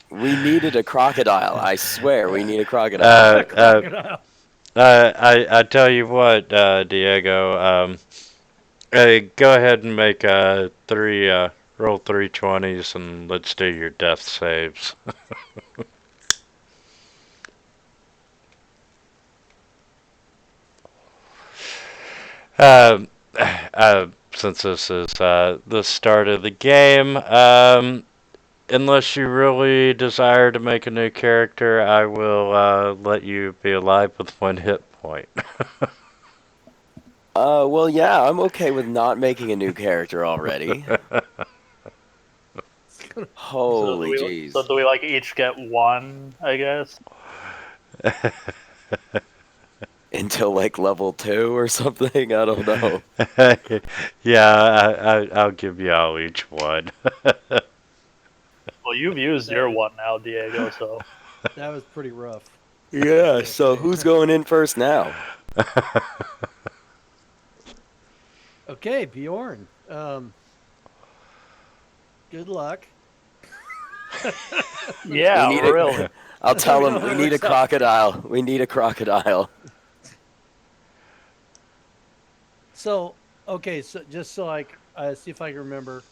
We needed a crocodile. I swear, we need a crocodile. uh, A crocodile. I tell you what, Diego. Go ahead and make roll 3 20s, and let's do your death saves. Um, since this is the start of the game, unless you really desire to make a new character, I will let you be alive with 1 hit point. Well, yeah, I'm okay with not making a new character already. Holy So jeez. do we like each get one? I guess. Until like level 2 or something? I don't know. Yeah, I'll give you all each one. Well, you've used your one now, Diego. So That was pretty rough. Yeah, gotta so say. who's going in first now? Okay, Bjorn. Good luck. yeah, We need really. a. I'll Let tell me him know how we it need a works out. crocodile. We need a crocodile. So, okay, so just so I see if I can remember.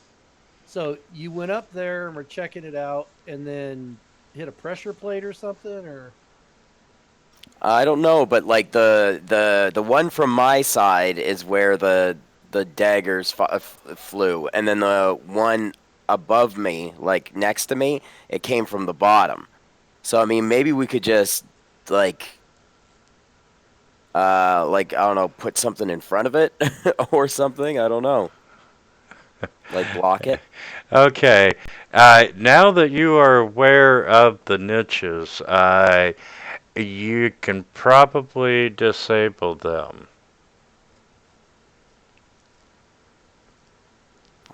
So you went up there and we're checking it out, and then hit a pressure plate or something, or I don't know, but like the one from my side is where the daggers flew, and then the one above me, like next to me, it came from the bottom. So I mean, maybe we could just like like I don't know, put something in front of it or something. I don't know, like block it. Okay, now that you are aware of the niches, you can probably disable them.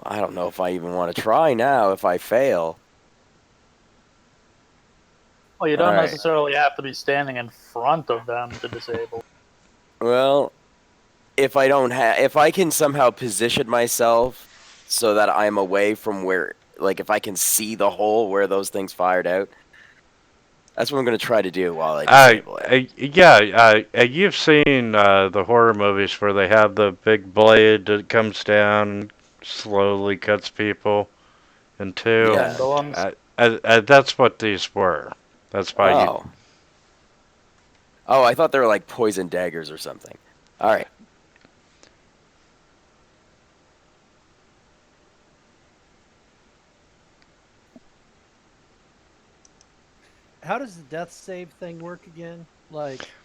I don't know if I even want to try now. If I fail, Well, you all don't right. necessarily have to be standing in front of them to disable. Well, if I don't have, if I can somehow position myself so that I'm away from where, like, if I can see the hole where those things fired out, that's what I'm gonna try to do while I disable it. Yeah, you've seen the horror movies where they have the big blade that comes down and slowly cuts people in two. Yeah. Pendulums. That's what these were. That's why you. Oh. Oh, I thought they were like poison daggers or something. All right. how does the death save thing work again? Like,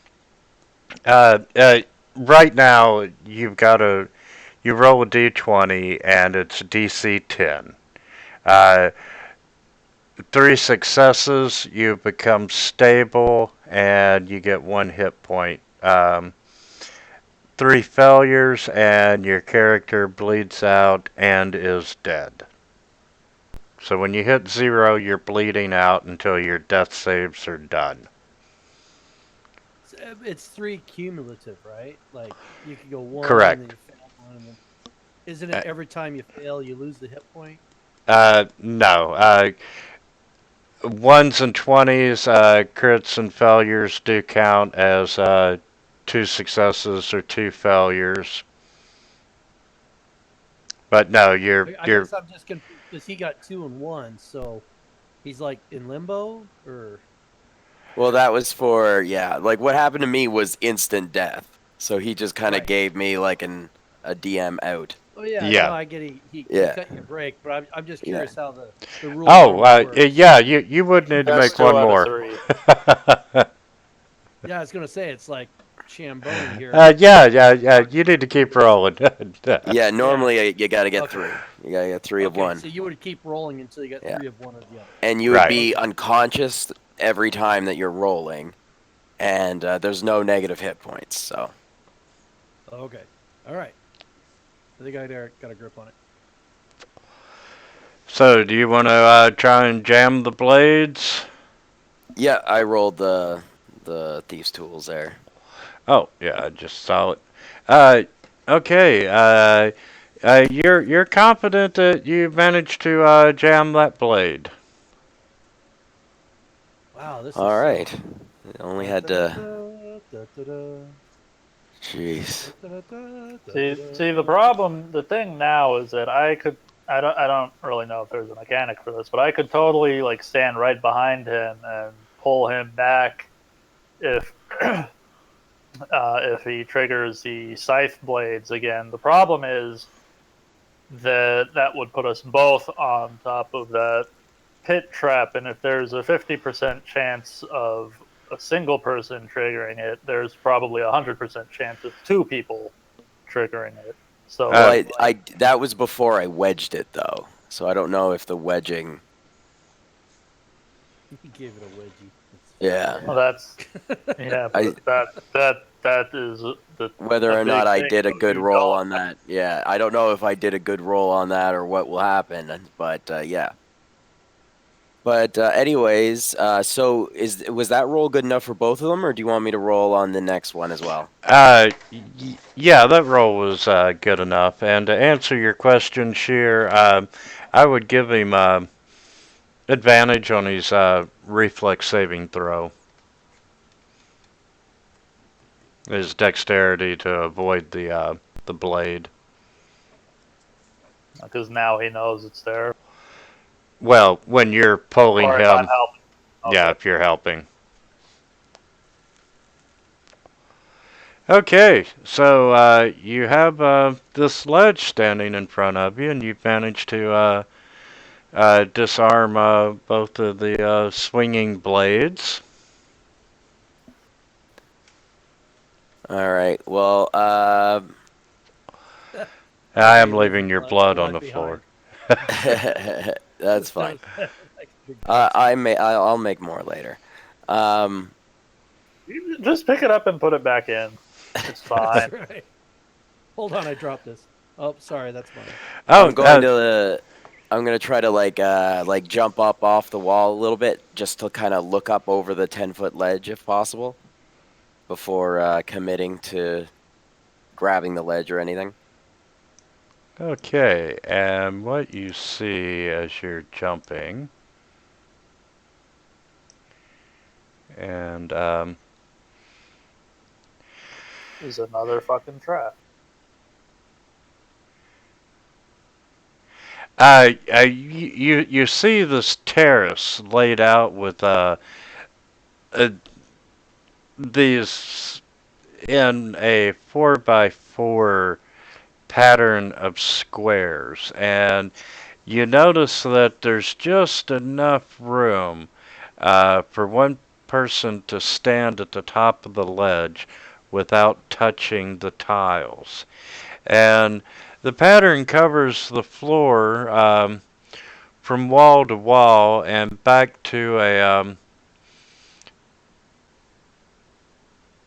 Uh, uh, right now, you roll a d20 and it's DC 10. Uh, 3 successes, you become stable and you get 1 hit point. 3 failures and your character bleeds out and is dead. So when you hit 0, you're bleeding out until your death saves are done. it's three cumulative, right? Like you could go one and then Correct. you fail one, and then isn't Uh, it every time you fail you lose the hit point? no. Ones and 20s, crits and failures do count as 2 successes or 2 failures. But no, I you're guess I'm just confused because he got 2 and 1, so he's like in limbo, or Well, that was for, yeah, like what happened to me was instant death. So he just kind of right. gave me like a DM out. Oh yeah, no, yeah. I get he Yeah. cut you a break, but I'm just Yeah. curious how the rule Oh, normally works. yeah. You would need to That's make 2 one out of more. 3. Yeah, I was gonna say it's like Shamboni here. Yeah. You need to keep rolling. Yeah, Yeah. normally you got to get Okay. 3. You got to get 3 of Okay. one. So you would keep rolling until you got Yeah. 3 of one or the other. And you would Right. be Okay. unconscious every time that you're rolling, and there's no negative hit points. So Okay. All right. I think I got a grip on it. So, do you want to try and jam the blades? yeah, I rolled the thieves' tools there. Oh, yeah, I just saw it. Okay. You're confident that you managed to jam that blade. Wow, this is All so. right, I only Da, had da, da, to. da, da, da, da. Jeez. Da, da, da, da, da, See, the da. problem, the thing now is that I don't really know if there's a mechanic for this, but I could totally like stand right behind him and pull him back if if he triggers the scythe blades again. The problem is that would put us both on top of that pit trap. And if there's a 50% chance of a single person triggering it, there's probably a 100% chance of two people triggering it. So Well, Uh, I that was before I wedged it though, so I don't know if the wedging. He gave it a wedgie. Yeah, well, that's yeah, I but that is whether a or not big I thing. did a Though. good You roll don't. on that. Yeah, I don't know if I did a good roll on that or what will happen, but yeah. But anyways, so was that roll good enough for both of them, or do you want me to roll on the next one as well? yeah, that roll was good enough. And to answer your question, Sheer, I would give him advantage on his reflex saving throw. His dexterity to avoid the blade. Because now he knows it's there. Well, when you're pulling Or if I'm him, helping. yeah, Okay. if you're helping. Okay, so you have this ledge standing in front of you, and you've managed to disarm both of the swinging blades. All right. Well, I am You're leaving leaving your blood on the floor. that's That fine. was like a big box. I'll make more later. Um, You just pick it up and put it back in. It's fine. That's right. Hold on, I dropped this. Oh, sorry, that's mine. Oh, I'm gonna try to like jump up off the wall a little bit, just to kind of look up over the 10-foot ledge if possible, before committing to grabbing the ledge or anything. okay, and what you see as you're jumping, and Is another fucking trap. you see this terrace laid out with uh, these in a 4x4 pattern of squares, and you notice that there's just enough room for one person to stand at the top of the ledge without touching the tiles. And the pattern covers the floor from wall to wall and back to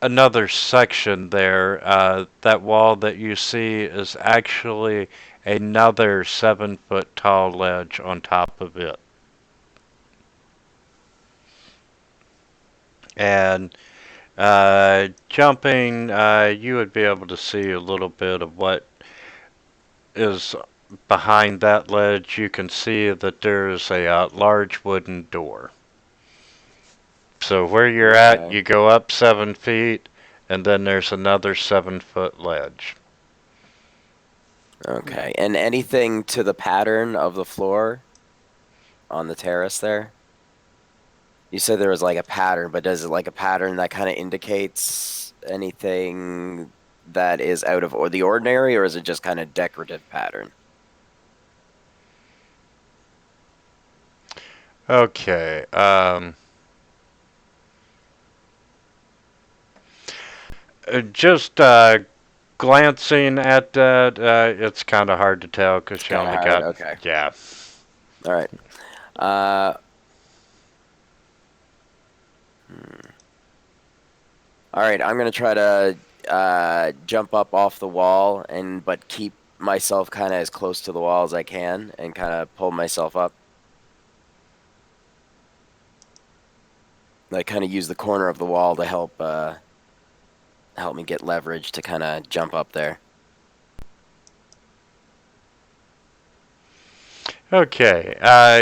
another section there. That wall that you see is actually another 7 foot tall ledge on top of it. And jumping, you would be able to see a little bit of what is behind that ledge. You can see that there's a large wooden door. So where you're at, Okay. you go up 7 feet, and then there's another 7 foot ledge. Okay. And anything to the pattern of the floor on the terrace there? You said there was like a pattern, but does it like a pattern that kind of indicates anything that is out of the ordinary, or is it just kind of decorative pattern? Okay. Just glancing at that, it's kind of hard to tell because you Kind of only hard. got, Okay. yeah. All right. Uh, hmm. All right. I'm gonna try to jump up off the wall but keep myself kind of as close to the wall as I can and kind of pull myself up. Like kind of use the corner of the wall to help me get leverage to kind of jump up there. Okay,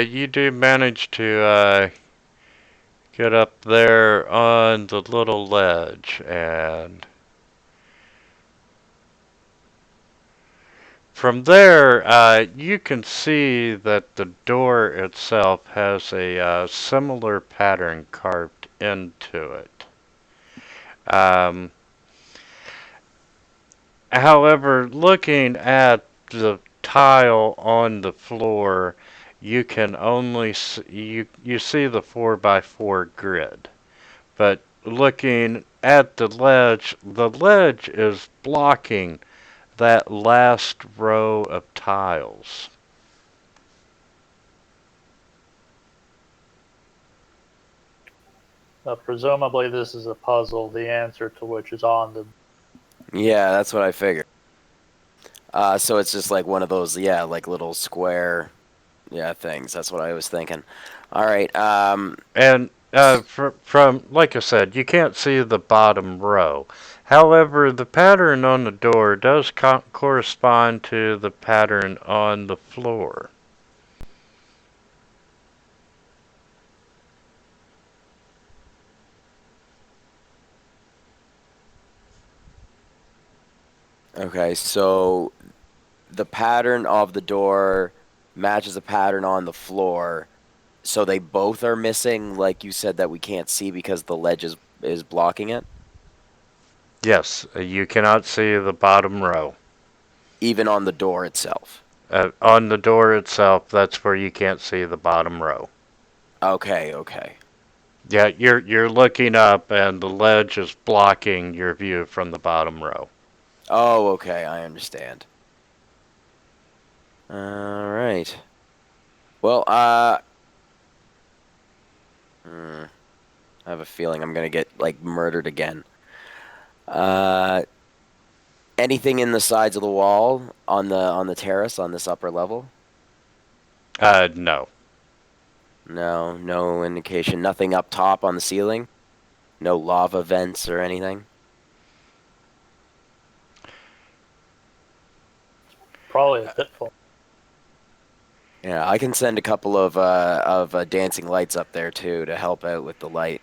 you do manage to get up there on the little ledge, and from there, you can see that the door itself has a similar pattern carved into it. However, looking at the tile on the floor, you can only you see the 4x4 grid. But looking at the ledge is blocking that last row of tiles. Presumably, this is a puzzle, the answer to which is on the. Yeah, that's what I figured. So it's just like one of those, yeah, like little square, yeah, things. That's what I was thinking. All right. And from, like I said, you can't see the bottom row. However, the pattern on the door does correspond to the pattern on the floor. Okay, so the pattern of the door matches the pattern on the floor. So they both are missing, like you said, that we can't see because the ledge is blocking it? Yes, you cannot see the bottom row. Even on the door itself? On the door itself, that's where you can't see the bottom row. Okay, okay. Yeah, you're looking up and the ledge is blocking your view from the bottom row. Oh, okay, I understand. All right. Well, I have a feeling I'm gonna get like murdered again. Uh, anything in the sides of the wall on the terrace on this upper level? No. No, no indication. Nothing up top on the ceiling? No lava vents or anything? Probably a pitfall. Yeah, I can send a couple of dancing lights up there too to help out with the light.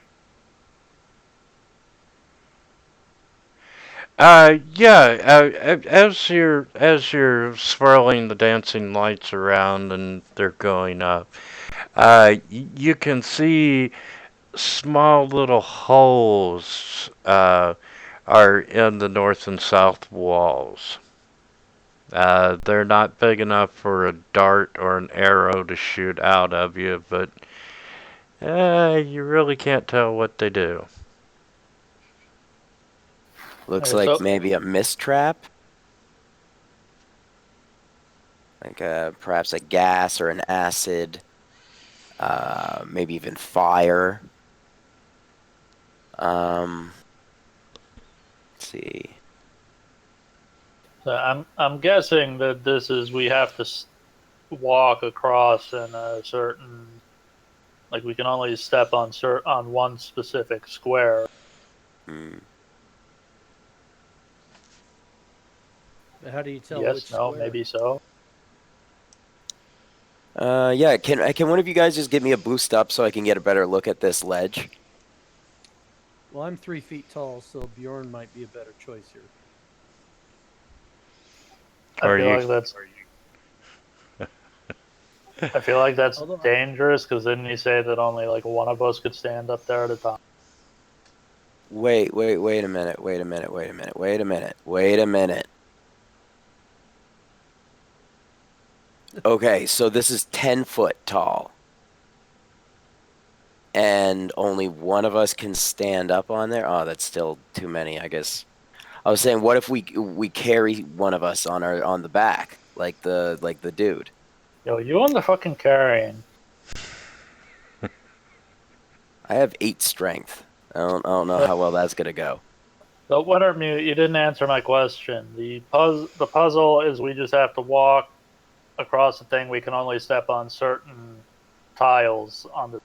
Yeah. As you're swirling the dancing lights around and they're going up, you can see small little holes are in the north and south walls. They're not big enough for a dart or an arrow to shoot out of you, but you really can't tell what they do. Looks Okay, like so maybe a mist trap, like perhaps a gas or an acid, maybe even fire. Let's see. I'm guessing that this is we have to walk across in a certain, like we can only step on on one specific square. Hmm. How do you tell Yes, which no, square? maybe so. Yeah. Can one of you guys just give me a boost up so I can get a better look at this ledge? Well, I'm 3 feet tall, so Bjorn might be a better choice here. I Are feel you? like that's. I feel like that's Although, dangerous because didn't you say that only like one of us could stand up there at a time? Wait a minute. Wait a minute. Wait a minute. Wait a minute. Wait a minute. Okay, so this is 10 foot tall. And only one of us can stand up on there? Oh, that's still too many, I guess. I was saying, what if we carry one of us on the back, like the dude? Yo, you on the fucking carrying. I have 8 strength. I don't know how well that's gonna go. So Wintermute, you didn't answer my question. The puzzle is we just have to walk across the thing. We can only step on certain tiles on the.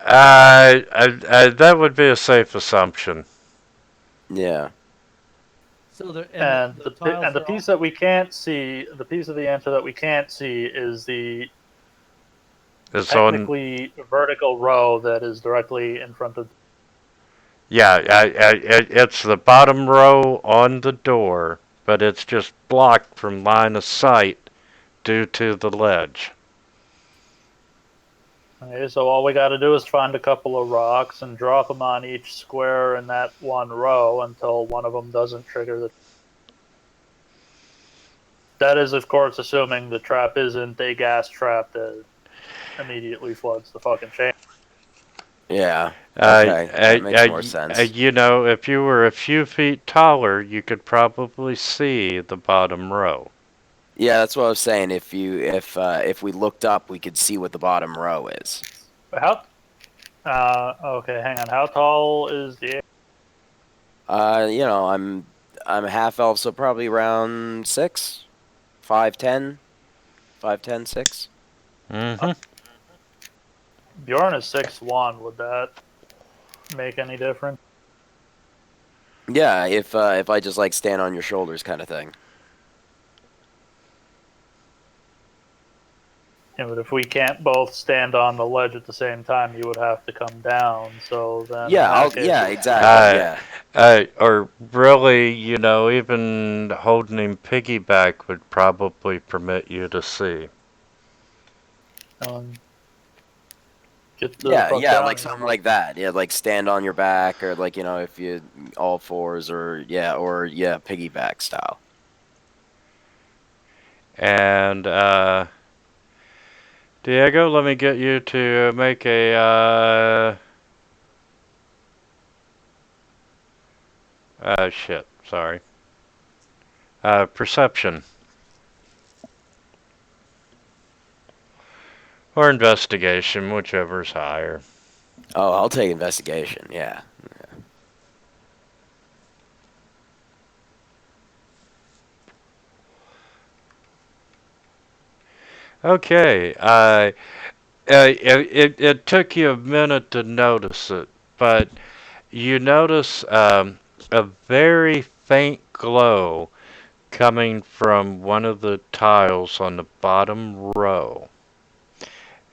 That would be a safe assumption. Yeah. so there And the tiles the are all. piece that we can't see, the piece of the answer that we can't see is the It's on. technically vertical row that is directly in front of. Yeah, it's the bottom row on the door, but it's just blocked from line of sight due to the ledge. Okay, so all we got to do is find a couple of rocks and drop them on each square in that one row until one of them doesn't trigger the. that is, of course, assuming the trap isn't a gas trap that immediately floods the fucking chamber. Yeah. Okay, that makes more sense. You know, if you were a few feet taller, you could probably see the bottom row. Yeah, that's what I was saying. If we looked up, we could see what the bottom row is. But how? Okay, hang on. How tall is the? You know, I'm a half elf, so probably around 6, 5'10", 5'10", 6. Mm-hmm. Bjorn is 6'1". Would that make any difference? Yeah, if I just like stand on your shoulders, kind of thing. Yeah, but if we can't both stand on the ledge at the same time, you would have to come down. So then, Yeah, in that case, yeah, exactly. Yeah. Or really, you know, even holding him piggyback would probably permit you to see. um, get the Yeah, fuck yeah, down. like something like that. Yeah, like stand on your back, or like, you know, if you all fours, or yeah, piggyback style. And Diego, let me get you to make a shit, sorry. Perception. Or investigation, whichever's higher. Oh, I'll take investigation. Yeah. Okay. It took you a minute to notice it, but you notice a very faint glow coming from one of the tiles on the bottom row.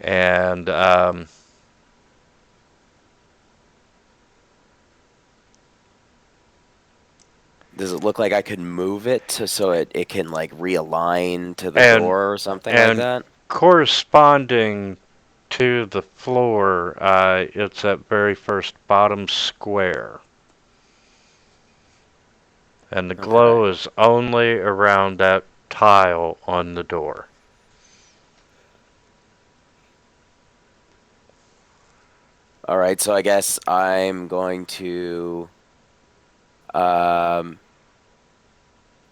And Does it look like I could move it so it can like realign to the door or something like and that? corresponding to the floor, it's that very first bottom square. And the Okay. glow is only around that tile on the door. All right, so I guess I'm going to um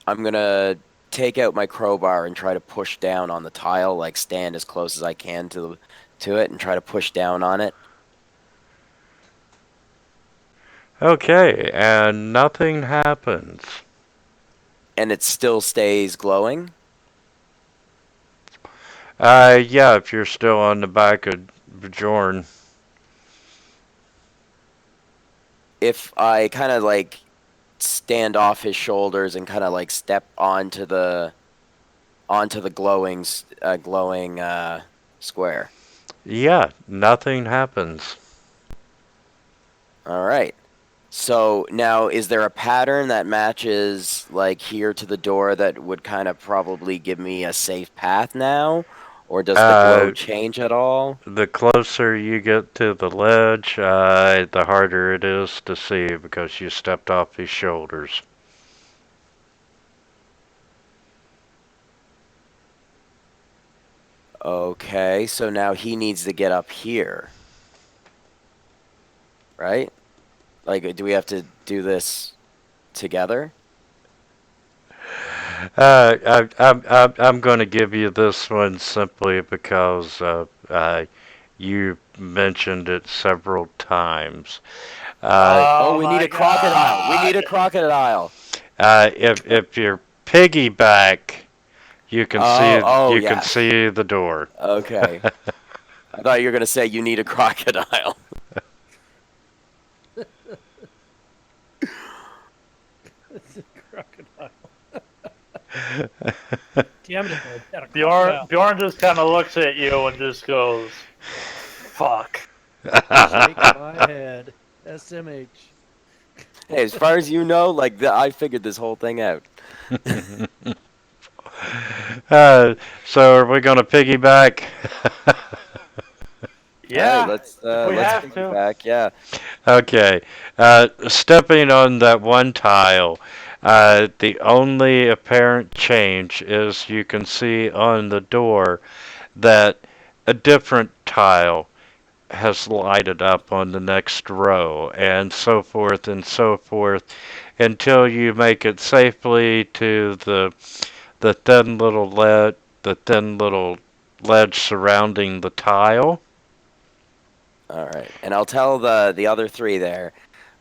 I'm gonna take out my crowbar and try to push down on the tile, like stand as close as I can to it and try to push down on it. Okay, and nothing happens. And it still stays glowing. Yeah, if you're still on the back of Bjorn. If I kind of like stand off his shoulders and kind of like step onto the glowing square. Yeah, nothing happens. All right. So now, is there a pattern that matches like here to the door that would kind of probably give me a safe path now? Or does the glow Uh, change at all? the closer you get to the ledge, the harder it is to see because you stepped off his shoulders. Okay, so now he needs to get up here. Right? Like, do we have to do this together? I'm going to give you this one simply because you mentioned it several times. Oh, we need my a crocodile. We need a god! crocodile. If you're piggyback, Oh, you can yeah. see the door. Okay. I thought you were gonna say you need a crocodile. It's a crocodile. Damn it! That a Bjorn, crocodile. Bjorn just kind of looks at you and just goes, "Fuck." Shake my head. SMH. Hey, as far as you know, like I figured this whole thing out. So are we going to piggyback? Yeah, All right, if we let's have to. piggyback. Yeah. Okay. Stepping on that one tile, The only apparent change is you can see on the door that a different tile has lighted up on the next row, and so forth, until you make it safely to the thin little ledge surrounding the tile. All right, and I'll tell the other three there,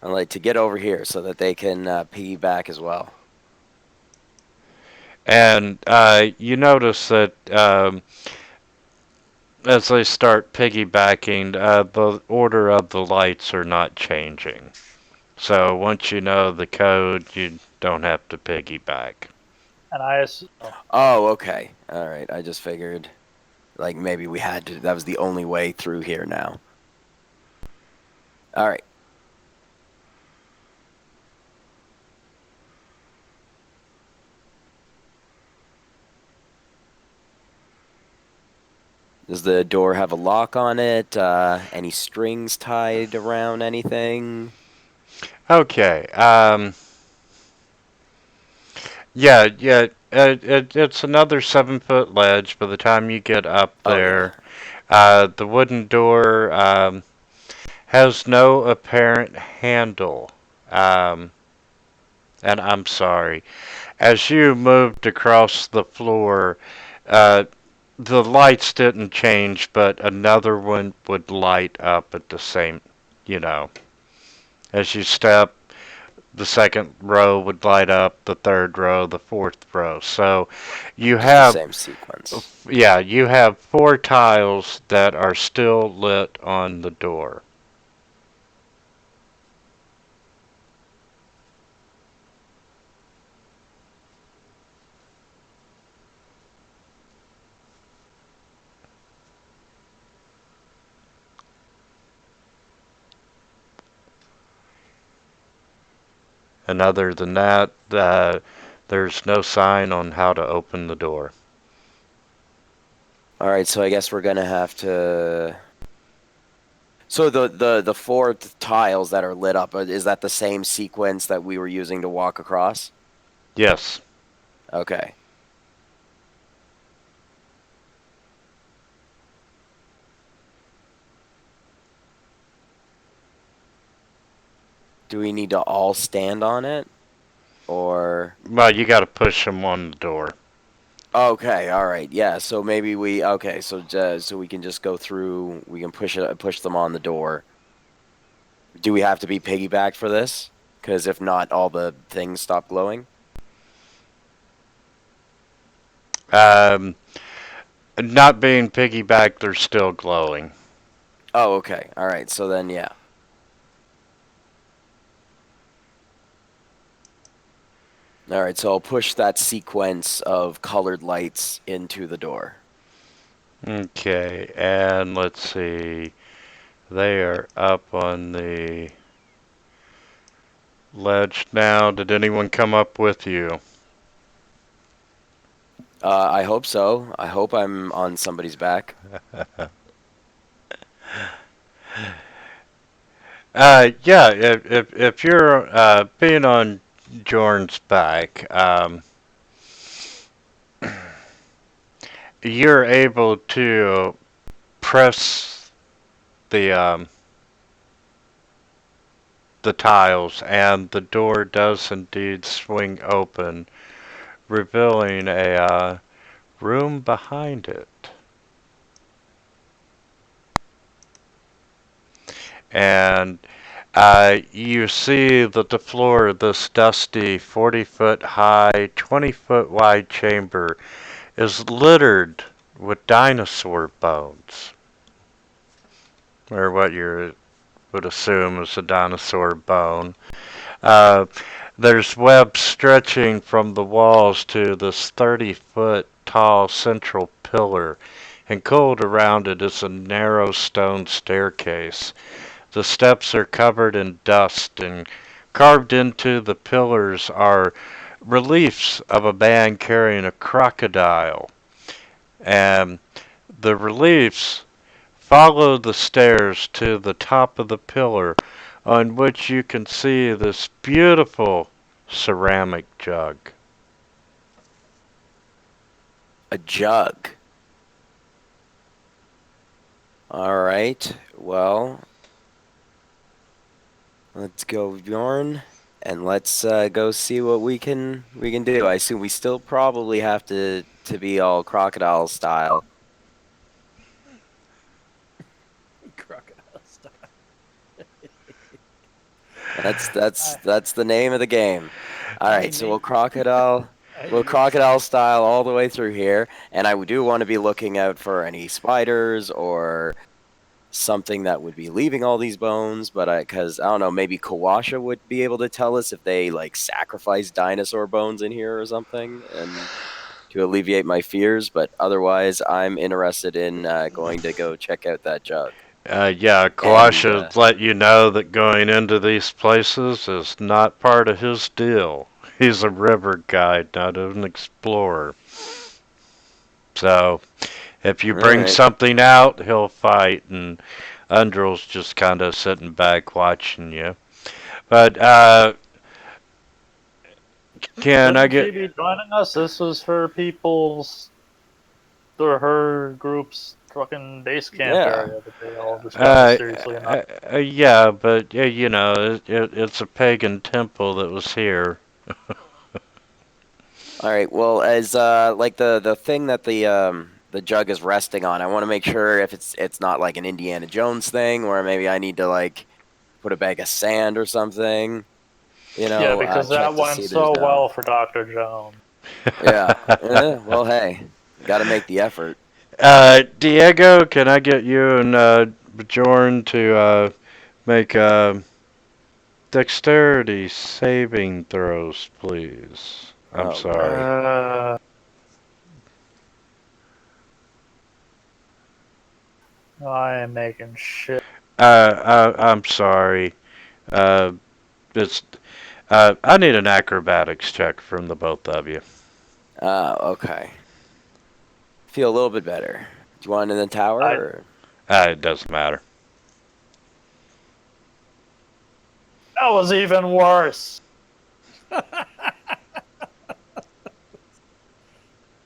like to get over here so that they can piggyback as well. And you notice that as they start piggybacking, the order of the lights are not changing. So once you know the code, you don't have to piggyback. And I Oh, okay. All right. I just figured, like maybe we had to. That was the only way through here now. All right. Does the door have a lock on it? Any strings tied around anything? Okay. Yeah. It's another 7 foot ledge. By the time you get up Oh yeah. there, the wooden door has no apparent handle. Um, and I'm sorry. As you moved across the floor, uh, the lights didn't change, but another one would light up at the same, you know, as you step, the second row would light up, the third row, the fourth row. So you Just the have, same sequence. yeah, you have 4 tiles that are still lit on the door. And other than that, there's no sign on how to open the door. All right. So I guess we're gonna have to. So the four tiles that are lit up, is that the same sequence that we were using to walk across? Yes. Okay. Do we need to all stand on it? Or Well, you got to push them on the door. okay, all right, yeah. So maybe so we can just go through. We can push them on the door. Do we have to be piggybacked for this? Because if not, all the things stop glowing. Um, Not being piggybacked, they're still glowing. Oh, okay, all right. So then, yeah. All right, so I'll push that sequence of colored lights into the door. Okay, and let's see. They are up on the ledge now. Did anyone come up with you? I hope so. I hope I'm on somebody's back. Yeah, if you're being on Jorn's back, you're able to press the the tiles, and the door does indeed swing open, revealing a room behind it. And you see that the floor of this dusty 40-foot high, 20-foot wide chamber is littered with dinosaur bones, or what you would assume is a dinosaur bone. Uh, there's webs stretching from the walls to this 30-foot tall central pillar, and coiled around it is a narrow stone staircase. The steps are covered in dust, and carved into the pillars are reliefs of a man carrying a crocodile. And the reliefs follow the stairs to the top of the pillar, on which you can see this beautiful ceramic jug. A jug. All right. Well, let's go yarn, and let's go see what we can do. I assume we still probably have to be all crocodile style. Crocodile style. That's the name of the game. All I right, so named. I we'll named crocodile mine. style all the way through here, and I do want to be looking out for any spiders or something that would be leaving all these bones. But because I don't know, maybe Kawasha would be able to tell us if they like sacrifice dinosaur bones in here or something, and to alleviate my fears. But otherwise, I'm interested in going to go check out that jug. Yeah, And Kawasha let you know that going into these places is not part of his deal. He's a river guide, not an explorer. So, if you all bring right. something out, he'll fight, and Undrill's just kind of sitting back watching you. But, can I Shouldn't she get. be joining us? This was her people's or her group's fucking base camp Yeah. area that they all just got mysteriously enough. Yeah, but, you know, it's a pagan temple that was here. All right. Well, as like the thing that the jug is resting on, I want to make sure if it's not like an Indiana Jones thing, where maybe I need to like put a bag of sand or something. Yeah, because Check that to went see there's so no. well for Dr. Jones. Yeah. Well, hey, got to make the effort. Diego, can I get you and Bjorn to make dexterity saving throws, please? I'm Oh sorry. boy. I am making shit. I'm sorry. Uh, it's I need an acrobatics check from the both of you. Okay. Feel a little bit better. Do you want it in the tower? I Or? It doesn't matter. That was even worse.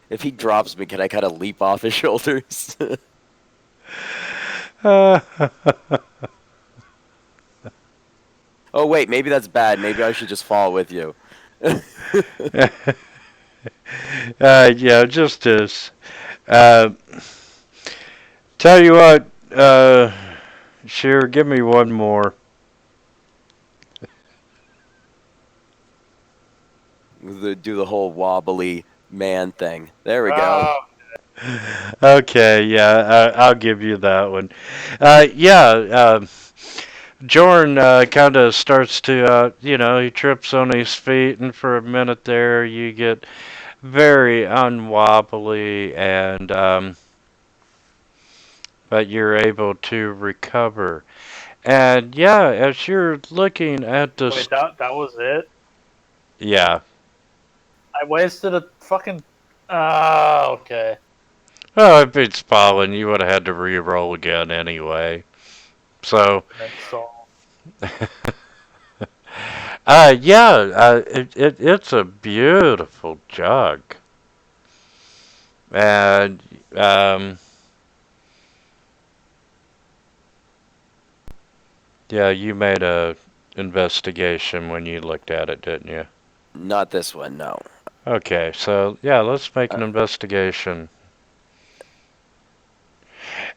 If he drops me, can I kind of leap off his shoulders? uh, Oh wait, maybe that's bad. Maybe I should just fall with you. yeah, just as. Uh, tell you what, Sheer, give me one more. Do the whole wobbly man thing. There we go. Oh, Okay, yeah, I'll give you that one. Yeah, Jorn kind of starts to, he trips on his feet, and for a minute there, you get very unwobbly, and but you're able to recover. And yeah, as you're looking at this, wait, that was it? yeah. I wasted a fucking. Ah, okay. Well, if it's pollen, you would have had to re-roll again anyway. So, So yeah, it's a beautiful jug, and yeah, you made a investigation when you looked at it, didn't you? Not this one, no. Okay, so yeah, let's make an Uh, investigation.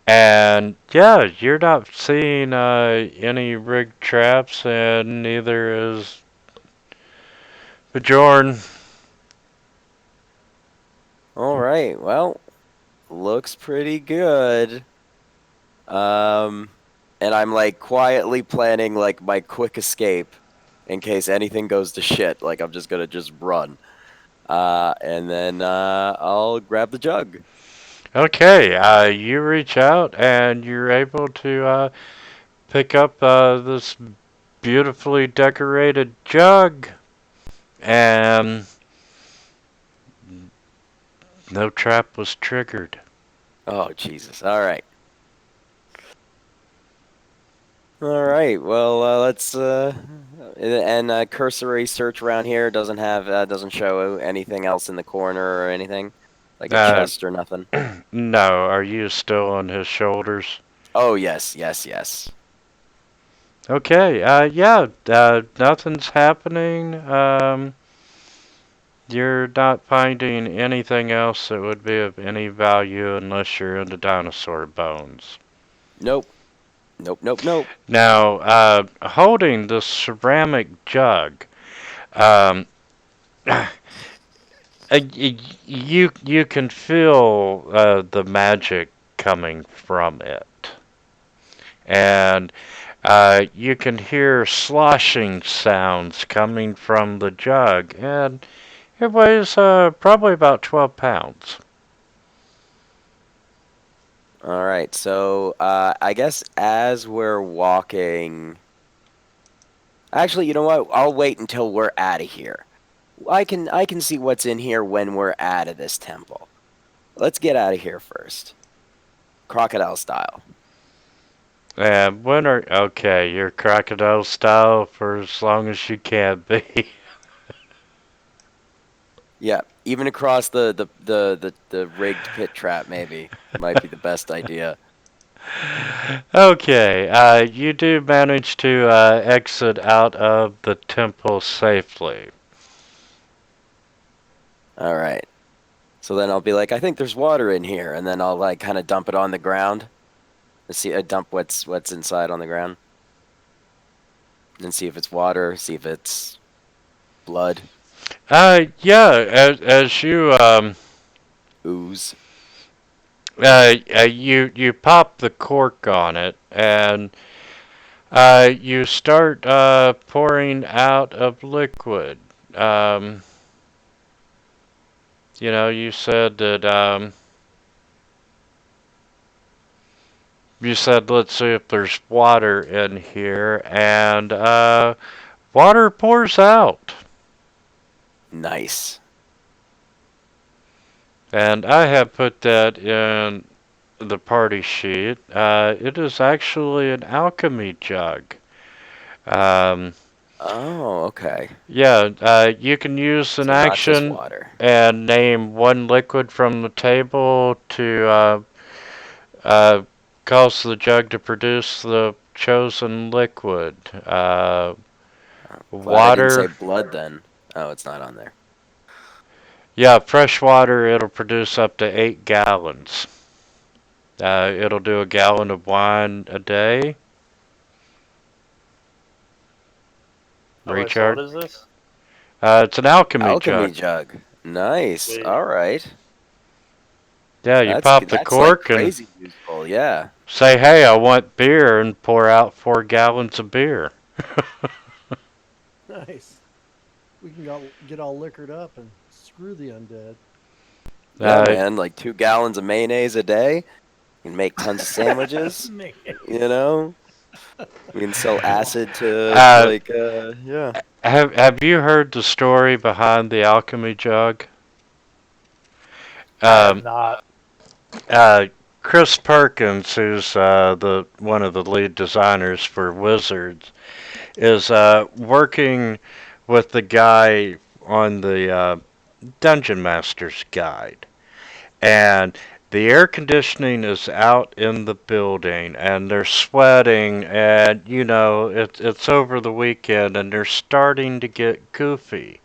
And yeah, you're not seeing any rigged traps, and neither is Bjorn. all right. Well, looks pretty good. Um, and I'm like quietly planning like my quick escape in case anything goes to shit. Like I'm just gonna just run. And then I'll grab the jug. Okay, you reach out and you're able to pick up this beautifully decorated jug, and no trap was triggered. Oh Jesus! All right. All right. Well, let's and cursory search around here doesn't show anything else in the corner or anything, like a Uh, chest or nothing. no, are you still on his shoulders? Oh yes, yes, yes. Okay, yeah, nothing's happening. You're not finding anything else that would be of any value unless you're into dinosaur bones. Nope. Nope. Nope. Nope. Now, holding the ceramic jug, um, you can feel the magic coming from it, and you can hear sloshing sounds coming from the jug, and it weighs probably about 12 pounds. All right. So I guess as we're walking, actually, you know what? I'll wait until we're out of here. I can see what's in here when we're out of this temple. Let's get out of here first, crocodile style. And when are okay? You're crocodile style for as long as you can be. Yeah, even across the rigged pit trap, maybe might be the best idea. Okay, you do manage to exit out of the temple safely. All right. So then I'll be like, I think there's water in here, and then I'll like kind of dump it on the ground. See, I dump what's inside on the ground, and see if it's water, see if it's blood, Yeah, as you ooze. you pop the cork on it, and you start pouring out of liquid. Um, you said that you said let's see if there's water in here, and water pours out. Nice. And I have put that in the party sheet. It is actually an alchemy jug. Um, Oh, okay. yeah, you can use an So not just action water. and name one liquid from the table to uh, cause the jug to produce the chosen liquid. Glad I didn't say Water, blood then. Oh, it's not on there. yeah, fresh water, it'll produce up to 8 gallons. It'll do a gallon of wine a day. Oh, wait, so what Recharge. is this? It's an alchemy Alchemy jug. jug. Nice. Sweet. All right. Yeah, you pop the That's like cork and crazy useful. Yeah. say, hey, I want beer, and pour out 4 gallons of beer. Nice. We can get all liquored up and screw the undead. Yeah, Uh, man. Like 2 gallons of mayonnaise a day. You can make tons of sandwiches. Man. You know, we can sell acid to uh, like yeah. have you heard the story behind the alchemy jug? I have Um, not. uh, Chris Perkins, who's the one of the lead designers for Wizards, is working with the guy on the Dungeon Master's Guide. And the air conditioning is out in the building, and they're sweating, and it's over the weekend, and they're starting to get goofy,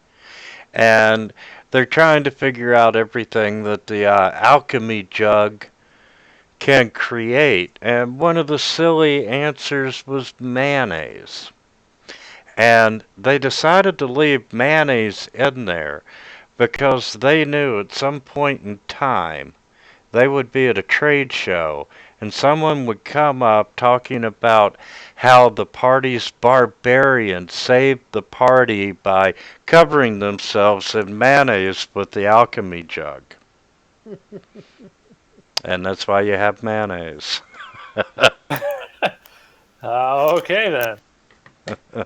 and they're trying to figure out everything that the alchemy jug can create, and one of the silly answers was mayonnaise. And they decided to leave mayonnaise in there because they knew at some point in time they would be at a trade show and someone would come up talking about how the party's barbarians saved the party by covering themselves in mayonnaise with the alchemy jug. And that's why you have mayonnaise. Okay then.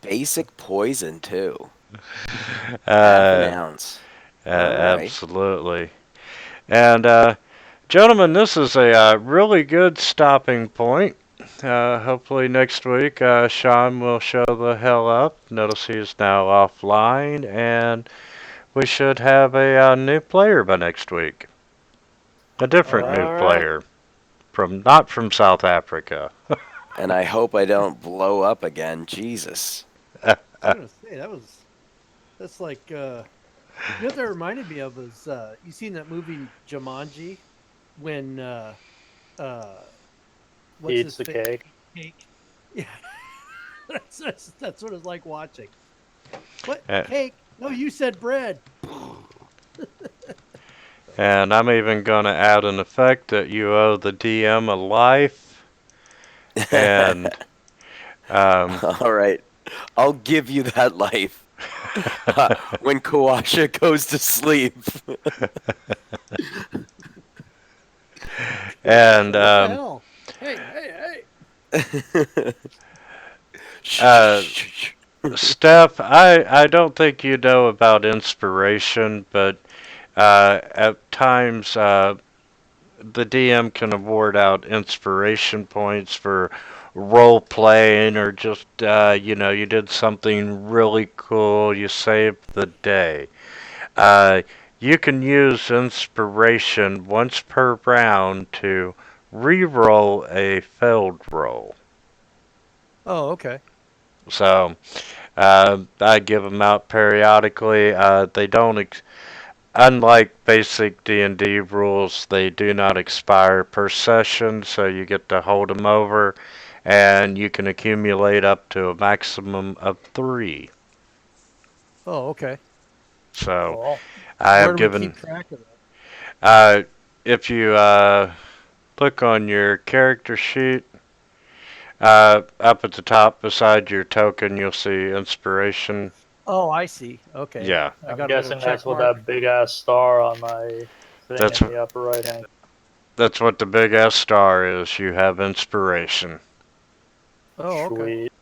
Basic poison too. Half an Uh, ounce. All right. Absolutely. And, gentlemen, this is a really good stopping point. hopefully next week, Sean will show the hell up. Notice he's now offline, and we should have a new player by next week. A different new All right. player not from South Africa. And I hope I don't blow up again. Jesus. I was gonna say that's like you know what that reminded me of was you seen that movie Jumanji when uh what's Eats his the face cake. cake yeah that's what it's like watching what Uh, cake no you said bread and I'm even going to add an effect that you owe the DM a life. And All right. I'll give you that life. When Kawasha goes to sleep. and what the hell hey uh, Steph, I don't think you know about inspiration, but at times the DM can award out inspiration points for role playing or just you did something really cool, you saved the day. Uh, you can use inspiration once per round to re-roll a failed roll. oh okay So I give them out periodically. They don't Unlike basic D&D rules, they do not expire per session, so you get to hold them over, and you can accumulate up to a maximum of 3. oh okay So Cool. I where have do we keep given. track of that If you look on your character sheet, up at the top beside your token, you'll see inspiration. oh I see okay Yeah, I I'm got a little guessing check that's what mark that big ass star on my thing that's in the upper right hand. that's what the big S star is. You have inspiration. oh okay Sweet.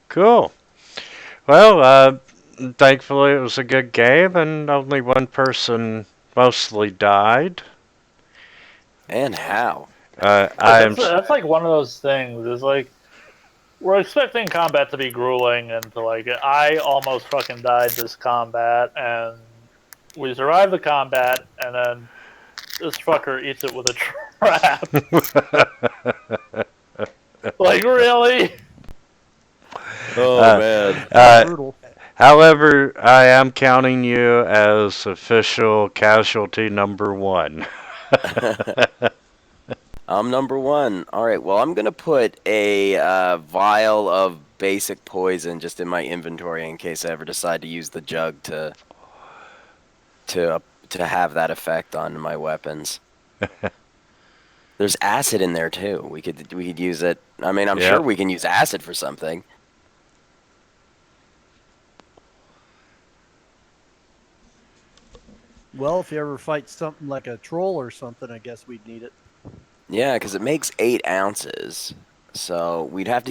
Cool. Well, thankfully it was a good game, and only one person mostly died. And how? I am. That's like one of those things. It's like we're expecting combat to be grueling, and to like I almost fucking died this combat, and we survived the combat, and then this fucker eats it with a trap. Like really? Oh, uh, man. uh, brutal however, I am counting you as official casualty number 1. I'm number 1. All right. Well, I'm going to put a vial of basic poison just in my inventory in case I ever decide to use the jug to have that effect on my weapons. There's acid in there too. We could use it. I mean, I'm sure Yep. we can use acid for something. well if you ever fight something like a troll or something I guess we'd need it Yeah, because it makes 8 ounces. So we'd have to